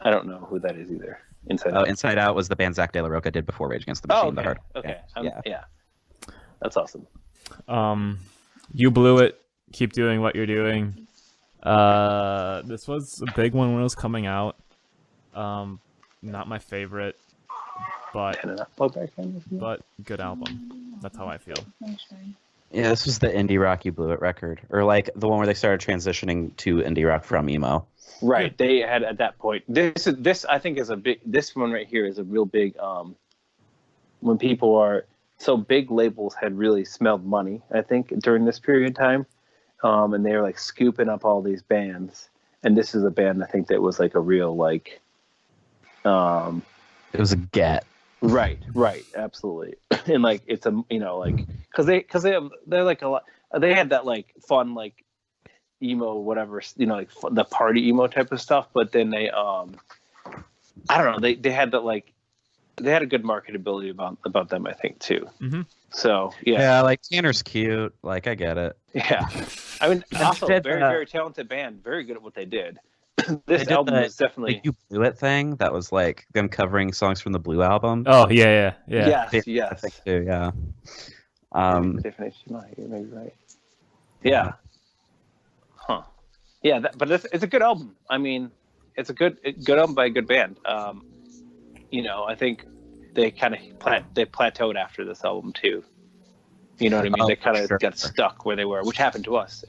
[SPEAKER 4] I don't know who that is either. Inside Out.
[SPEAKER 3] Inside Out was the band Zach De La Rocha did before Rage Against the Machine.
[SPEAKER 4] Okay. Yeah. That's awesome.
[SPEAKER 2] You blew it. Keep doing what you're doing. This was a big one when it was coming out. Not my favorite, but good album. That's how I feel.
[SPEAKER 3] Yeah, this was the indie rock You Blew It record, or like the one where they started transitioning to indie rock from emo.
[SPEAKER 4] Right, they had at that point. This I think is a big. This one right here is a real big. When people are so big, labels had really smelled money. I think during this period of time, and they were like scooping up all these bands. And this is a band I think that was like a real like.
[SPEAKER 3] It was a get.
[SPEAKER 4] Right, absolutely, and like it's a they're like a lot. They had that like fun like emo whatever like the party emo type of stuff, but then they I don't know they had that like they had a good marketability about them I think too.
[SPEAKER 2] Mm-hmm.
[SPEAKER 4] So yeah,
[SPEAKER 3] like Tanner's cute, like I get it.
[SPEAKER 4] Yeah, I mean also very talented band, very good at what they did. This album is definitely
[SPEAKER 3] You Blew It thing that was like them covering songs from the Blue album.
[SPEAKER 2] Oh yeah.
[SPEAKER 4] Yes.
[SPEAKER 3] I think too, yeah.
[SPEAKER 4] Definition, you're maybe right. Yeah. Huh. Yeah, but it's a good album. I mean, it's a good album by a good band. I think they kind of plateaued after this album too. You know what I mean? They kind of got stuck where they were, which happened to us.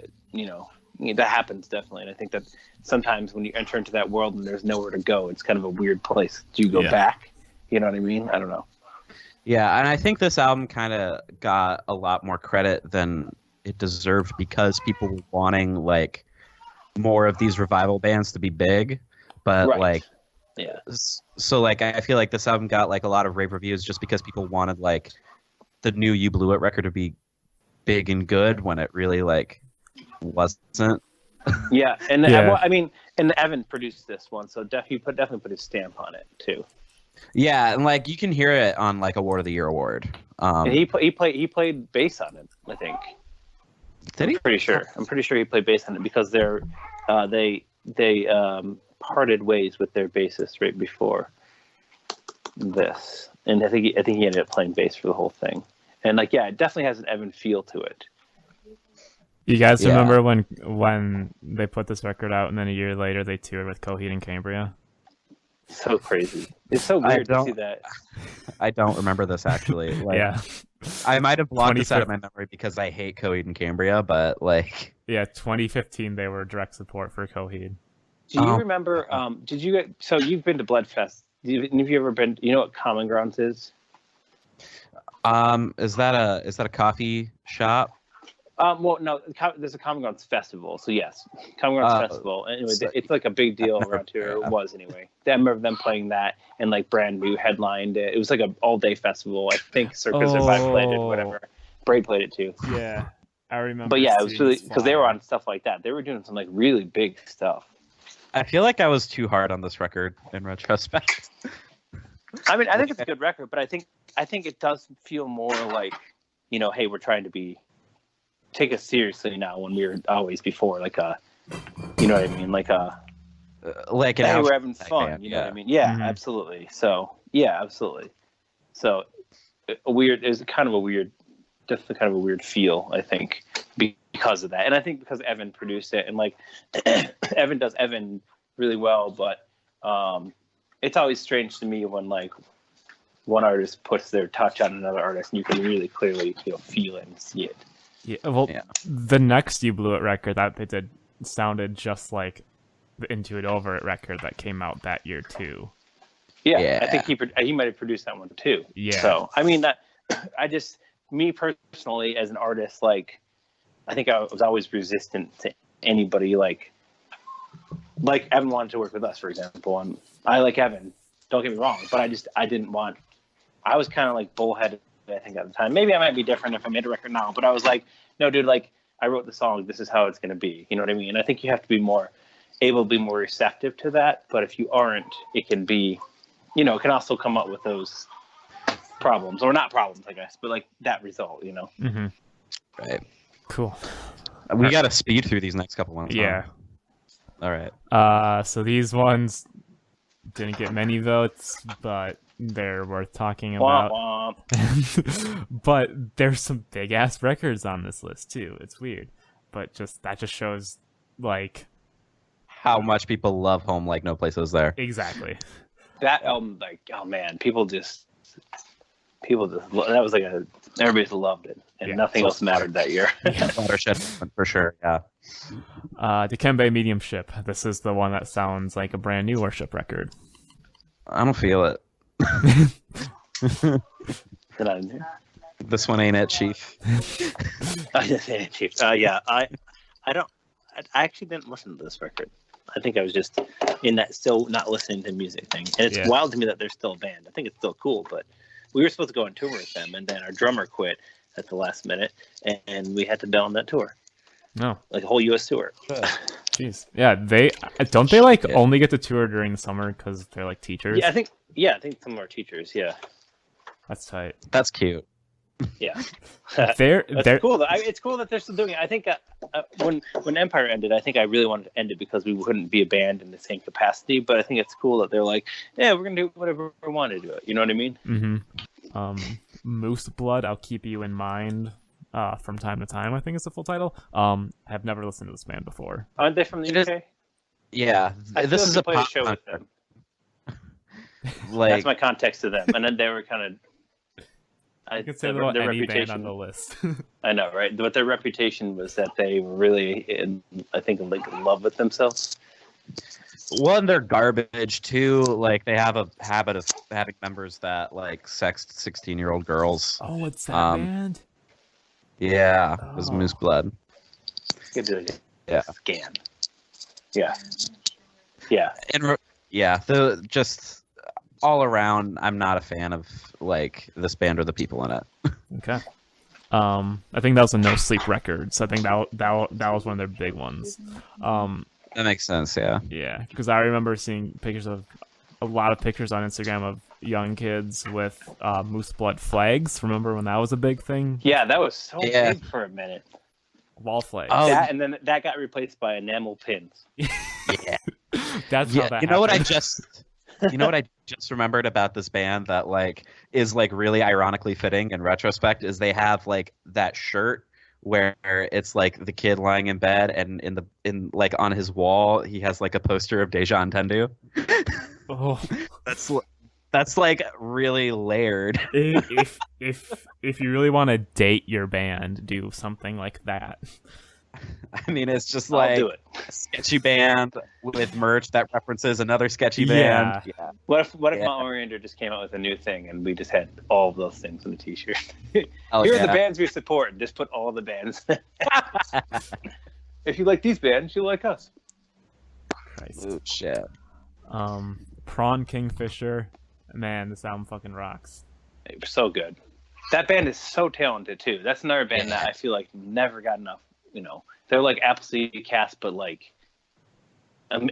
[SPEAKER 4] that happens definitely. And I think that sometimes when you enter into that world and there's nowhere to go, it's kind of a weird place. Do you go back? You know what I mean? I don't know.
[SPEAKER 3] Yeah, and I think this album kind of got a lot more credit than it deserved because people were wanting like more of these revival bands to be big, but like, yeah. So like, I feel like this album got like a lot of rave reviews just because people wanted like the new You Blew It record to be big and good when it really like wasn't.
[SPEAKER 4] Yeah, and
[SPEAKER 2] Yeah.
[SPEAKER 4] I mean, and Evan produced this one, so definitely put his stamp on it too.
[SPEAKER 3] Yeah, and like you can hear it on like Award of the Year award.
[SPEAKER 4] And he played bass on it, I think.
[SPEAKER 3] Did he?
[SPEAKER 4] I'm pretty sure he played bass on it because they parted ways with their bassist right before this, and I think he ended up playing bass for the whole thing. And like, yeah, it definitely has an Evan feel to it.
[SPEAKER 2] You guys remember when they put this record out and then a year later they toured with Coheed and Cambria?
[SPEAKER 4] So crazy. It's so weird to see that.
[SPEAKER 3] I don't remember this actually. Like,
[SPEAKER 2] Yeah.
[SPEAKER 3] I might have blocked this out of my memory because I hate Coheed and Cambria, but like.
[SPEAKER 2] Yeah, 2015 they were direct support for Coheed.
[SPEAKER 4] Do you remember? So you've been to Bloodfest. Have you ever been? You know what Common Grounds is?
[SPEAKER 3] Is that a coffee shop?
[SPEAKER 4] Well, no. There's a Common Grounds festival. So yes, Common Grounds festival. Anyway, it's like a big deal around here. It was anyway. I remember them playing that, and like Brand New headlined it. It was like an all-day festival. I think Circus Survive played it, whatever. Braid played it too.
[SPEAKER 2] Yeah, I remember.
[SPEAKER 4] But yeah, it was really because they were on stuff like that. They were doing some like really big stuff.
[SPEAKER 3] I feel like I was too hard on this record in retrospect.
[SPEAKER 4] I mean, I think it's a good record, but I think it does feel more like, you know, hey, we're trying to take us seriously now when we were always before like a, you know what I mean, like a
[SPEAKER 3] like an
[SPEAKER 4] hey, we're having fun,
[SPEAKER 3] band,
[SPEAKER 4] you know what I mean? Yeah,
[SPEAKER 2] Mm-hmm.
[SPEAKER 4] absolutely. So yeah, absolutely. So definitely kind of a weird feel, I think, because of that. And I think because Evan produced it and like Evan does Evan really well, but it's always strange to me when like one artist puts their touch on another artist and you can really clearly, you know, feel it and see it.
[SPEAKER 2] Yeah, well, the next You Blew It record that they did sounded just like the Into It Over It record that came out that year too.
[SPEAKER 4] Yeah. I think he might have produced that one too.
[SPEAKER 2] Yeah.
[SPEAKER 4] So I mean me personally as an artist, like I think I was always resistant to anybody like Evan wanted to work with us, for example, and I like Evan. Don't get me wrong, but I was kind of like bullheaded, I think, at the time. Maybe I might be different if I made a record now, but I was like, no, dude, like I wrote the song. This is how it's going to be. You know what I mean? And I think you have to be able to be more receptive to that. But if you aren't, it can be, you know, it can also come up with those problems, or not problems, I guess, but like that result, you know?
[SPEAKER 2] Mm-hmm.
[SPEAKER 3] Right.
[SPEAKER 2] Cool.
[SPEAKER 3] We got to speed through these next couple ones.
[SPEAKER 2] Yeah.
[SPEAKER 3] All right.
[SPEAKER 2] So these ones didn't get many votes, but they're worth talking about.
[SPEAKER 4] Womp womp.
[SPEAKER 2] But there's some big ass records on this list too. It's weird, but that just shows like
[SPEAKER 3] how much people love Home Like No Place Was There.
[SPEAKER 2] Exactly.
[SPEAKER 4] That album, like, oh man, people just that was like everybody loved it, and nothing else mattered that year.
[SPEAKER 3] Watershed for sure. Yeah.
[SPEAKER 2] Dikembe Mediumship. This is the one that sounds like a brand new Worship record.
[SPEAKER 3] I don't feel it. This one ain't it, Chief.
[SPEAKER 4] Chief. Yeah, I actually didn't listen to this record. I think I was just in that still not listening to music thing, and it's wild to me that they're still a band. I think it's still cool, but we were supposed to go on tour with them, and then our drummer quit at the last minute, and we had to bail on that tour.
[SPEAKER 2] No,
[SPEAKER 4] like a whole U.S. tour.
[SPEAKER 2] Jeez, yeah, they only get to tour during the summer because they're like teachers.
[SPEAKER 4] Yeah, I think some of our teachers. Yeah,
[SPEAKER 2] that's tight.
[SPEAKER 3] That's cute.
[SPEAKER 4] Yeah,
[SPEAKER 2] they're
[SPEAKER 4] cool. Though. It's cool that they're still doing it. I think when Empire ended, I think I really wanted to end it because we couldn't be a band in the same capacity. But I think it's cool that they're like, yeah, we're gonna do whatever we want to do it. You know what I mean?
[SPEAKER 2] Mm-hmm. Moose Blood, I'll keep you in mind. From time to time, I think it's the full title. I've never listened to this band before.
[SPEAKER 4] Aren't they from the UK?
[SPEAKER 3] Yeah, this is a
[SPEAKER 4] play a show with them. Like, that's my context to them, and then they were kind of.
[SPEAKER 2] You could say that about any band on the list.
[SPEAKER 4] I know, right? But their reputation was that they were really, in love with themselves.
[SPEAKER 3] Well, and they're garbage too. Like they have a habit of having members that like sext 16-year-old girls.
[SPEAKER 2] Oh, it's that band.
[SPEAKER 3] Yeah, it was Moose Blood.
[SPEAKER 4] Yeah. Scan. Yeah. Yeah.
[SPEAKER 3] And just all around, I'm not a fan of like this band or the people in it.
[SPEAKER 2] Okay. I think that was a No Sleep Records. I think that was one of their big ones.
[SPEAKER 3] That makes sense, yeah.
[SPEAKER 2] Yeah, because I remember seeing a lot of pictures on Instagram of young kids with moose blood flags. Remember when that was a big thing?
[SPEAKER 4] Yeah, that was so big for a minute.
[SPEAKER 2] Wall flags.
[SPEAKER 3] Oh,
[SPEAKER 4] and then that got replaced by enamel pins.
[SPEAKER 3] Yeah.
[SPEAKER 2] That's how that
[SPEAKER 3] You know what I just remembered about this band that like is like really ironically fitting in retrospect is they have like that shirt where it's like the kid lying in bed and in like on his wall he has like a poster of Deja Entendu.
[SPEAKER 2] Oh,
[SPEAKER 3] that's like really layered.
[SPEAKER 2] if you really want to date your band, do something like that.
[SPEAKER 3] I mean, it's just
[SPEAKER 4] I'll
[SPEAKER 3] like
[SPEAKER 4] do it.
[SPEAKER 3] a sketchy band with merch that references another sketchy band. Yeah.
[SPEAKER 4] What if Mount Oriander just came out with a new thing and we just had all of those things on the t-shirt? Here are the bands we support, and just put all the bands. If you like these bands, you like us.
[SPEAKER 2] Christ.
[SPEAKER 3] Oh shit.
[SPEAKER 2] Prawn Kingfisher. Man, this album fucking rocks.
[SPEAKER 4] They were so good. That band is so talented too. That's another band that I feel like never got enough. You know, they're like Appleseed Cast, but like, like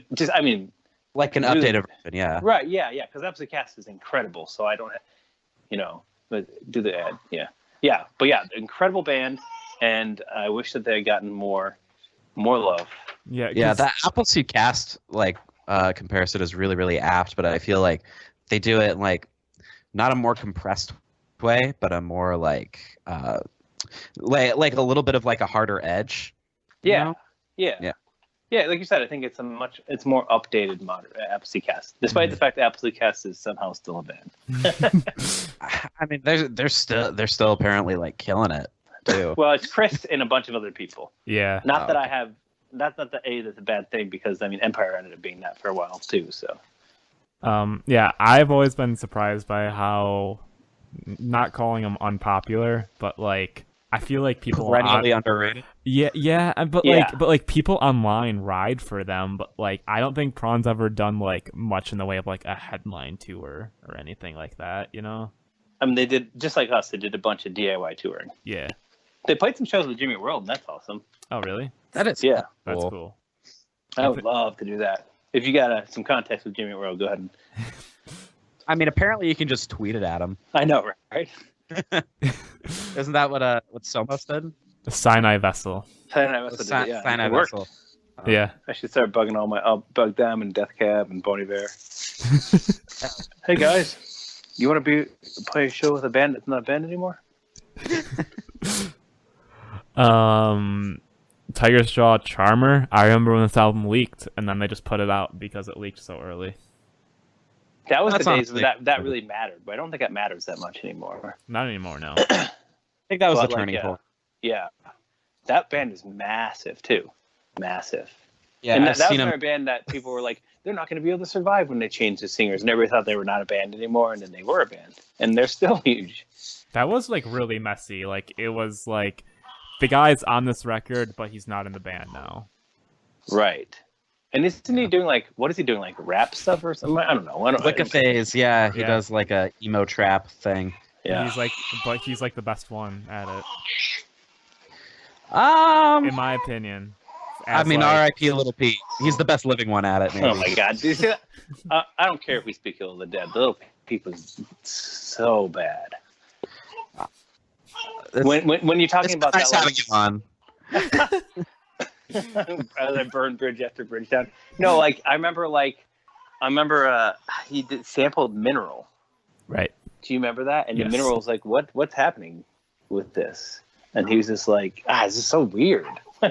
[SPEAKER 4] an
[SPEAKER 3] updated version, yeah.
[SPEAKER 4] Right, yeah. Because Appleseed Cast is incredible. So I don't, but do the ad, yeah. But yeah, incredible band, and I wish that they had gotten more love.
[SPEAKER 2] Yeah.
[SPEAKER 3] That Appleseed Cast like comparison is really really apt, but I feel like they do it in, like not a more compressed way, but a more like a little bit of like a harder edge.
[SPEAKER 4] Yeah. Like you said, I think it's more updated modern Appleseed Cast, despite the fact that Appleseed Cast is somehow still a band.
[SPEAKER 3] I mean, they're still apparently like killing it too.
[SPEAKER 4] Well, it's Chris and a bunch of other people.
[SPEAKER 2] Yeah.
[SPEAKER 4] Not that that's a bad thing, because I mean Empire ended up being that for a while too. So.
[SPEAKER 2] I've always been surprised by how, not calling them unpopular, but like I feel like people
[SPEAKER 3] perennially underrated.
[SPEAKER 2] But people online ride for them, but like I don't think Prawn's ever done like much in the way of like a headline tour or anything like that, you know?
[SPEAKER 4] I mean, they did, just like us, they did a bunch of DIY touring.
[SPEAKER 2] Yeah.
[SPEAKER 4] They played some shows with Jimmy World, and that's awesome.
[SPEAKER 2] Oh, really?
[SPEAKER 3] That is
[SPEAKER 2] That's cool.
[SPEAKER 4] I would love to do that. If you got some contacts with Jimmy World, go ahead.
[SPEAKER 3] I mean, apparently you can just tweet it at him.
[SPEAKER 4] I know, right?
[SPEAKER 3] Isn't that what Somos did?
[SPEAKER 2] The Sinai Vessel.
[SPEAKER 4] Sinai Vessel.
[SPEAKER 2] Yeah.
[SPEAKER 4] I should start bugging I'll bug them and Death Cab and Bon Iver. Hey guys, you want to play a show with a band that's not a band anymore?
[SPEAKER 2] Tiger's Jaw Charmer. I remember when this album leaked, and then they just put it out because it leaked so early.
[SPEAKER 4] That was the days that really mattered, but I don't think that matters that much anymore.
[SPEAKER 2] Not anymore, no.
[SPEAKER 3] I think that was the turning point.
[SPEAKER 4] Yeah. That band is massive, too. Massive.
[SPEAKER 3] Yeah,
[SPEAKER 4] and that was another band that people were like, they're not going to be able to survive when they change the singers. And everybody thought they were not a band anymore, and then they were a band. And they're still huge.
[SPEAKER 2] That was, like, really messy. Like, it was, like, the guy's on this record, but he's not in the band now.
[SPEAKER 4] Right. And isn't he doing, like, what is he doing, like, rap stuff or something? I don't know.
[SPEAKER 3] Like a phase, yeah. He does, like, a emo trap thing.
[SPEAKER 2] Yeah. He's like the best one at it. In my opinion.
[SPEAKER 3] I mean, R.I.P. Little Pete. He's the best living one at it. Maybe.
[SPEAKER 4] Oh my God! Do you see that? I don't care if we speak ill of the dead. Little Pete was so bad. When you're talking about
[SPEAKER 3] nice
[SPEAKER 4] that,
[SPEAKER 3] having you on.
[SPEAKER 4] I burned bridge after bridge down. No, like I remember he sampled Mineral.
[SPEAKER 2] Right.
[SPEAKER 4] Do you remember that? And
[SPEAKER 2] yes.
[SPEAKER 4] The Mineral was like, what's happening with this? And he was just like, this is so weird.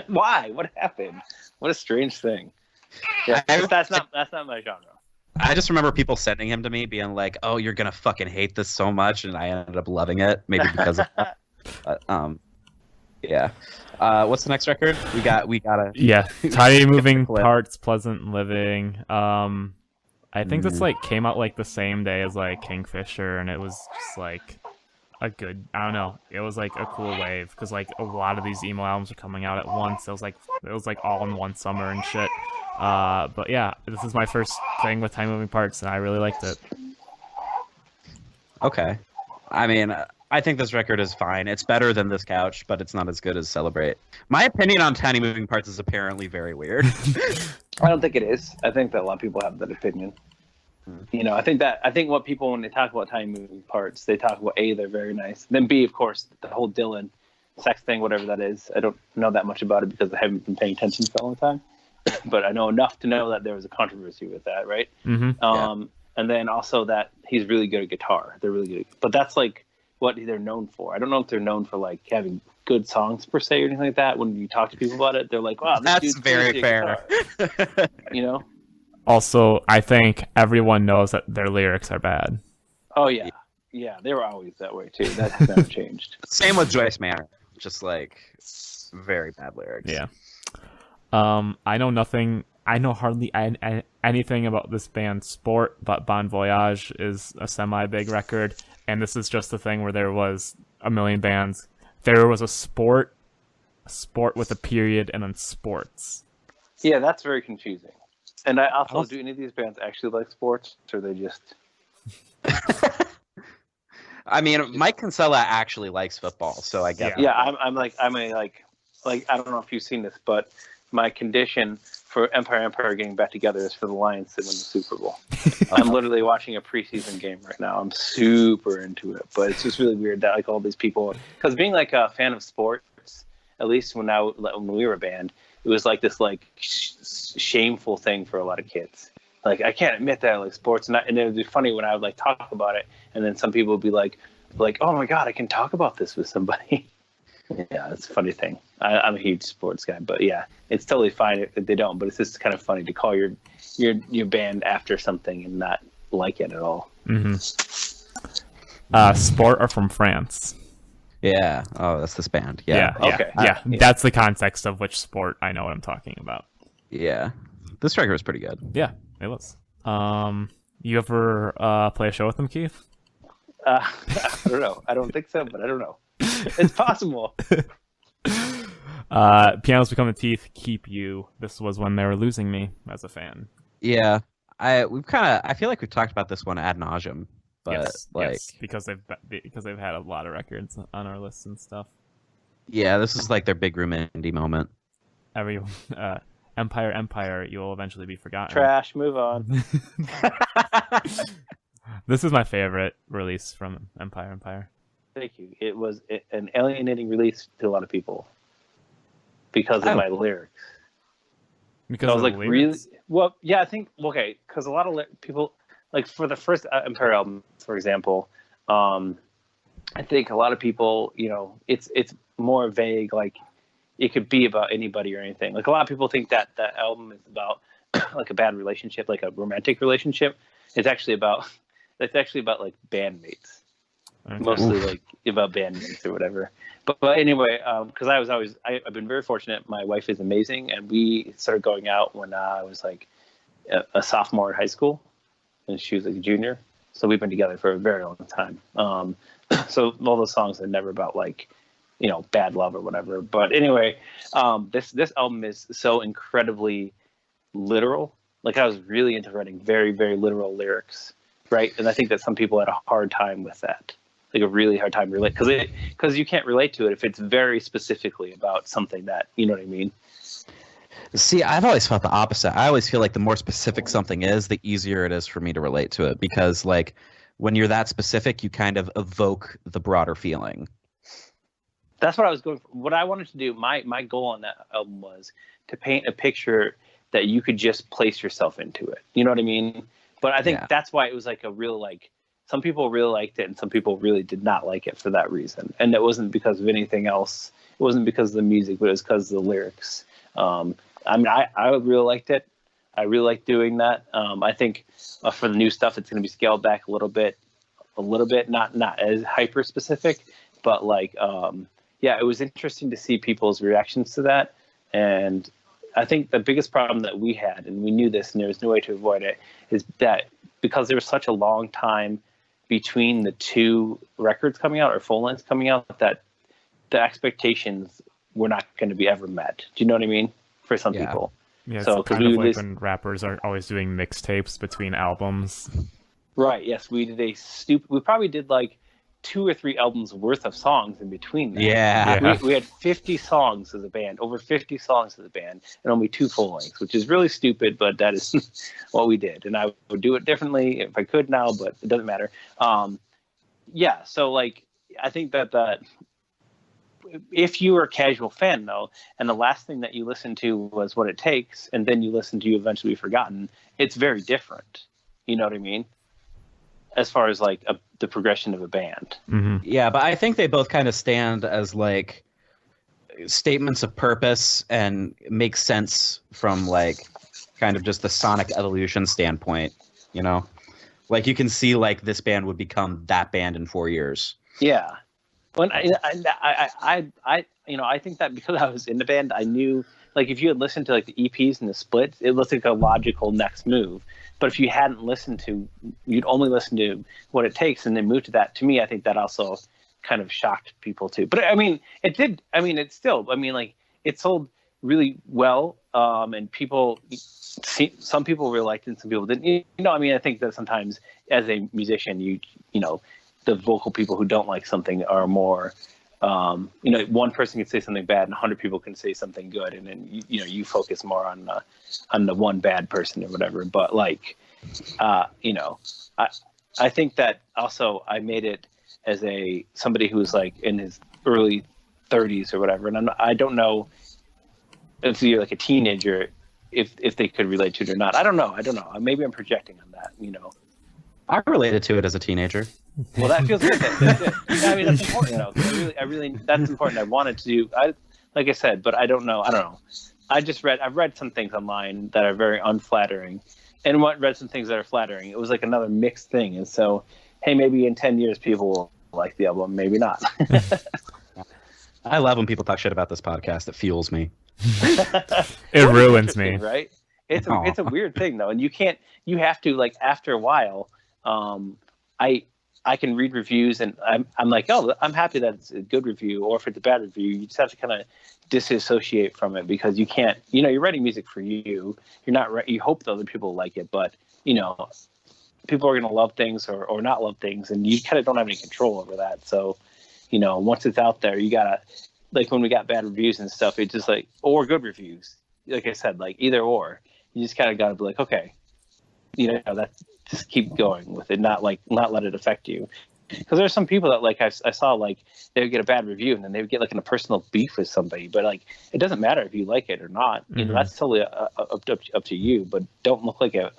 [SPEAKER 4] Why? What happened? What a strange thing. Yeah, that's not my genre.
[SPEAKER 3] I just remember people sending him to me being like, "Oh, you're gonna fucking hate this so much," and I ended up loving it, maybe because of that. But, yeah. What's the next record? We gotta.
[SPEAKER 2] Yeah, Tiny Moving Parts, Pleasant Living. I think this like came out like the same day as like Kingfisher, and it was just like a good. I don't know. It was like a cool wave because like a lot of these emo albums are coming out at once. It was like all in one summer and shit. But yeah, this is my first thing with Time Moving Parts, and I really liked it.
[SPEAKER 3] Okay. I mean, I think this record is fine. It's better than This Couch, but it's not as good as Celebrate. My opinion on Tiny Moving Parts is apparently very weird.
[SPEAKER 4] I don't think it is. I think that a lot of people have that opinion. You know, I think what people, when they talk about Tiny Moving Parts, they talk about A, they're very nice. Then B, of course, the whole Dylan sex thing, whatever that is. I don't know that much about it because I haven't been paying attention for a long time. But I know enough to know that there was a controversy with that, right?
[SPEAKER 2] Mm-hmm.
[SPEAKER 4] And then also that he's really good at guitar. They're really good. But that's like what they're known for. I don't know if they're known for like having good songs per se or anything like that. When you talk to people about it, they're like, "Wow,
[SPEAKER 3] that's very fair."
[SPEAKER 4] You know.
[SPEAKER 2] Also, I think everyone knows that their lyrics are bad.
[SPEAKER 4] Oh yeah, they were always that way too. That has never changed.
[SPEAKER 3] Same with Joyce Manor, just like very bad lyrics.
[SPEAKER 2] Yeah. I know nothing. I know hardly anything about this band Sport, but Bon Voyage is a semi-big record, and this is just the thing where there was a million bands. There was a sport with a period, and then sports.
[SPEAKER 4] Yeah, that's very confusing. And I also, do any of these bands actually like sports, or they just?
[SPEAKER 3] I mean, Mike Kinsella actually likes football, so I get.
[SPEAKER 4] Yeah, I'm like I don't know if you've seen this, but my condition for Empire getting back together is for the Lions to win the Super Bowl. I'm literally watching a preseason game right now. I'm super into it, but it's just really weird that like all these people, because being like a fan of sports, at least when we were a band, it was like this like shameful thing for a lot of kids. Like I can't admit that I like sports, and it would be funny when I would like talk about it, and then some people would be like, oh my god, I can talk about this with somebody. Yeah, it's a funny thing. I'm a huge sports guy, but yeah, it's totally fine if they don't. But it's just kind of funny to call your band after something and not like it at all.
[SPEAKER 2] Mm-hmm. Sport are from France.
[SPEAKER 3] Yeah. Oh, that's this band. Yeah.
[SPEAKER 2] Okay. Yeah. That's the context of which sport I know what I'm talking about.
[SPEAKER 3] Yeah. This record was pretty good.
[SPEAKER 2] Yeah, it was. You ever play a show with them, Keith?
[SPEAKER 4] I don't know. I don't think so, but I don't know. It's possible.
[SPEAKER 2] Pianos Become the Teeth, Keep You. This was when they were losing me as a fan.
[SPEAKER 3] Yeah. I feel like we've talked about this one ad nauseum. But
[SPEAKER 2] yes, because they've had a lot of records on our lists and stuff.
[SPEAKER 3] Yeah, this is like their big room indie moment.
[SPEAKER 2] Empire, you will eventually be forgotten.
[SPEAKER 4] Trash, move on.
[SPEAKER 2] This is my favorite release from Empire.
[SPEAKER 4] Thank you. It was an alienating release to a lot of people because of my lyrics.
[SPEAKER 2] Because
[SPEAKER 4] I was
[SPEAKER 2] of
[SPEAKER 4] like,
[SPEAKER 2] the lyrics?
[SPEAKER 4] really? Well, yeah, I think because a lot of people. Like for the first Empire album, for example, I think a lot of people, it's more vague. Like it could be about anybody or anything. Like a lot of people think that that album is about like a bad relationship, like a romantic relationship. It's actually about like bandmates, mostly like about bandmates or whatever. But anyway, because I've been very fortunate. My wife is amazing, and we started going out when I was like a sophomore in high school. And she was like a junior, so we've been together for a very long time. So all those songs are never about like, bad love or whatever. But anyway, this album is so incredibly literal. Like I was really into writing very, very literal lyrics, right? And I think that some people had a hard time with that, like a really hard time relate because you can't relate to it if it's very specifically about something that you know what I mean.
[SPEAKER 3] See, I've always felt the opposite. I always feel like the more specific something is, the easier it is for me to relate to it. Because, like, when you're that specific, you kind of evoke the broader feeling.
[SPEAKER 4] That's what I was going for. What I wanted to do, my goal on that album was to paint a picture that you could just place yourself into it. You know what I mean? But I think that's why it was like a real, like, some people really liked it and some people really did not like it for that reason. And it wasn't because of anything else. It wasn't because of the music, but it was because of the lyrics. I mean, I really liked it. I really like doing that. I think for the new stuff, it's going to be scaled back a little bit, not as hyper specific, but like, yeah, it was interesting to see people's reactions to that. And I think the biggest problem that we had, and we knew this and there was no way to avoid it, is that because there was such a long time between the two records coming out or full lengths coming out, that the expectations were not going to be ever met. Do you know what I mean? For some people.
[SPEAKER 2] Yeah,
[SPEAKER 4] so
[SPEAKER 2] it's kind of like when rappers are always doing mixtapes between albums.
[SPEAKER 4] Right. Yes, we did we probably did like 2 or 3 albums worth of songs in between that.
[SPEAKER 3] Yeah.
[SPEAKER 4] We had 50 songs as a band, over 50 songs as a band, and only 2 full lengths, which is really stupid, but that is what we did. And I would do it differently if I could now, but it doesn't matter. Yeah, so like I think that if you were a casual fan though, and the last thing that you listened to was What It Takes, and then you listened to You Eventually Be Forgotten, it's very different. You know what I mean? As far as like the progression of a band.
[SPEAKER 2] Mm-hmm.
[SPEAKER 3] Yeah, but I think they both kind of stand as like statements of purpose and make sense from like kind of just the sonic evolution standpoint, you know? Like you can see like this band would become that band in 4 years.
[SPEAKER 4] Yeah. When I think that because I was in the band, I knew like if you had listened to like the EPs and the splits, it looked like a logical next move. But if you hadn't listened to, you'd only listen to What It Takes and then move to that. To me, I think that also kind of shocked people too. But I mean, it did. I mean, it still. I mean, like it sold really well, and people. Some people really liked it, and some people didn't. You know, I mean, I think that sometimes as a musician, you know, the vocal people who don't like something are more. You know, one person can say something bad, and 100 people can say something good, and then you focus more on the one bad person or whatever. But like, you know, I think that also I made it as somebody who's like in his early 30s or whatever, and I don't know if you're like a teenager if they could relate to it or not. I don't know. Maybe I'm projecting on that. You know.
[SPEAKER 3] I related to it as a teenager.
[SPEAKER 4] Well, that feels good. That's good. I mean, that's important though. I really, that's important. I wanted to do. Like I said, but I don't know. I've read some things online that are very unflattering, and read some things that are flattering. It was like another mixed thing, and so, hey, maybe in 10 years people will like the album, maybe not.
[SPEAKER 3] I love when people talk shit about this podcast. It fuels me.
[SPEAKER 2] It ruins me.
[SPEAKER 4] Right? It's a weird thing though, and you have to like after a while. I can read reviews and I'm like, oh, I'm happy that it's a good review, or if it's a bad review, you just have to kind of disassociate from it because you can't, you're writing music for you. You're not, you hope that other people like it, but people are going to love things or not love things, and you kind of don't have any control over that. So, once it's out there, you gotta, like when we got bad reviews and stuff, it's just like, or good reviews, like I said, like either or, you just kind of gotta be like, okay, that's, just keep going with it, not let it affect you. Because there's some people that like I saw like they would get a bad review and then they would get like in a personal beef with somebody, but like it doesn't matter if you like it or not.
[SPEAKER 2] Mm-hmm.
[SPEAKER 4] That's totally up to you. But don't look like an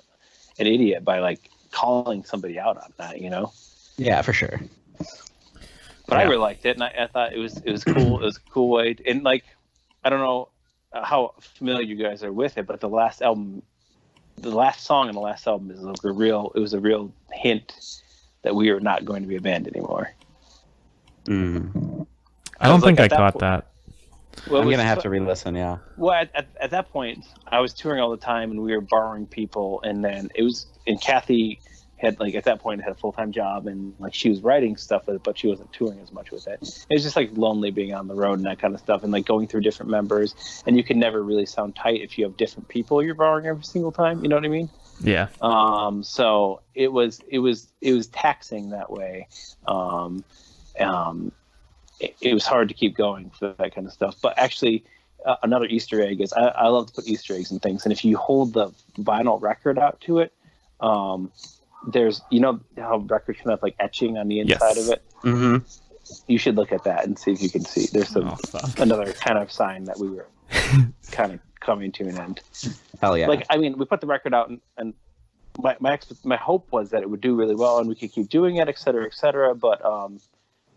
[SPEAKER 4] idiot by like calling somebody out on that.
[SPEAKER 3] Yeah, for sure.
[SPEAKER 4] But I really liked it, and I thought it was cool. It was a cool way, and like I don't know how familiar you guys are with it, but the last song in the last album is like it was a real hint that we are not going to be a band anymore.
[SPEAKER 2] I don't think I caught that.
[SPEAKER 3] Well, I'm gonna have to re-listen. Yeah.
[SPEAKER 4] Well, at that point, I was touring all the time, and we were borrowing people, and then Kathy had like at that point had a full-time job, and like she was writing stuff with it, but she wasn't touring as much with it. It was just like lonely being on the road and that kind of stuff, and like going through different members, and you can never really sound tight if you have different people you're borrowing every single time. You know what I mean?
[SPEAKER 2] Yeah.
[SPEAKER 4] So it was taxing that way. It was hard to keep going for that kind of stuff. But actually, another Easter egg is I love to put Easter eggs in things, and if you hold the vinyl record out to it, there's how records can have like etching on the inside of it.
[SPEAKER 3] Mm-hmm.
[SPEAKER 4] You should look at that and see if you can see. There's another kind of sign that we were kind of coming to an end.
[SPEAKER 3] Hell yeah!
[SPEAKER 4] Like I mean, we put the record out, and my hope was that it would do really well, and we could keep doing it, et cetera, but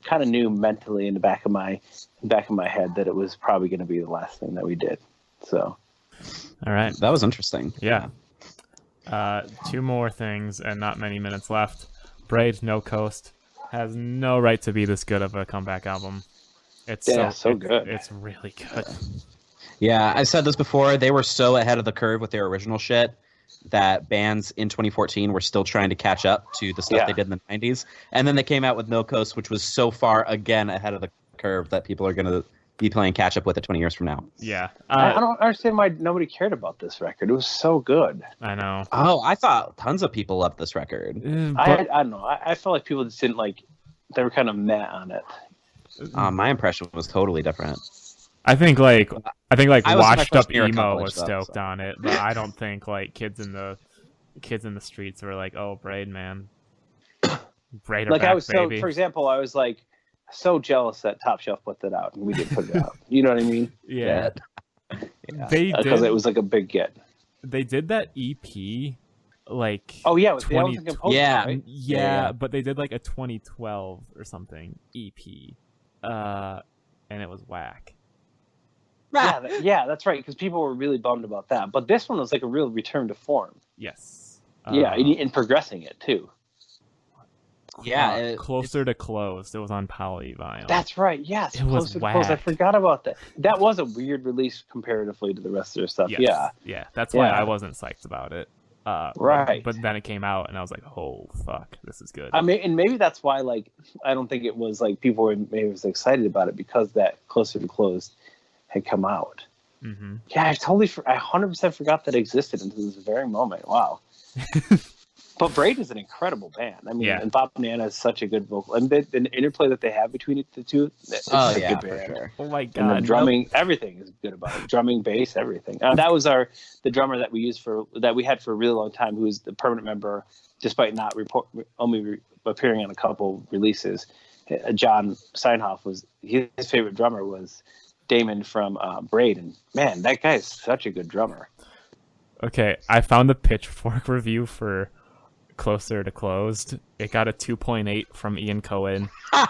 [SPEAKER 4] kind of knew mentally in the back of my head that it was probably going to be the last thing that we did. So,
[SPEAKER 2] all right,
[SPEAKER 3] that was interesting.
[SPEAKER 2] Yeah. Two more things and not many minutes left. Braid No Coast has no right to be this good of a comeback album. It's so good. It's really good.
[SPEAKER 3] Yeah, I said this before. They were so ahead of the curve with their original shit that bands in 2014 were still trying to catch up to the stuff they did in the 90s. And then they came out with No Coast, which was so far, again, ahead of the curve that people are going to be playing catch up with it 20 years from now.
[SPEAKER 2] Yeah.
[SPEAKER 5] I don't understand why nobody cared about this record. It was so good.
[SPEAKER 2] I know.
[SPEAKER 3] Oh, I thought tons of people loved this record.
[SPEAKER 5] I don't know. I felt like people just didn't like. They were kind of meh on it.
[SPEAKER 3] My impression was totally different.
[SPEAKER 2] I think washed up
[SPEAKER 3] year of
[SPEAKER 2] emo
[SPEAKER 3] college,
[SPEAKER 2] was stoked on it, but I don't think like kids in the streets were like, "Oh, Braid, man, Braid,
[SPEAKER 5] like
[SPEAKER 2] back,
[SPEAKER 5] I was
[SPEAKER 2] baby."
[SPEAKER 5] so. For example, I was like so jealous that Top Shelf put that out and we didn't put it out. You know what I mean?
[SPEAKER 2] Yeah.
[SPEAKER 3] They
[SPEAKER 5] because it was like a big get.
[SPEAKER 2] They did that EP like
[SPEAKER 5] it was
[SPEAKER 2] 20,
[SPEAKER 5] right?
[SPEAKER 2] yeah, but they did like a 2012 or something EP, and it was whack.
[SPEAKER 5] Yeah, that's right. Because people were really bummed about that. But this one was like a real return to form.
[SPEAKER 2] Yes.
[SPEAKER 5] And progressing it too.
[SPEAKER 3] Yeah,
[SPEAKER 2] Closer to Closed. It was on poly vinyl.
[SPEAKER 5] That's right. Yes,
[SPEAKER 2] it was
[SPEAKER 5] Closer to
[SPEAKER 2] whack.
[SPEAKER 5] Closed. I forgot about that. That was a weird release comparatively to the rest of their stuff.
[SPEAKER 2] Yes. Yeah. That's why I wasn't psyched about it.
[SPEAKER 5] Right.
[SPEAKER 2] But then it came out, and I was like, "Oh fuck, this is good."
[SPEAKER 5] I mean, and maybe that's why, like, I don't think it was like people were maybe was excited about it because that Closer to Closed had come out.
[SPEAKER 2] Mm-hmm.
[SPEAKER 5] Yeah, I 100% forgot that existed until this very moment. Wow. But Braid is an incredible band. I mean, and Bob Nana is such a good vocal, and the interplay that they have between the two. It's a good band.
[SPEAKER 3] Sure.
[SPEAKER 2] Oh my god!
[SPEAKER 5] And the drumming, everything is good about it. Drumming, bass, everything. That was the drummer that we had for a really long time, who was the permanent member, despite not only appearing on a couple releases. John Steinhoff was his favorite drummer was Damon from Braid, and man, that guy is such a good drummer.
[SPEAKER 2] Okay, I found the Pitchfork review for Closer to Closed. It got a 2.8 from Ian Cohen.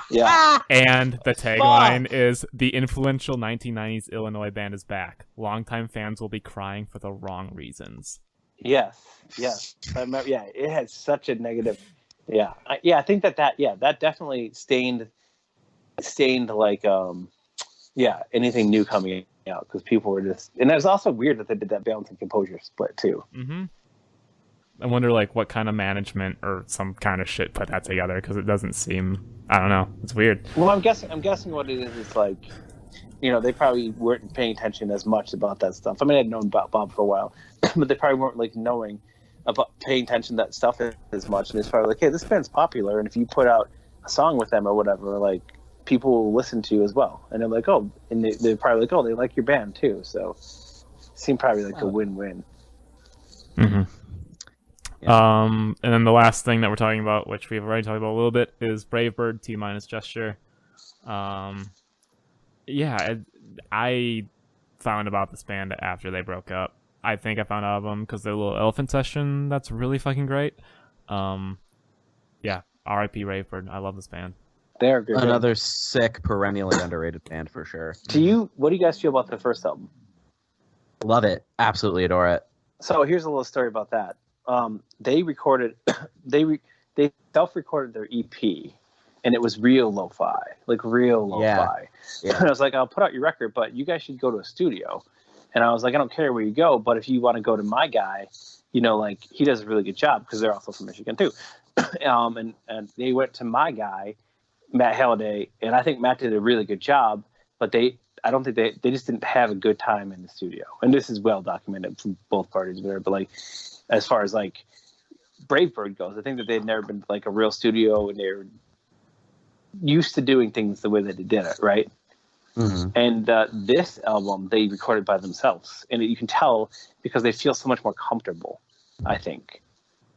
[SPEAKER 5] Yeah.
[SPEAKER 2] And the tagline is, "The influential 1990s Illinois band is back. Longtime fans will be crying for the wrong reasons."
[SPEAKER 5] Yes. I remember, it had such a negative. Yeah. I think that definitely stained like, anything new coming out, because people were just, and it was also weird that they did that Balance and Composure split too.
[SPEAKER 2] Mm-hmm. I wonder, like, what kind of management or some kind of shit put that together, because it doesn't seem, I don't know, it's weird.
[SPEAKER 5] Well, I'm guessing what it is like, they probably weren't paying attention as much about that stuff. I mean, I'd known about Bob for a while, but they probably weren't like paying attention to that stuff as much. And it's probably like, hey, this band's popular, and if you put out a song with them or whatever, like, people will listen to you as well. And they're like, oh, and they're probably like, oh, they like your band too. So it seemed probably like a win-win.
[SPEAKER 2] Mm-hmm. Yeah. And then the last thing that we're talking about, which we've already talked about a little bit, is Bravebird T- Gesture. I found about this band after they broke up. I think I found out of them because their little Elephant session, that's really fucking great. R.I.P. Bravebird. I love this band.
[SPEAKER 5] They're good.
[SPEAKER 3] Another sick, perennially underrated band for sure.
[SPEAKER 5] What do you guys feel about the first album?
[SPEAKER 3] Love it. Absolutely adore it.
[SPEAKER 5] So here's a little story about that. They self-recorded their EP, and it was real lo-fi, like real lo-fi. Yeah. And I was like, I'll put out your record, but you guys should go to a studio. And I was like, I don't care where you go, but if you want to go to my guy, like, he does a really good job, because they're also from Michigan too. And they went to my guy, Matt Halliday, and I think Matt did a really good job, but I don't think they just didn't have a good time in the studio. And this is well documented from both parties, but like, as far as like Bravebird goes, I think that they'd never been like a real studio, and they're used to doing things the way that they did it, right? Mm-hmm. And this album they recorded by themselves, and you can tell because they feel so much more comfortable. I think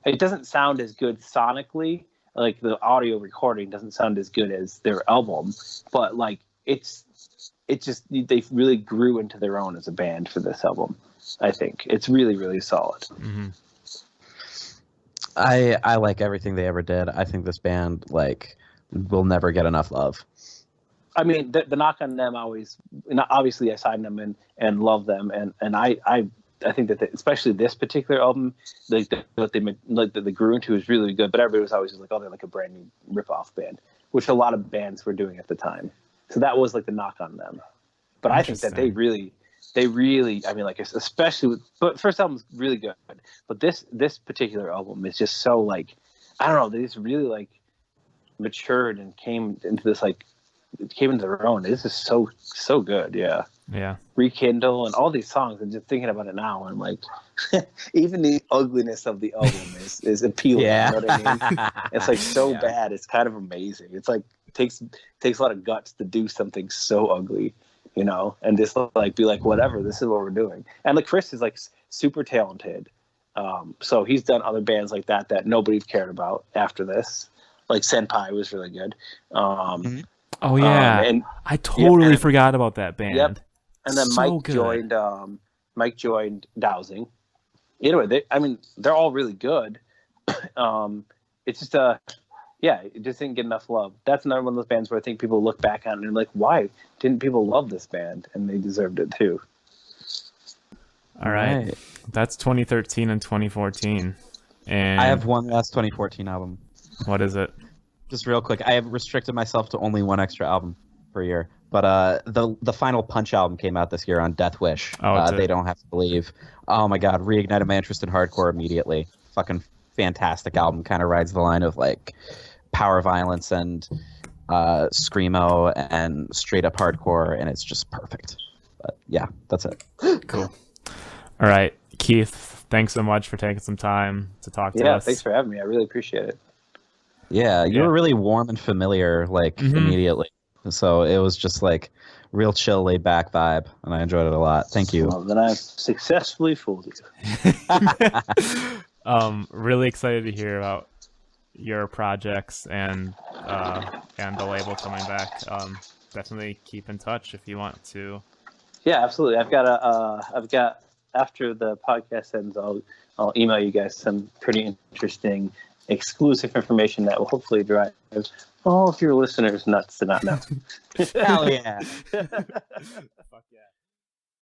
[SPEAKER 5] it doesn't sound as good sonically, like the audio recording doesn't sound as good as their album, but like it's just, they really grew into their own as a band for this album. I think it's really, really solid.
[SPEAKER 2] Mm-hmm.
[SPEAKER 3] I like everything they ever did. I think this band like will never get enough love.
[SPEAKER 5] I mean, the knock on them always, obviously I signed them and love them, and I I think that especially this particular album, like what they grew into is really good. But everybody was always just like, oh, they're like a brand new rip-off band, which a lot of bands were doing at the time. So that was like the knock on them. But I think that they really, I mean, like especially but first album's really good. But this particular album is just so like, I don't know, they just really like matured and came into their own. This is so good. Yeah. Rekindle and all these songs, and just thinking about it now, I'm like, even the ugliness of the album is appealing.
[SPEAKER 3] Yeah.
[SPEAKER 5] You know what I mean? It's like so bad, it's kind of amazing. It's like takes a lot of guts to do something so ugly, you know, and just like be like, whatever, this is what we're doing. And like Chris is like super talented, so he's done other bands like that nobody cared about after this. Like Senpai was really good.
[SPEAKER 2] Oh yeah, and I totally forgot about that band.
[SPEAKER 5] Yep. And then Mike joined Dowsing. Anyway, they're all really good. It's just it just didn't get enough love. That's another one of those bands where I think people look back on and they're like, why didn't people love this band? And they deserved it too.
[SPEAKER 2] All right. That's 2013 and 2014. And
[SPEAKER 3] I have one last 2014 album.
[SPEAKER 2] What is it?
[SPEAKER 3] Just real quick, I have restricted myself to only one extra album per year. But the final Punch album came out this year on Death Wish. They Don't Have to Believe. Oh my God, reignited my interest in hardcore immediately. Fucking fantastic album. Kind of rides the line of like power violence and screamo and straight up hardcore, and it's just perfect. But yeah, that's it.
[SPEAKER 2] Cool. All right, Keith, thanks so much for taking some time to talk to us.
[SPEAKER 5] Yeah, thanks for having me. I really appreciate it.
[SPEAKER 3] Yeah, you were really warm and familiar, like immediately. So it was just like real chill, laid back vibe, and I enjoyed it a lot. Thank you.
[SPEAKER 5] Well, then I've successfully fooled you.
[SPEAKER 2] Really excited to hear about your projects and the label coming back. Definitely keep in touch if you want to.
[SPEAKER 5] Yeah, absolutely. I've got after the podcast ends, I'll email you guys some pretty interesting exclusive information that will hopefully drive all of your listeners nuts to not know.
[SPEAKER 3] Hell yeah.